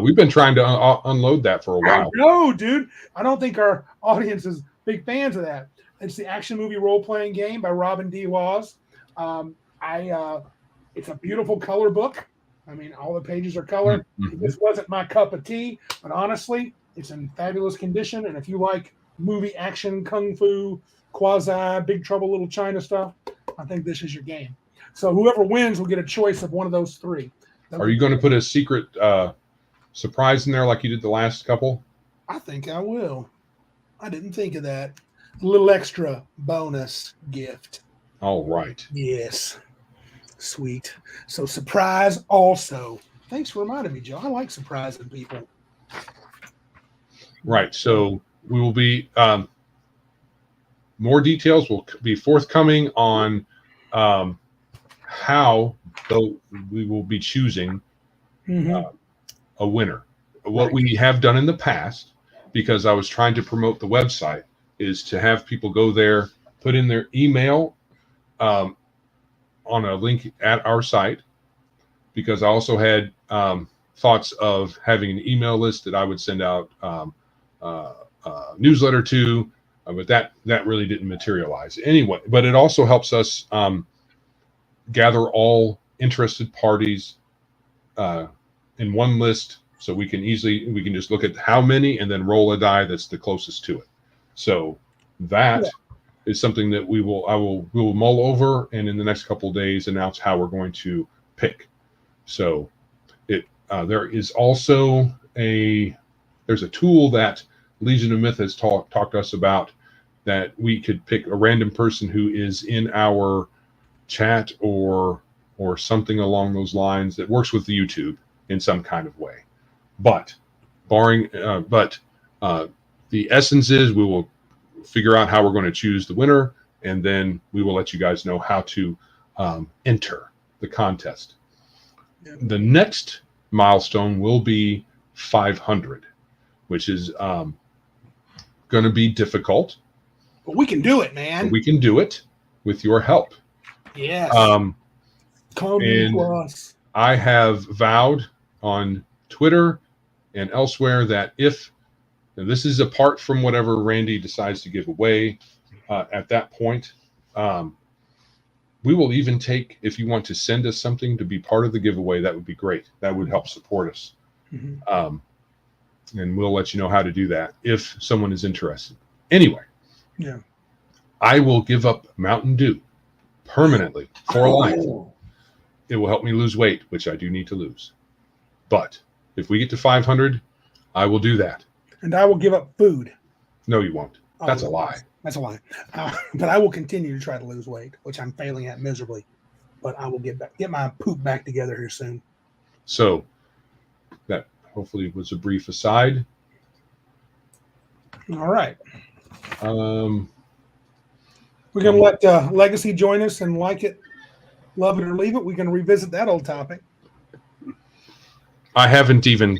We've been trying to unload that for a while. No, dude. I don't think our audience is big fans of that. It's the action movie role-playing game by Robin D. Laws. It's a beautiful color book. I mean, all the pages are color. Mm-hmm. This wasn't my cup of tea, but honestly, it's in fabulous condition. And if you like movie action, kung fu, quasi, Big Trouble Little China stuff, I think this is your game. So whoever wins will get a choice of one of those three. Are you going to put a secret surprise in there like you did the last couple? I think I will. I didn't think of that. A little extra bonus gift. All right. Yes. Sweet. So surprise also. Thanks for reminding me, Joe. I like surprising people. Right. So we will be more details will be forthcoming on how we will be choosing a winner. What we have done in the past, because I was trying to promote the website, is to have people go there, put in their email on a link at our site, because I also had thoughts of having an email list that I would send out newsletter to, but that really didn't materialize anyway. But it also helps us gather all interested parties in one list, so we can just look at how many and then roll a die that's the closest to it. So that is something that we will mull over, and in the next couple of days announce how we're going to pick. So there is also there's a tool that Legion of Myth has talked to us about, that we could pick a random person who is in our chat or something along those lines that works with the YouTube in some kind of way. But the essence is we will figure out how we're going to choose the winner, and then we will let you guys know how to enter the contest. The next milestone will be 500, which is going to be difficult. But we can do it, man. But we can do it with your help. Yes. Come to us. I have vowed on Twitter and elsewhere that if this is apart from whatever Randy decides to give away at that point, we will even take, if you want to send us something to be part of the giveaway, that would be great. That would help support us. And we'll let you know how to do that if someone is interested. Anyway, I will give up Mountain Dew permanently for life. It will help me lose weight, which I do need to lose. But if we get to 500, I will do that. And I will give up food. No, you won't. That's a lie. That's a lie. But I will continue to try to lose weight, which I'm failing at miserably. But I will get my poop back together here soon. So that hopefully was a brief aside. All right. We're going to let Legacy join us and like it, love it, or leave it. We can revisit that old topic. I haven't even.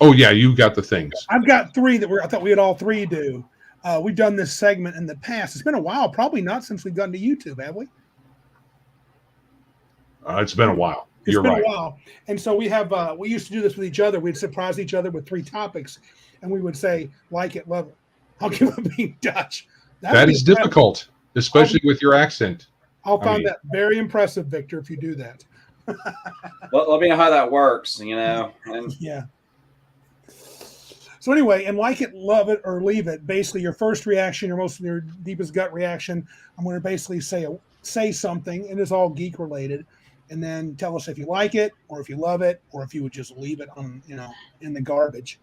Oh yeah, you got the things. I've got three that I thought we had all three do. We've done this segment in the past. It's been a while, probably not since we've gone to YouTube, have we? It's been a while. It's been a while. And so we used to do this with each other. We'd surprise each other with three topics, and we would say, like it, love it. I'll give up being Dutch. That is difficult, especially with your accent. I'll find that very impressive, Victor, if you do that. Well, let me know how that works, And yeah. So anyway, and like it, love it, or leave it. Basically, your first reaction, your deepest gut reaction. I'm going to basically say something, and it's all geek related, and then tell us if you like it, or if you love it, or if you would just leave it on, in the garbage.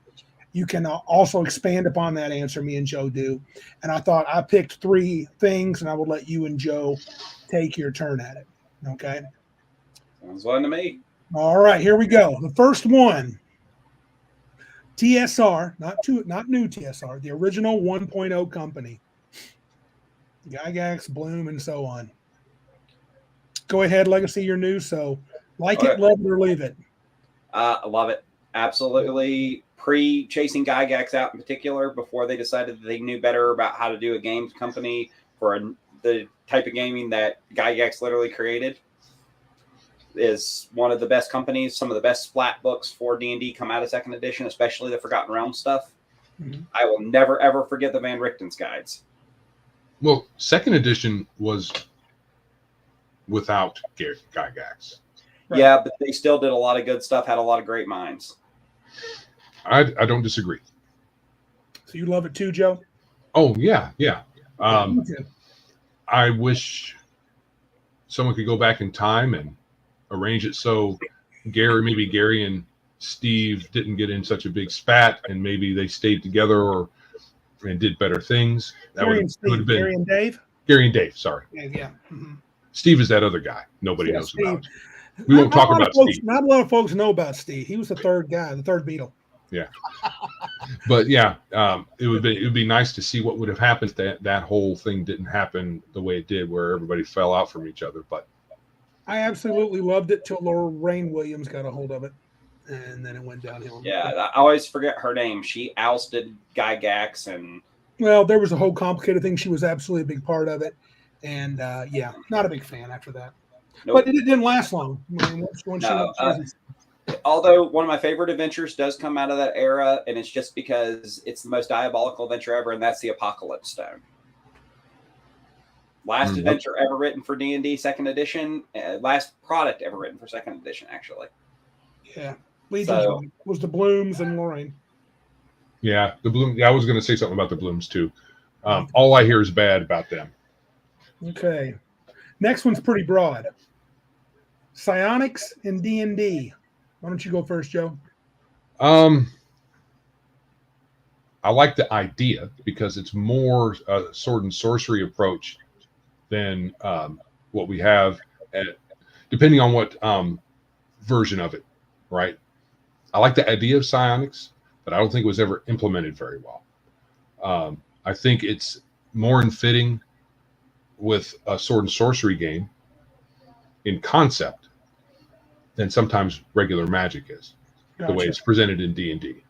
You can also expand upon that answer. Me and Joe do, and I thought I picked three things, and I would let you and Joe take your turn at it. Okay. Sounds fun to me. All right, here we go. The first one. TSR, not new TSR, the original 1.0 company. Gygax, Bloom, and so on. Go ahead, Legacy, you're new, so like it, love it, or leave it. I love it. Absolutely. Pre-chasing Gygax out in particular, before they decided that they knew better about how to do a games company for the type of gaming that Gygax literally created, is one of the best companies. Some of the best splat books for D&D come out of second edition, especially the Forgotten Realms stuff. I will never, ever forget the Van Richten's guides. Well, second edition was without Gygax. Right. Yeah, but they still did a lot of good stuff, had a lot of great minds. I don't disagree. So you love it too, Joe? Oh yeah, yeah. Okay. I wish someone could go back in time and arrange it so maybe Gary and Steve didn't get in such a big spat, and maybe they stayed together and did better things. That would have been Gary and Dave. Gary and Dave. Sorry, Yeah. Mm-hmm. Steve is that other guy nobody Yeah, knows Steve. about. We won't talk about Steve. Not a lot of folks know about Steve. He was the third guy, the third Beatle. Yeah, but yeah, it would be nice to see what would have happened if that whole thing didn't happen the way it did, where everybody fell out from each other. But I absolutely loved it till Lorraine Williams got a hold of it, and then it went downhill. Yeah, I always forget her name. She ousted Gygax, and well, there was a whole complicated thing. She was absolutely a big part of it, and yeah, not a big fan after that. nope. But it didn't last long. Although one of my favorite adventures does come out of that era, and it's just because it's the most diabolical adventure ever, and that's the Apocalypse Stone. Last adventure ever written for D&D second edition. Last product ever written for second edition, actually. Yeah. Was the Blooms and Lorraine. yeah, the Bloom. Yeah, I was going to say something about the Blooms too. All I hear is bad about them. Okay. Next one's pretty broad. Psionics and D&D. Why don't you go first, Joe? I like the idea because it's more a sword and sorcery approach than what we have, depending on what version of it, right? I like the idea of psionics, but I don't think it was ever implemented very well. I think it's more in fitting with a sword and sorcery game in concept than sometimes regular Magic is. Gotcha. The way it's presented in D&D.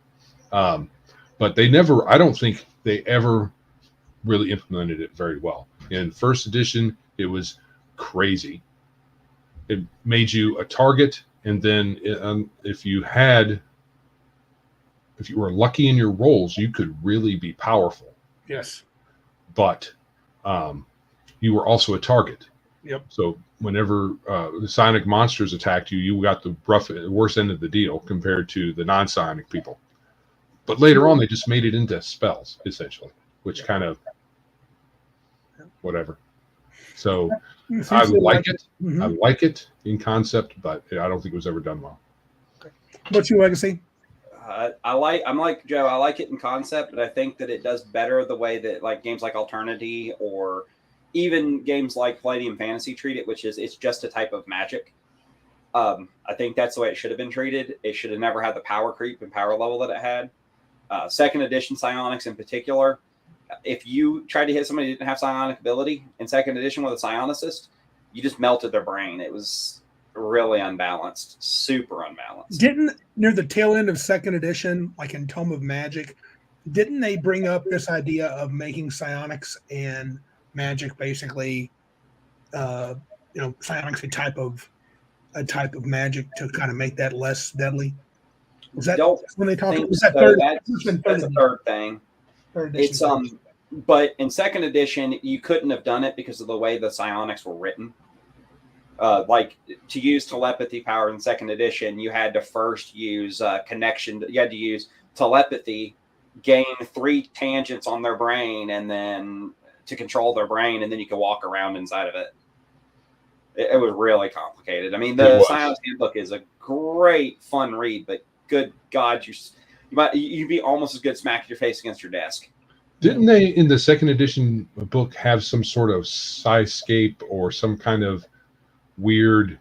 But I don't think they ever really implemented it very well. In first edition, it was crazy. It made you a target, and then if you were lucky in your rolls, you could really be powerful. Yes. But you were also a target. Yep. So whenever the psionic monsters attacked you, you got the worst end of the deal compared to the non-psionic people. But later on, they just made it into spells, essentially, which kind of whatever. So I like it. Mm-hmm. I like it in concept, but I don't think it was ever done well. What's your legacy? I'm like Joe. I like it in concept, but I think that it does better the way that like games like Alternity or even games like Palladium Fantasy treat it, which is it's just a type of magic. I think that's the way it should have been treated. It should have never had the power creep and power level that it had. Second edition psionics in particular, if you tried to hit somebody who didn't have psionic ability in second edition with a psionicist, you just melted their brain. It was really unbalanced, super unbalanced. Didn't near the tail end of second edition, like in Tome of Magic, didn't they bring up this idea of making psionics and magic basically, psionics a type of magic to kind of make that less deadly? Was that when they talked? Was that third? That's a third thing. Third edition. It's but in second edition, you couldn't have done it because of the way the psionics were written. Like to use telepathy power in second edition, you had to first use connection. You had to use telepathy, gain 3 tangents on their brain, and then to control their brain, and then you could walk around inside of it. It was really complicated. I mean, the Psionics Handbook is a great, fun read, but good God, you'd be almost as good smacking your face against your desk. Didn't they, in the second edition book, have some sort of Psyscape or some kind of weird,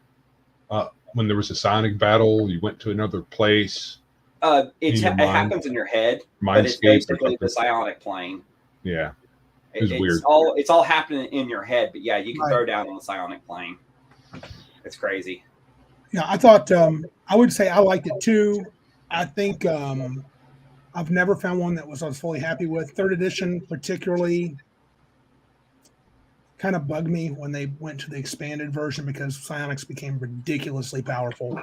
when there was a psionic battle, you went to another place? It happens in your head, but it's basically the psionic plane. Yeah. It's weird. It's all happening in your head, but yeah, you can throw down on the psionic plane. It's crazy. Yeah, I thought I would say I liked it too. I think I've never found one that I was fully happy with. Third edition particularly kind of bugged me when they went to the expanded version because psionics became ridiculously powerful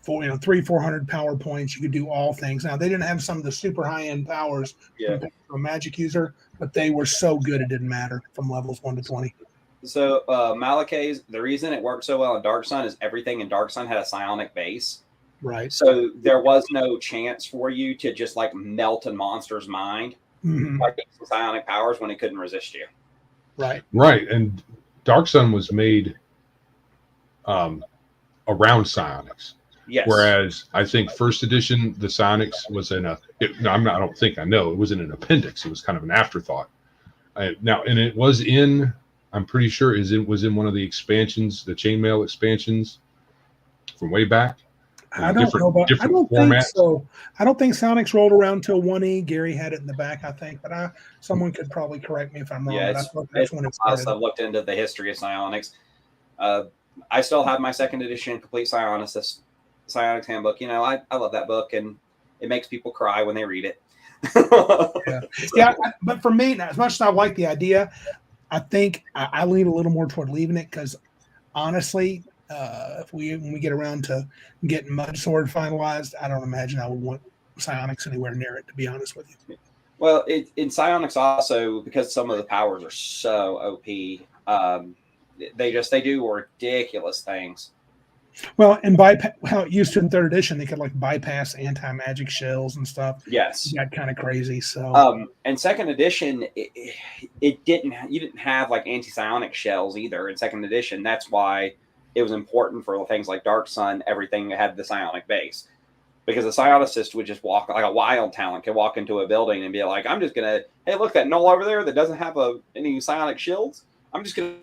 for 300-400 power points. You could do all things. Now they didn't have some of the super high end powers compared to a magic user, but they were so good it didn't matter from levels 1 to 20. So Malakay's, the reason it worked so well in Dark Sun is everything in Dark Sun had a psionic base. Right. So there was no chance for you to just like melt a monster's mind by getting some psionic powers when it couldn't resist you. Right. Right. And Dark Sun was made around psionics. Yes. Whereas I think first edition, the psionics was in a. I know it was in an appendix. It was kind of an afterthought. And it was in. I'm pretty sure it was in one of the expansions, the chainmail expansions from way back. I don't know about. I don't think so. I don't think psionics rolled around till 1E. Gary had it in the back, I think, but someone could probably correct me if I'm wrong. Yeah, that's when it started. I've looked into the history of psionics. I still have my second edition complete psionics handbook. I love that book, and it makes people cry when they read it. Yeah. But for me, as much as I like the idea, I think I lean a little more toward leaving it because honestly, when we get around to getting Mud Sword finalized, I don't imagine I would want psionics anywhere near it, to be honest with you. Well, in psionics also, because some of the powers are so OP, they do ridiculous things. Well, and how it used to in third edition, they could like bypass anti-magic shells and stuff. Yes, it got kind of crazy. So, and second edition, you didn't have like anti-psionic shells either in second edition. That's why it was important for things like Dark Sun. Everything had the psionic base, because a psionicist would just walk like a wild talent could walk into a building and be like, "I'm just gonna, hey, look, that knoll over there that doesn't have any psionic shields. I'm just gonna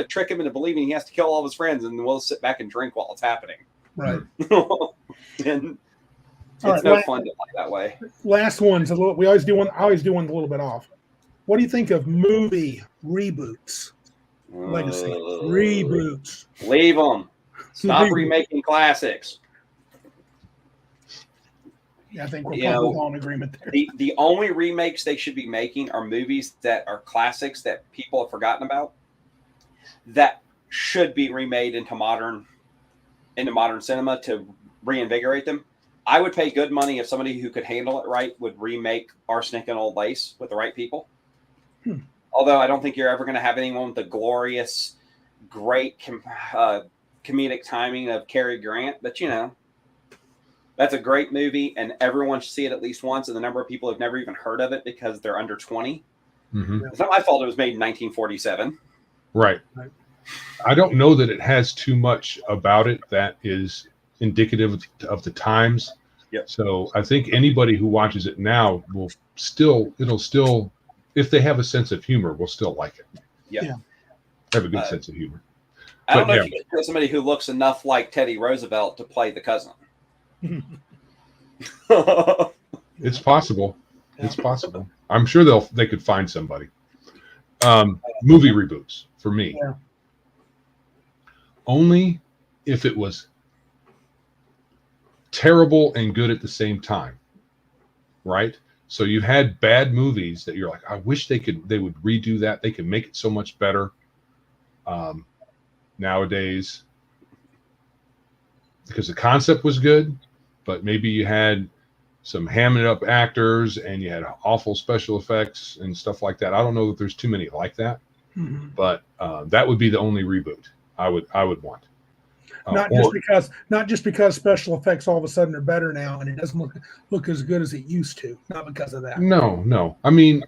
trick him into believing he has to kill all of his friends, and we'll sit back and drink while it's happening." Right. And it's no fun to play that way. Last one's a little. I always do one a little bit off. What do you think of movie reboots? Legacy reboots. Leave them. Stop remaking classics. Yeah, I think we're probably all in agreement there. The only remakes they should be making are movies that are classics that people have forgotten about, that should be remade into modern cinema to reinvigorate them. I would pay good money if somebody who could handle it right would remake Arsenic and Old Lace with the right people. Although I don't think you're ever going to have anyone with the glorious, great comedic timing of Cary Grant. But, that's a great movie, and everyone should see it at least once. And the number of people who've never even heard of it because they're under 20. Mm-hmm. It's not my fault it was made in 1947. Right. I don't know that it has too much about it that is indicative of the times. Yep. So I think anybody who watches it now it'll still, if they have a sense of humor, will still like it. Yeah. Have a good sense of humor. I don't know if you can get somebody who looks enough like Teddy Roosevelt to play the cousin. It's possible. It's possible. I'm sure they could find somebody. Movie reboots for me. Yeah. Only if it was terrible and good at the same time. Right? So you had bad movies that you're like, I wish they would redo that. They could make it so much better. Nowadays, because the concept was good, but maybe you had some hamming up actors and you had awful special effects and stuff like that. I don't know that there's too many like that, but that would be the only reboot I would want. Not just because special effects all of a sudden are better now and it doesn't look as good as it used to. Not because of that. No. I mean,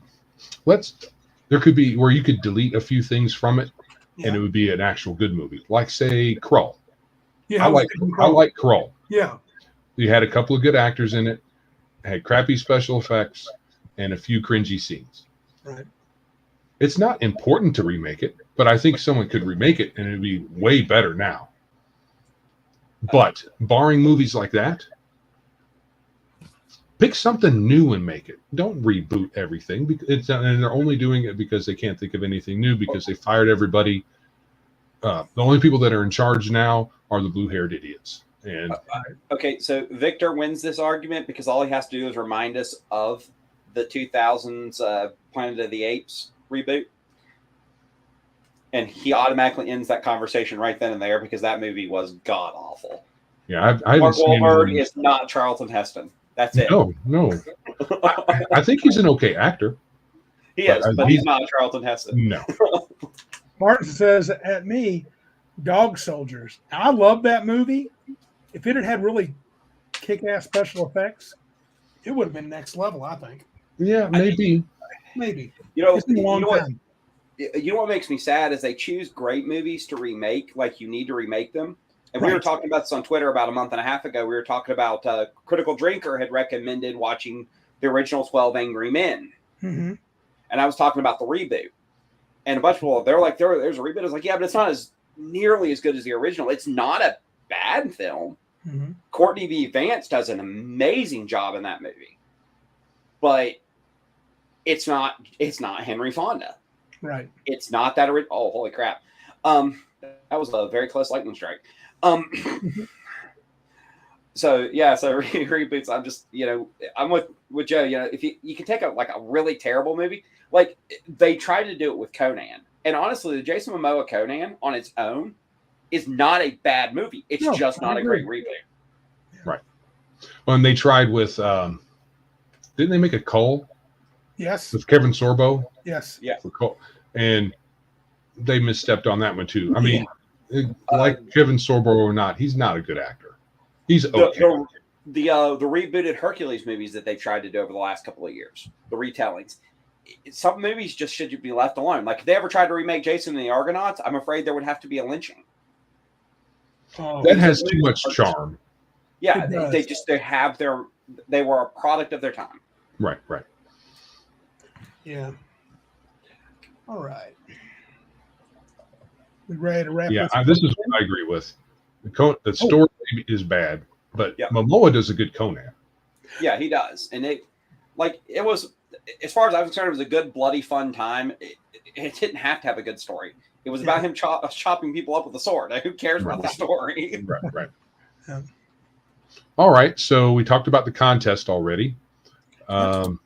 there could be where you could delete a few things from it, and it would be an actual good movie. Like say Krull. Yeah, I like Krull. Yeah. You had a couple of good actors in it, had crappy special effects, and a few cringy scenes. Right. It's not important to remake it, but I think someone could remake it and it'd be way better now. But barring movies like that, pick something new and make it. Don't reboot everything. And they're only doing it because they can't think of anything new because they fired everybody. The only people that are in charge now are the blue-haired idiots. And okay, so Victor wins this argument because all he has to do is remind us of the 2000s Planet of the Apes reboot. And he automatically ends that conversation right then and there because that movie was god-awful. Yeah, I haven't Mark seen Wahlberg him. is not Charlton Heston. That's it. No. I think he's an okay actor. He is, but he's not Charlton Heston. No. Martin says at me, Dog Soldiers. I love that movie. If it had had really kick-ass special effects, it would have been next level, I think. Yeah, maybe. Maybe. You know, It's been a long time. You know what makes me sad is they choose great movies to remake, like you need to remake them. And we were talking about this on Twitter about a month and a half ago. We were talking about Critical Drinker had recommended watching the original 12 Angry Men. Mm-hmm. And I was talking about the reboot. And a bunch of people, they're like, there's a reboot. I was like, yeah, but it's not as nearly as good as the original. It's not a bad film. Mm-hmm. Courtney B. Vance does an amazing job in that movie. But it's not Henry Fonda. Right. It's not that original. Oh, holy crap. That was a very close lightning strike. So reboots. I'm just, I'm with Joe. If you can take a really terrible movie, like they tried to do it with Conan, and honestly, the Jason Momoa Conan on its own is not a bad movie. It's just not a great reboot. Right. Well, and they tried with, didn't they make a Cull? Yes. With Kevin Sorbo? Yes. Yeah. For Cull. And they misstepped on that one too. I mean, like Kevin Sorbo or not, he's not a good actor. He's okay. The rebooted Hercules movies that they've tried to do over the last couple of years, the retellings, some movies just should be left alone. Like if they ever tried to remake Jason and the Argonauts, I'm afraid there would have to be a lynching. That has too much charm. Yeah, they were a product of their time. Right. Yeah. All right. We ready to wrap? Yeah, this is what I agree with. The story is bad, but Momoa does a good Conan. Yeah, he does, and it was, as far as I was concerned, it was a good, bloody, fun time. It didn't have to have a good story. It was about him chopping people up with a sword. Who cares about the story? Right. Yeah. All right, so we talked about the contest already. The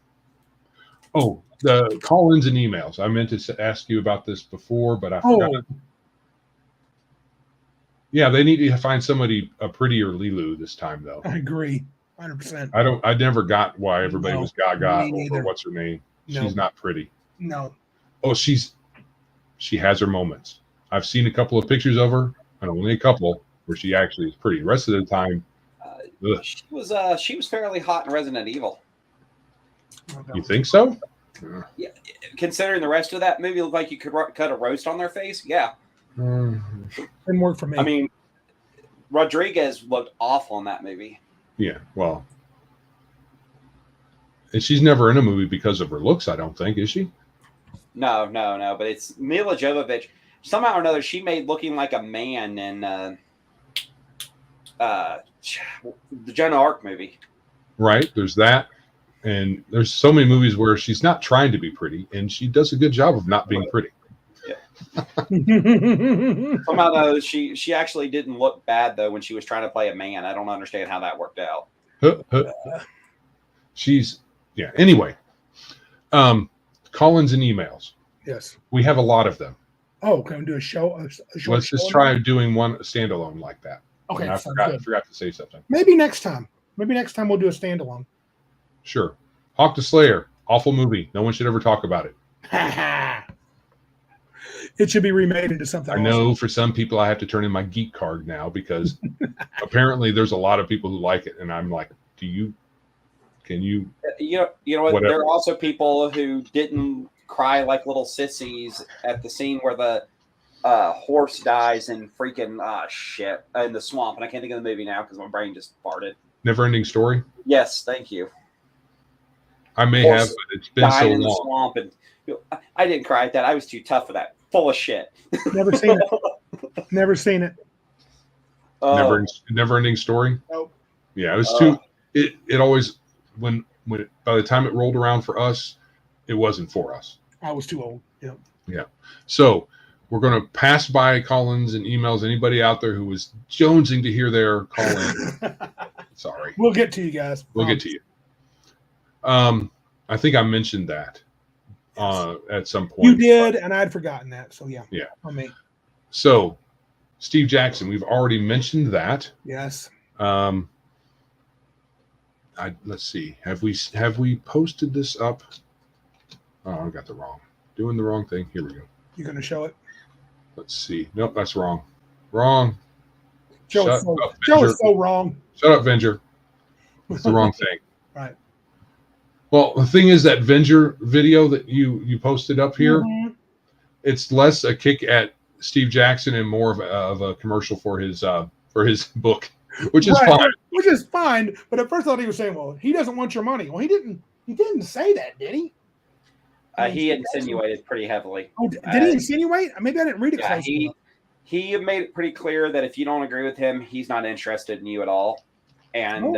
call-ins and emails. I meant to ask you about this before, but I forgot. Yeah, they need to find somebody a prettier Lilu this time, though. I agree, 100%. I never got why everybody was Gaga or what's her name. No. She's not pretty. No. Oh, she has her moments. I've seen a couple of pictures of her, and only a couple where she actually is pretty. The rest of the time, she was fairly hot in Resident Evil. You think so? Yeah, considering the rest of that movie looked like you could cut a roast on their face. Yeah. Didn't work for me. I mean, Rodriguez looked awful in that movie. Yeah, well, and she's never in a movie because of her looks, I don't think, is she? No. But it's Mila Jovovich. Somehow or another, she made looking like a man in the Joan of Arc movie. Right. There's that, and there's so many movies where she's not trying to be pretty, and she does a good job of not being pretty. Somehow though, she actually didn't look bad though when she was trying to play a man. I don't understand how that worked out. Anyway, call-ins and emails. Yes, we have a lot of them. Oh, can we do a show? Let's just try doing one standalone like that. Okay, I forgot to say something. Maybe next time we'll do a standalone. Sure. Hawk the Slayer, awful movie. No one should ever talk about it. It should be remade into something. I know for some people I have to turn in my geek card now because apparently there's a lot of people who like it, and I'm like, can you? You know what? Whatever. There are also people who didn't cry like little sissies at the scene where the horse dies in freaking shit in the swamp, and I can't think of the movie now because my brain just farted. Never-ending Story. Yes, thank you. I may have, but it's been so in long. The swamp, and I didn't cry at that. I was too tough for that. Full of shit. Never seen it. Never seen it. Never-ending Story. Nope. Yeah, it was too. It always when by the time it rolled around for us, it wasn't for us. I was too old. Yep. Yeah. So we're going to pass by call-ins and emails. Anybody out there who was jonesing to hear their call-in, sorry. We'll get to you guys. We'll get to you. I think I mentioned that at some point. You did, and I'd forgotten that. So yeah. Yeah. On me. So Steve Jackson, we've already mentioned that. Yes. Let's see. Have we posted this up? Oh, I got doing the wrong thing. Here we go. You going to show it? Let's see. Nope, that's wrong. Wrong. Joe is so wrong. Shut up, Venger. It's the wrong thing. Right. Well, the thing is that Venger video that you posted up here, it's less a kick at Steve Jackson and more of a commercial for his book, which is fine. Which is fine. But at first I thought he was saying, well, he doesn't want your money. Well, he didn't say that, did he? He insinuated pretty heavily. Oh, did he insinuate? Maybe I didn't read it closely. He made it pretty clear that if you don't agree with him, he's not interested in you at all. And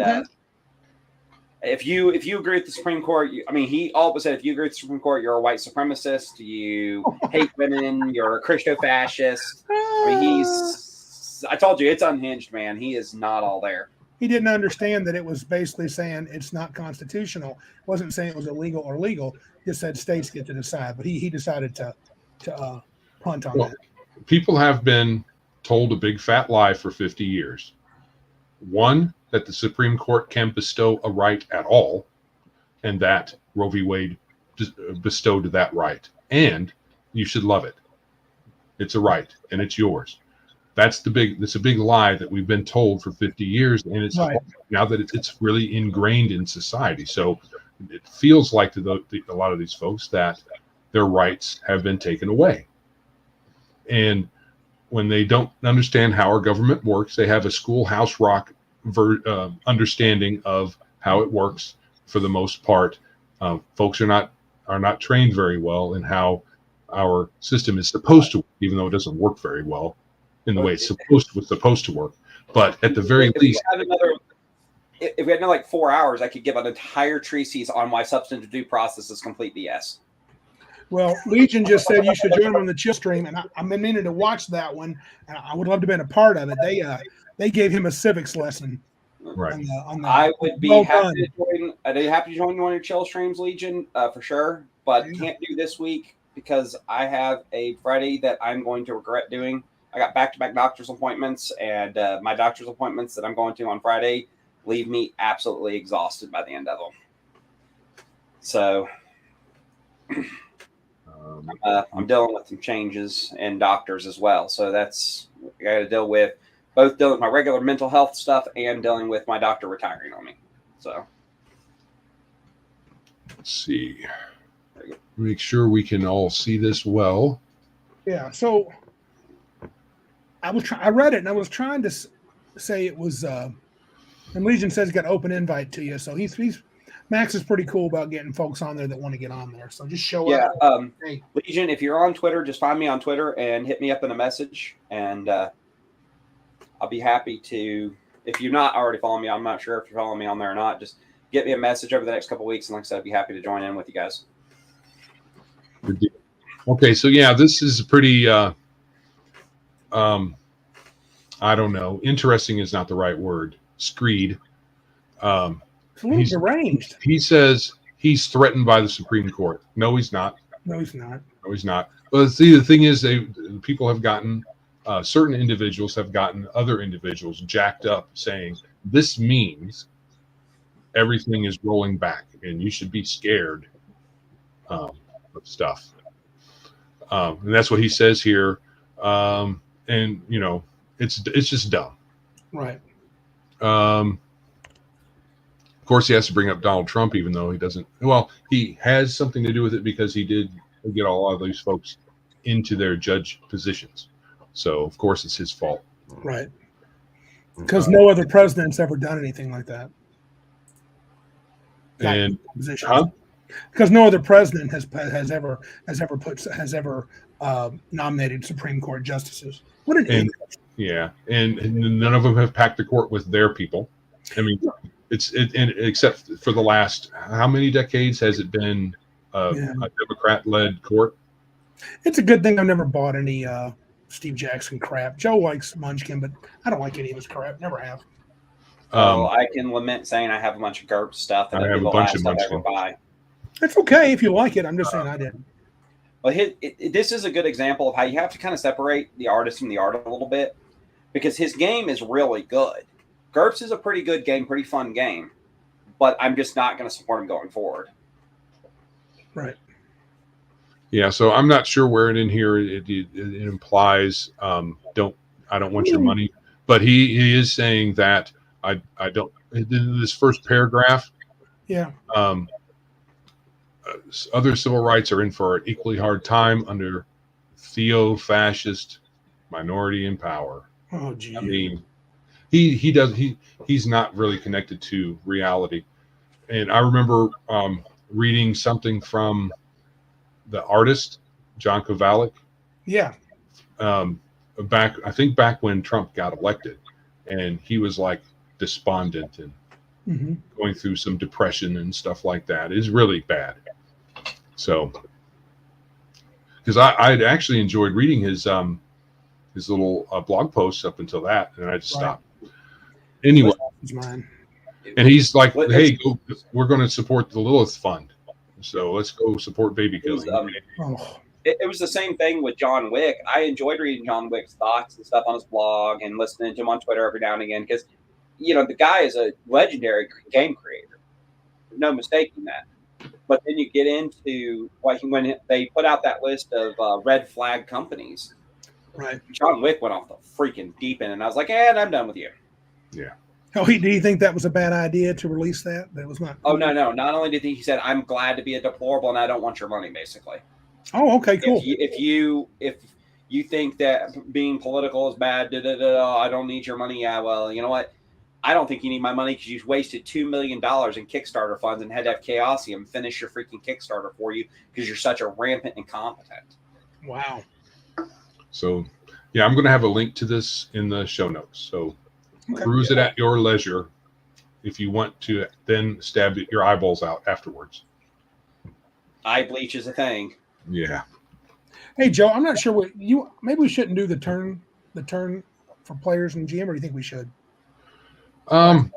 if you agree with the Supreme Court, he all but said, if you agree with the Supreme Court, you're a white supremacist, you hate women, you're a Christo-fascist. I told you, it's unhinged, man. He is not all there. He didn't understand that it was basically saying it's not constitutional. It wasn't saying it was illegal or legal. It just said states get to decide. But he decided to punt on that. People have been told a big fat lie for 50 years. One, that the Supreme Court can bestow a right at all, and that Roe v. Wade bestowed that right. And you should love it. It's a right, and it's yours. That's a big lie that we've been told for 50 years, and it's now that it's really ingrained in society. So it feels like to a lot of these folks that their rights have been taken away. And when they don't understand how our government works, they have a schoolhouse rock understanding of how it works. For the most part, folks are not trained very well in how our system is supposed to work, even though it doesn't work very well in the way it's supposed to work. But at the very least, if we had like 4 hours, I could give an entire treatise on why substantive due process is complete BS. Well, Legion just said you should join them on the chill stream, and I've been meaning to watch that one. And I would love to have been a part of it. They gave him a civics lesson. Right. On the I would be happy to join. I'd be happy to join one of your chill streams, Legion, for sure. But can't do this week because I have a Friday that I'm going to regret doing. I got back-to-back doctor's appointments, and my doctor's appointments that I'm going to on Friday leave me absolutely exhausted by the end of them. So I'm dealing with some changes in doctors as well. So that's I got to deal with both dealing with my regular mental health stuff and dealing with my doctor retiring on me. So let's see. Make sure we can all see this well. Yeah. So I read it and I was trying to say it was. And Legion says he's got an open invite to you, so he's Max is pretty cool about getting folks on there that want to get on there. So just show up. Hey. Legion, if you're on Twitter, just find me on Twitter and hit me up in a message, and I'll be happy to. If you're not already following me, I'm not sure if you're following me on there or not. Just get me a message over the next couple of weeks, and like I said, I'd be happy to join in with you guys. Okay, so yeah, this is pretty. I don't know. Interesting is not the right word. Screed. It's a little deranged. He says he's threatened by the Supreme Court. No, he's not. No, he's not. No, he's not. Well, see, the thing is, people have gotten certain individuals have gotten other individuals jacked up, saying this means everything is rolling back, and you should be scared of stuff. And that's what he says here. And you know, it's just dumb. Right. Of course, he has to bring up Donald Trump, even though he doesn't. Well, he has something to do with it because he did get a lot of these folks into their judge positions. So, of course, it's his fault. Right. Because no other president's ever done anything like that. And because no other president has ever nominated Supreme Court justices. What an idiot. Yeah, and none of them have packed the court with their people. I mean, except for the last how many decades has it been a Democrat-led court? It's a good thing I've never bought any Steve Jackson crap. Joe likes Munchkin, but I don't like any of his crap. Never have. I can lament saying I have a bunch of GURP stuff that I have a bunch of Munchkin. It's okay if you like it. I'm just saying I didn't. Well, this is a good example of how you have to kind of separate the artist from the art a little bit, because his game is really good. GURPS is a pretty good game, pretty fun game, but I'm just not going to support him going forward. Right. Yeah, so I'm not sure where in here it implies I don't want your money, but he is saying that I don't. In this first paragraph, Yeah. Other civil rights are in for an equally hard time under theo-fascist minority in power. Oh, gee. I mean, he's not really connected to reality. And I remember reading something from the artist John Kovalic. Yeah. Back when Trump got elected, and he was like despondent and going through some depression and stuff like that. Is really bad. So, because I'd actually enjoyed reading his little blog posts up until that, and I just stopped. Anyway, and he's like, "Hey, we're going to support the Lilith Fund, so let's go support baby killing." It was the same thing with John Wick. I enjoyed reading John Wick's thoughts and stuff on his blog and listening to him on Twitter every now and again because, the guy is a legendary game creator. No mistaking that. But then you get into when they put out that list of red flag companies. Right. John Wick went off the freaking deep end, and I was like, I'm done with you. Yeah. Oh, do you think that was a bad idea to release that? That was not. Oh, no. Not only did he said, I'm glad to be a deplorable, and I don't want your money, basically. Oh, okay, cool. If you think that being political is bad, I don't need your money. Yeah, well, you know what? I don't think you need my money because you've wasted $2 million in Kickstarter funds and had to have Chaosium finish your freaking Kickstarter for you because you're such a rampant incompetent. Wow. So, yeah, I'm going to have a link to this in the show notes. So peruse it at your leisure if you want to then stab your eyeballs out afterwards. Eye bleach is a thing. Yeah. Hey, Joe, I'm not sure maybe we shouldn't do the turn for players and GM, or do you think we should?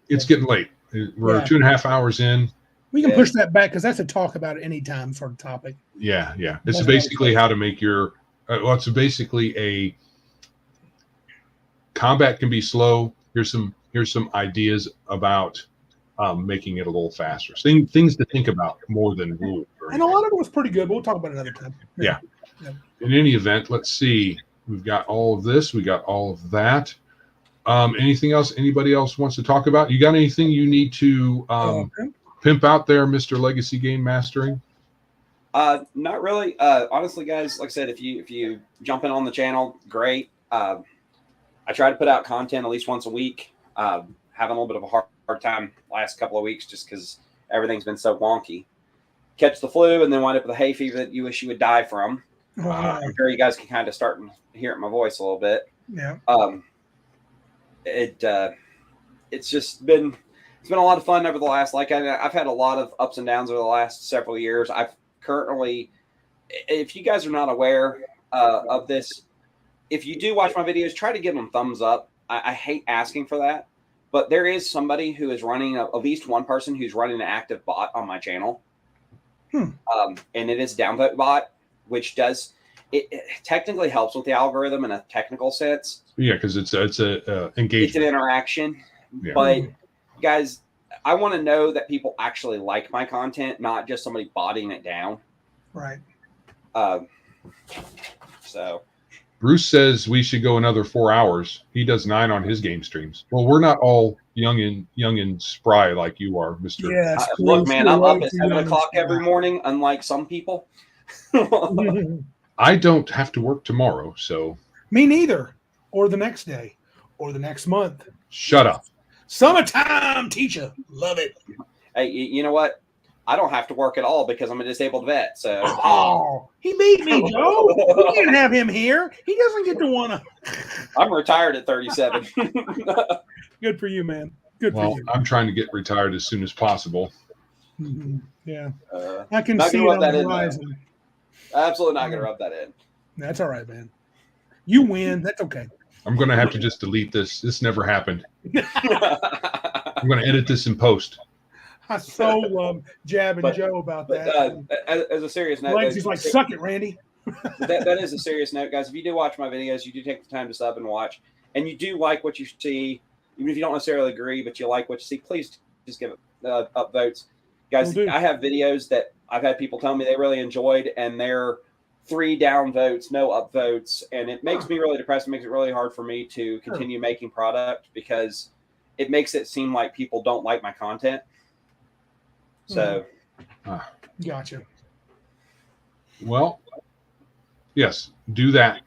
It's getting late. We're 2.5 hours in. We can push that back because that's a talk about it anytime sort of topic. Yeah. It's basically how to make your. It's basically a combat can be slow. Here's some ideas about making it a little faster. Things to think about more than rules. And a lot of it was pretty good. We'll talk about it another time. Yeah. In any event, let's see. We've got all of this. We got all of that. Anything else anybody else wants to talk about? You got anything you need to pimp out there, Mr. Legacy Game Mastering? Not really. Honestly, guys, like I said, if you jump in on the channel, great. I try to put out content at least once a week. Having a little bit of a hard time last couple of weeks just because everything's been so wonky. Catch the flu and then wind up with a hay fever that you wish you would die from. I'm sure you guys can kind of start and hear it in my voice a little bit. Yeah. It's just been a lot of fun over the last, I've had a lot of ups and downs over the last several years. I've currently, if you guys are not aware of this, if you do watch my videos, try to give them thumbs up. I hate asking for that, but there is somebody who is running, at least one person who's running an active bot on my channel. And it is Downvote bot, which does, it technically helps with the algorithm in a technical sense. Yeah, because it's a engagement. It's an interaction. Yeah. But guys, I want to know that people actually like my content, not just somebody botting it down. Right. So Bruce says we should go another 4 hours. He does 9 on his game streams. Well, we're not all young and spry like you are, Mr. Yeah. Look, man, I'm up at 7 o'clock every morning, unlike some people. I don't have to work tomorrow, so. Me neither. Or the next day. Or the next month. Shut up. Summertime, teacher. Love it. Hey, you know what? I don't have to work at all because I'm a disabled vet. So. Oh, he beat me, Joe. We can't have him here. He doesn't get to want to. I'm retired at 37. Good for you, man. Good for you. I'm trying to get retired as soon as possible. Mm-hmm. Yeah. I can see it on the horizon. Absolutely not going to rub that in. That's all right, man. You win. That's okay. I'm going to have to just delete this. This never happened. I'm going to edit this in post. I so love jabbing Joe about that. As a serious note, he's like, suck it, Randy. that is a serious note, guys. If you do watch my videos, you do take the time to sub and watch, and you do like what you see, even if you don't necessarily agree, but you like what you see, please just give it up votes. Guys, I have videos that I've had people tell me they really enjoyed, and they're 3 down votes, no up votes. And it makes me really depressed. It makes it really hard for me to continue making product because it makes it seem like people don't like my content. So, gotcha. Well, yes, do that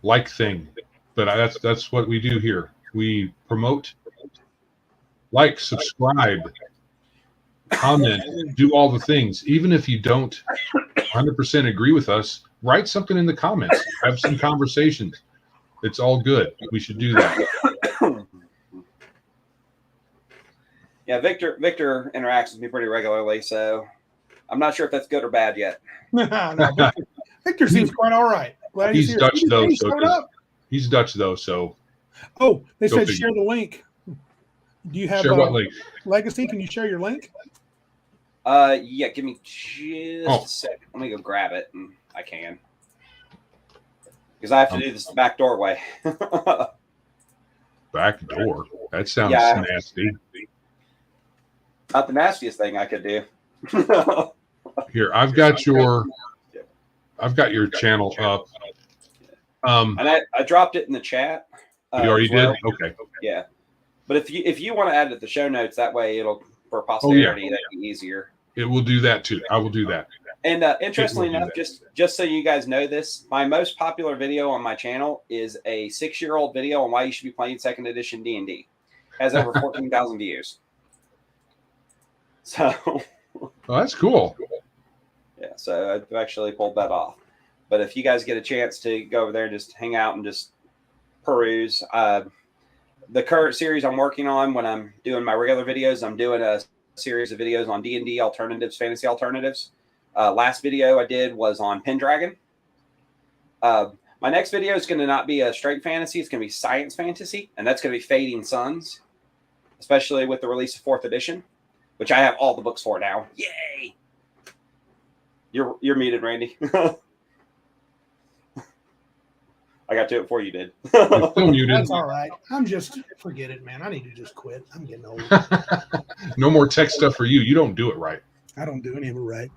like thing. But that's what we do here. We promote, like, subscribe, comment, do all the things. Even if you don't 100% agree with us, write something in the comments. Have some conversations. It's all good. We should do that. Yeah, Victor interacts with me pretty regularly, so I'm not sure if that's good or bad yet. No, Victor seems quite all right. Glad he's here. Dutch though, he's Dutch though, so. Oh, they said share the link. Do you have share what link? Legacy? Can you share your link? Yeah, give me just a second. Let me go grab it, and I can. Because I have to do this the back doorway. Back door? That sounds nasty. Not the nastiest thing I could do. Here, I've got your channel up. And I dropped it in the chat. You already did? Okay. Yeah. But if you want to add it to the show notes, that way it'll, for posterity, that'd be easier. It will do that too. I will do that. And interestingly enough, just so you guys know this, my most popular video on my channel is a 6-year-old video on why you should be playing 2nd edition D&D. Has over 14,000 views. So. Oh, that's cool. Yeah, so I've actually pulled that off. But if you guys get a chance to go over there and just hang out and just peruse, the current series I'm working on when I'm doing my regular videos, I'm doing a series of videos on D&D alternatives, fantasy alternatives. Last video I did was on Pendragon. My next video is going to not be a straight fantasy. It's going to be science fantasy, and that's going to be Fading Suns, especially with the release of 4th edition, which I have all the books for now. Yay! You're muted, Randy. I got to it before you did. Still muted. That's all right. Forget it, man. I need to just quit. I'm getting old. No more tech stuff for you. You don't do it right. I don't do any of it right.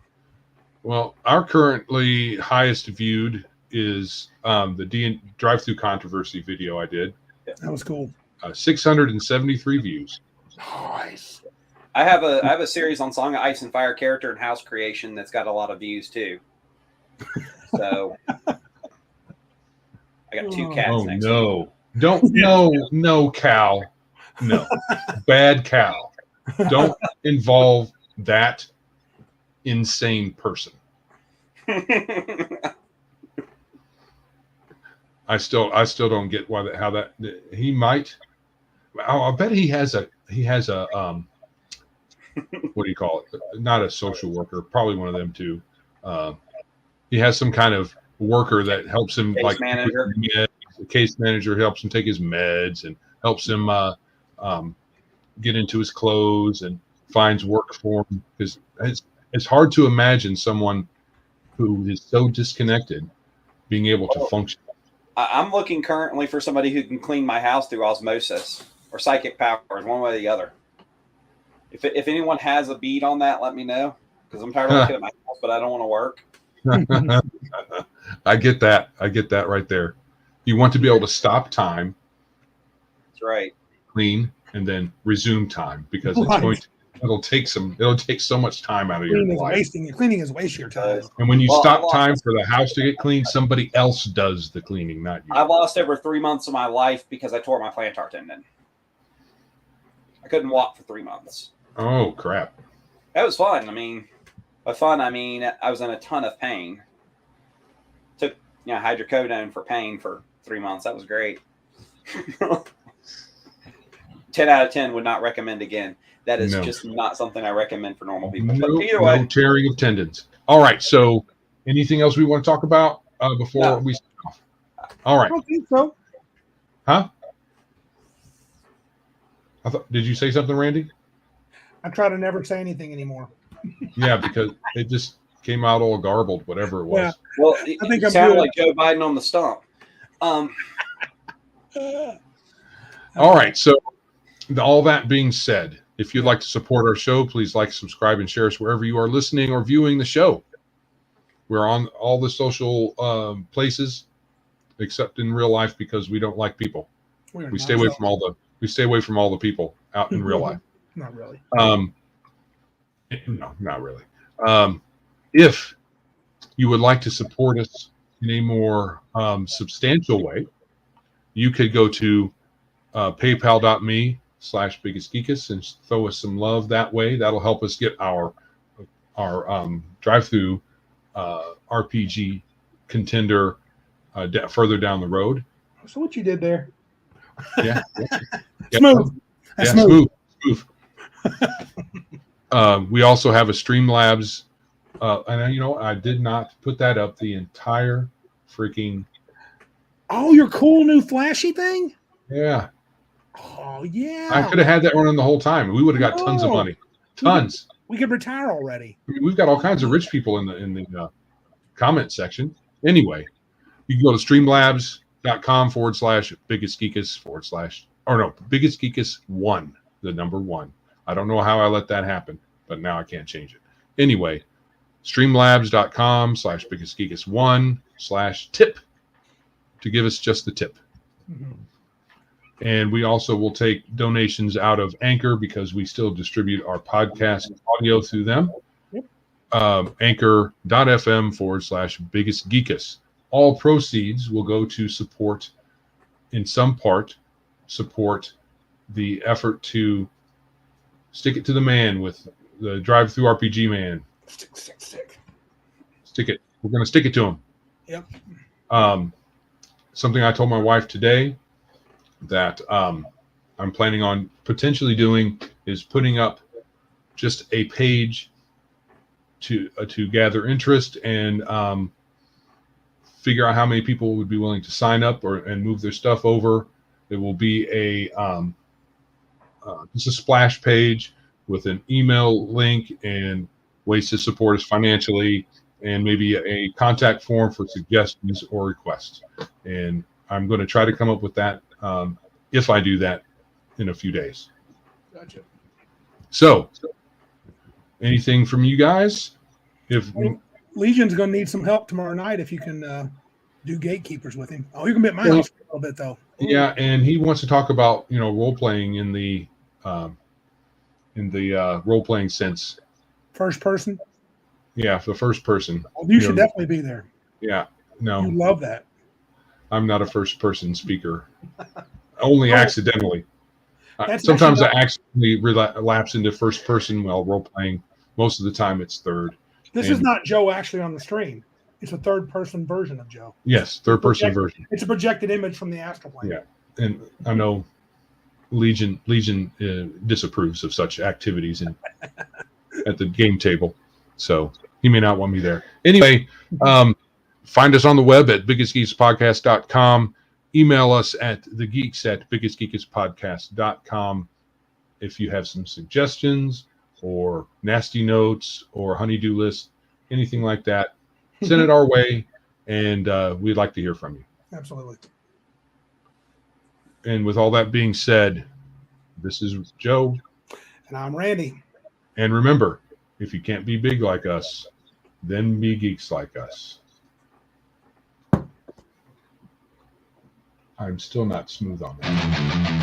Well, our currently highest viewed is the drive-through controversy video I did. That was cool. 673 views. Nice. I have a series on Song of Ice and Fire character and house creation that's got a lot of views too. So I got 2 cats. Oh no! Don't no Cal, no bad Cal. Don't involve that insane person. I still don't get how that he might. I bet he has a what do you call it? Not a social worker, probably one of them too. He has some kind of worker that helps him, case like manager. The case manager helps him take his meds and helps him get into his clothes and finds work for him. Because it's hard to imagine someone who is so disconnected being able to function. I'm looking currently for somebody who can clean my house through osmosis or psychic powers, one way or the other. If anyone has a bead on that, let me know, because I'm tired of looking at my house, but I don't want to work. I get that. I get that right there. You want to be able to stop time. That's right. Clean and then resume time, because it'll take so much time out of your life. Cleaning is wasting your time. And when you stop time for the house to get clean, somebody else does the cleaning, not you. I lost over 3 months of my life because I tore my plantar tendon. I couldn't walk for 3 months. Oh crap! That was fun. I mean, by fun I mean I was in a ton of pain. Took hydrocodone for pain for 3 months. That was great. 10 out of 10 would not recommend again. That is just not something I recommend for normal people. But either way, no tearing of tendons. All right. So, anything else we want to talk about before we start off? All right. I don't think so. Huh? Did you say something, Randy? I try to never say anything anymore. Yeah, because it just came out all garbled, whatever it was. Yeah. Well, I think it sounded like Joe Biden on the stump. All right. So all that being said, if you'd like to support our show, please like, subscribe, and share us wherever you are listening or viewing the show. We're on all the social places, except in real life, because we don't like people. We stay away from all the people out in real life. Not really. No, not really. If you would like to support us in a more substantial way, you could go to paypal.me/biggestgeekus and throw us some love that way. That'll help us get our drive-through RPG contender further down the road. So what you did there? Yeah. Smooth. Yeah, smooth. We also have a Streamlabs, and I did not put that up the entire freaking. Oh, your cool new flashy thing? Yeah. Oh yeah. I could have had that running the whole time. We would have got tons of money. Tons. We could retire already. I mean, we've got all kinds of rich people in the comment section. Anyway, you can go to streamlabs.com/biggestgeekus/ biggestgeekus1, the number 1. I don't know how I let that happen, but now I can't change it. Anyway, streamlabs.com/biggestgeekus1/tip to give us just the tip. Mm-hmm. And we also will take donations out of Anchor because we still distribute our podcast audio through them. Yep. Anchor.fm/biggestgeekus. All proceeds will go to support, in some part, the effort to stick it to the man with the drive-through RPG man. Stick it. We're going to stick it to him. Yep. Something I told my wife today that I'm planning on potentially doing is putting up just a page to gather interest and figure out how many people would be willing to sign up and move their stuff over. It will be just a splash page with an email link and ways to support us financially, and maybe a contact form for suggestions or requests. And I'm going to try to come up with that if I do that in a few days. Gotcha. So, anything from you guys? Legion's going to need some help tomorrow night if you can do gatekeepers with him. Oh, you can be at my house for a little bit, though. Yeah, and he wants to talk about role playing in the role playing sense. First person. Yeah, the first person. Oh, you should definitely be there. Yeah, no, you love that. I'm not a first person speaker. Only accidentally. Sometimes I accidentally relapse into first person while role playing. Most of the time, it's third. This is not Joe actually on the stream. It's a third person version of Joe. Yes, third person version. It's a projected image from the astral plane. Yeah, and I know Legion disapproves of such activities at the game table, so he may not want me there. Anyway, find us on the web at biggestgeekspodcast.com. Email us at thegeeks@biggestgeekspodcast.com if you have some suggestions or nasty notes or honey-do list, anything like that. Send it our way, and we'd like to hear from you. Absolutely. And with all that being said, this is Joe. And I'm Randy. And remember, if you can't be big like us, then be geeks like us. I'm still not smooth on that.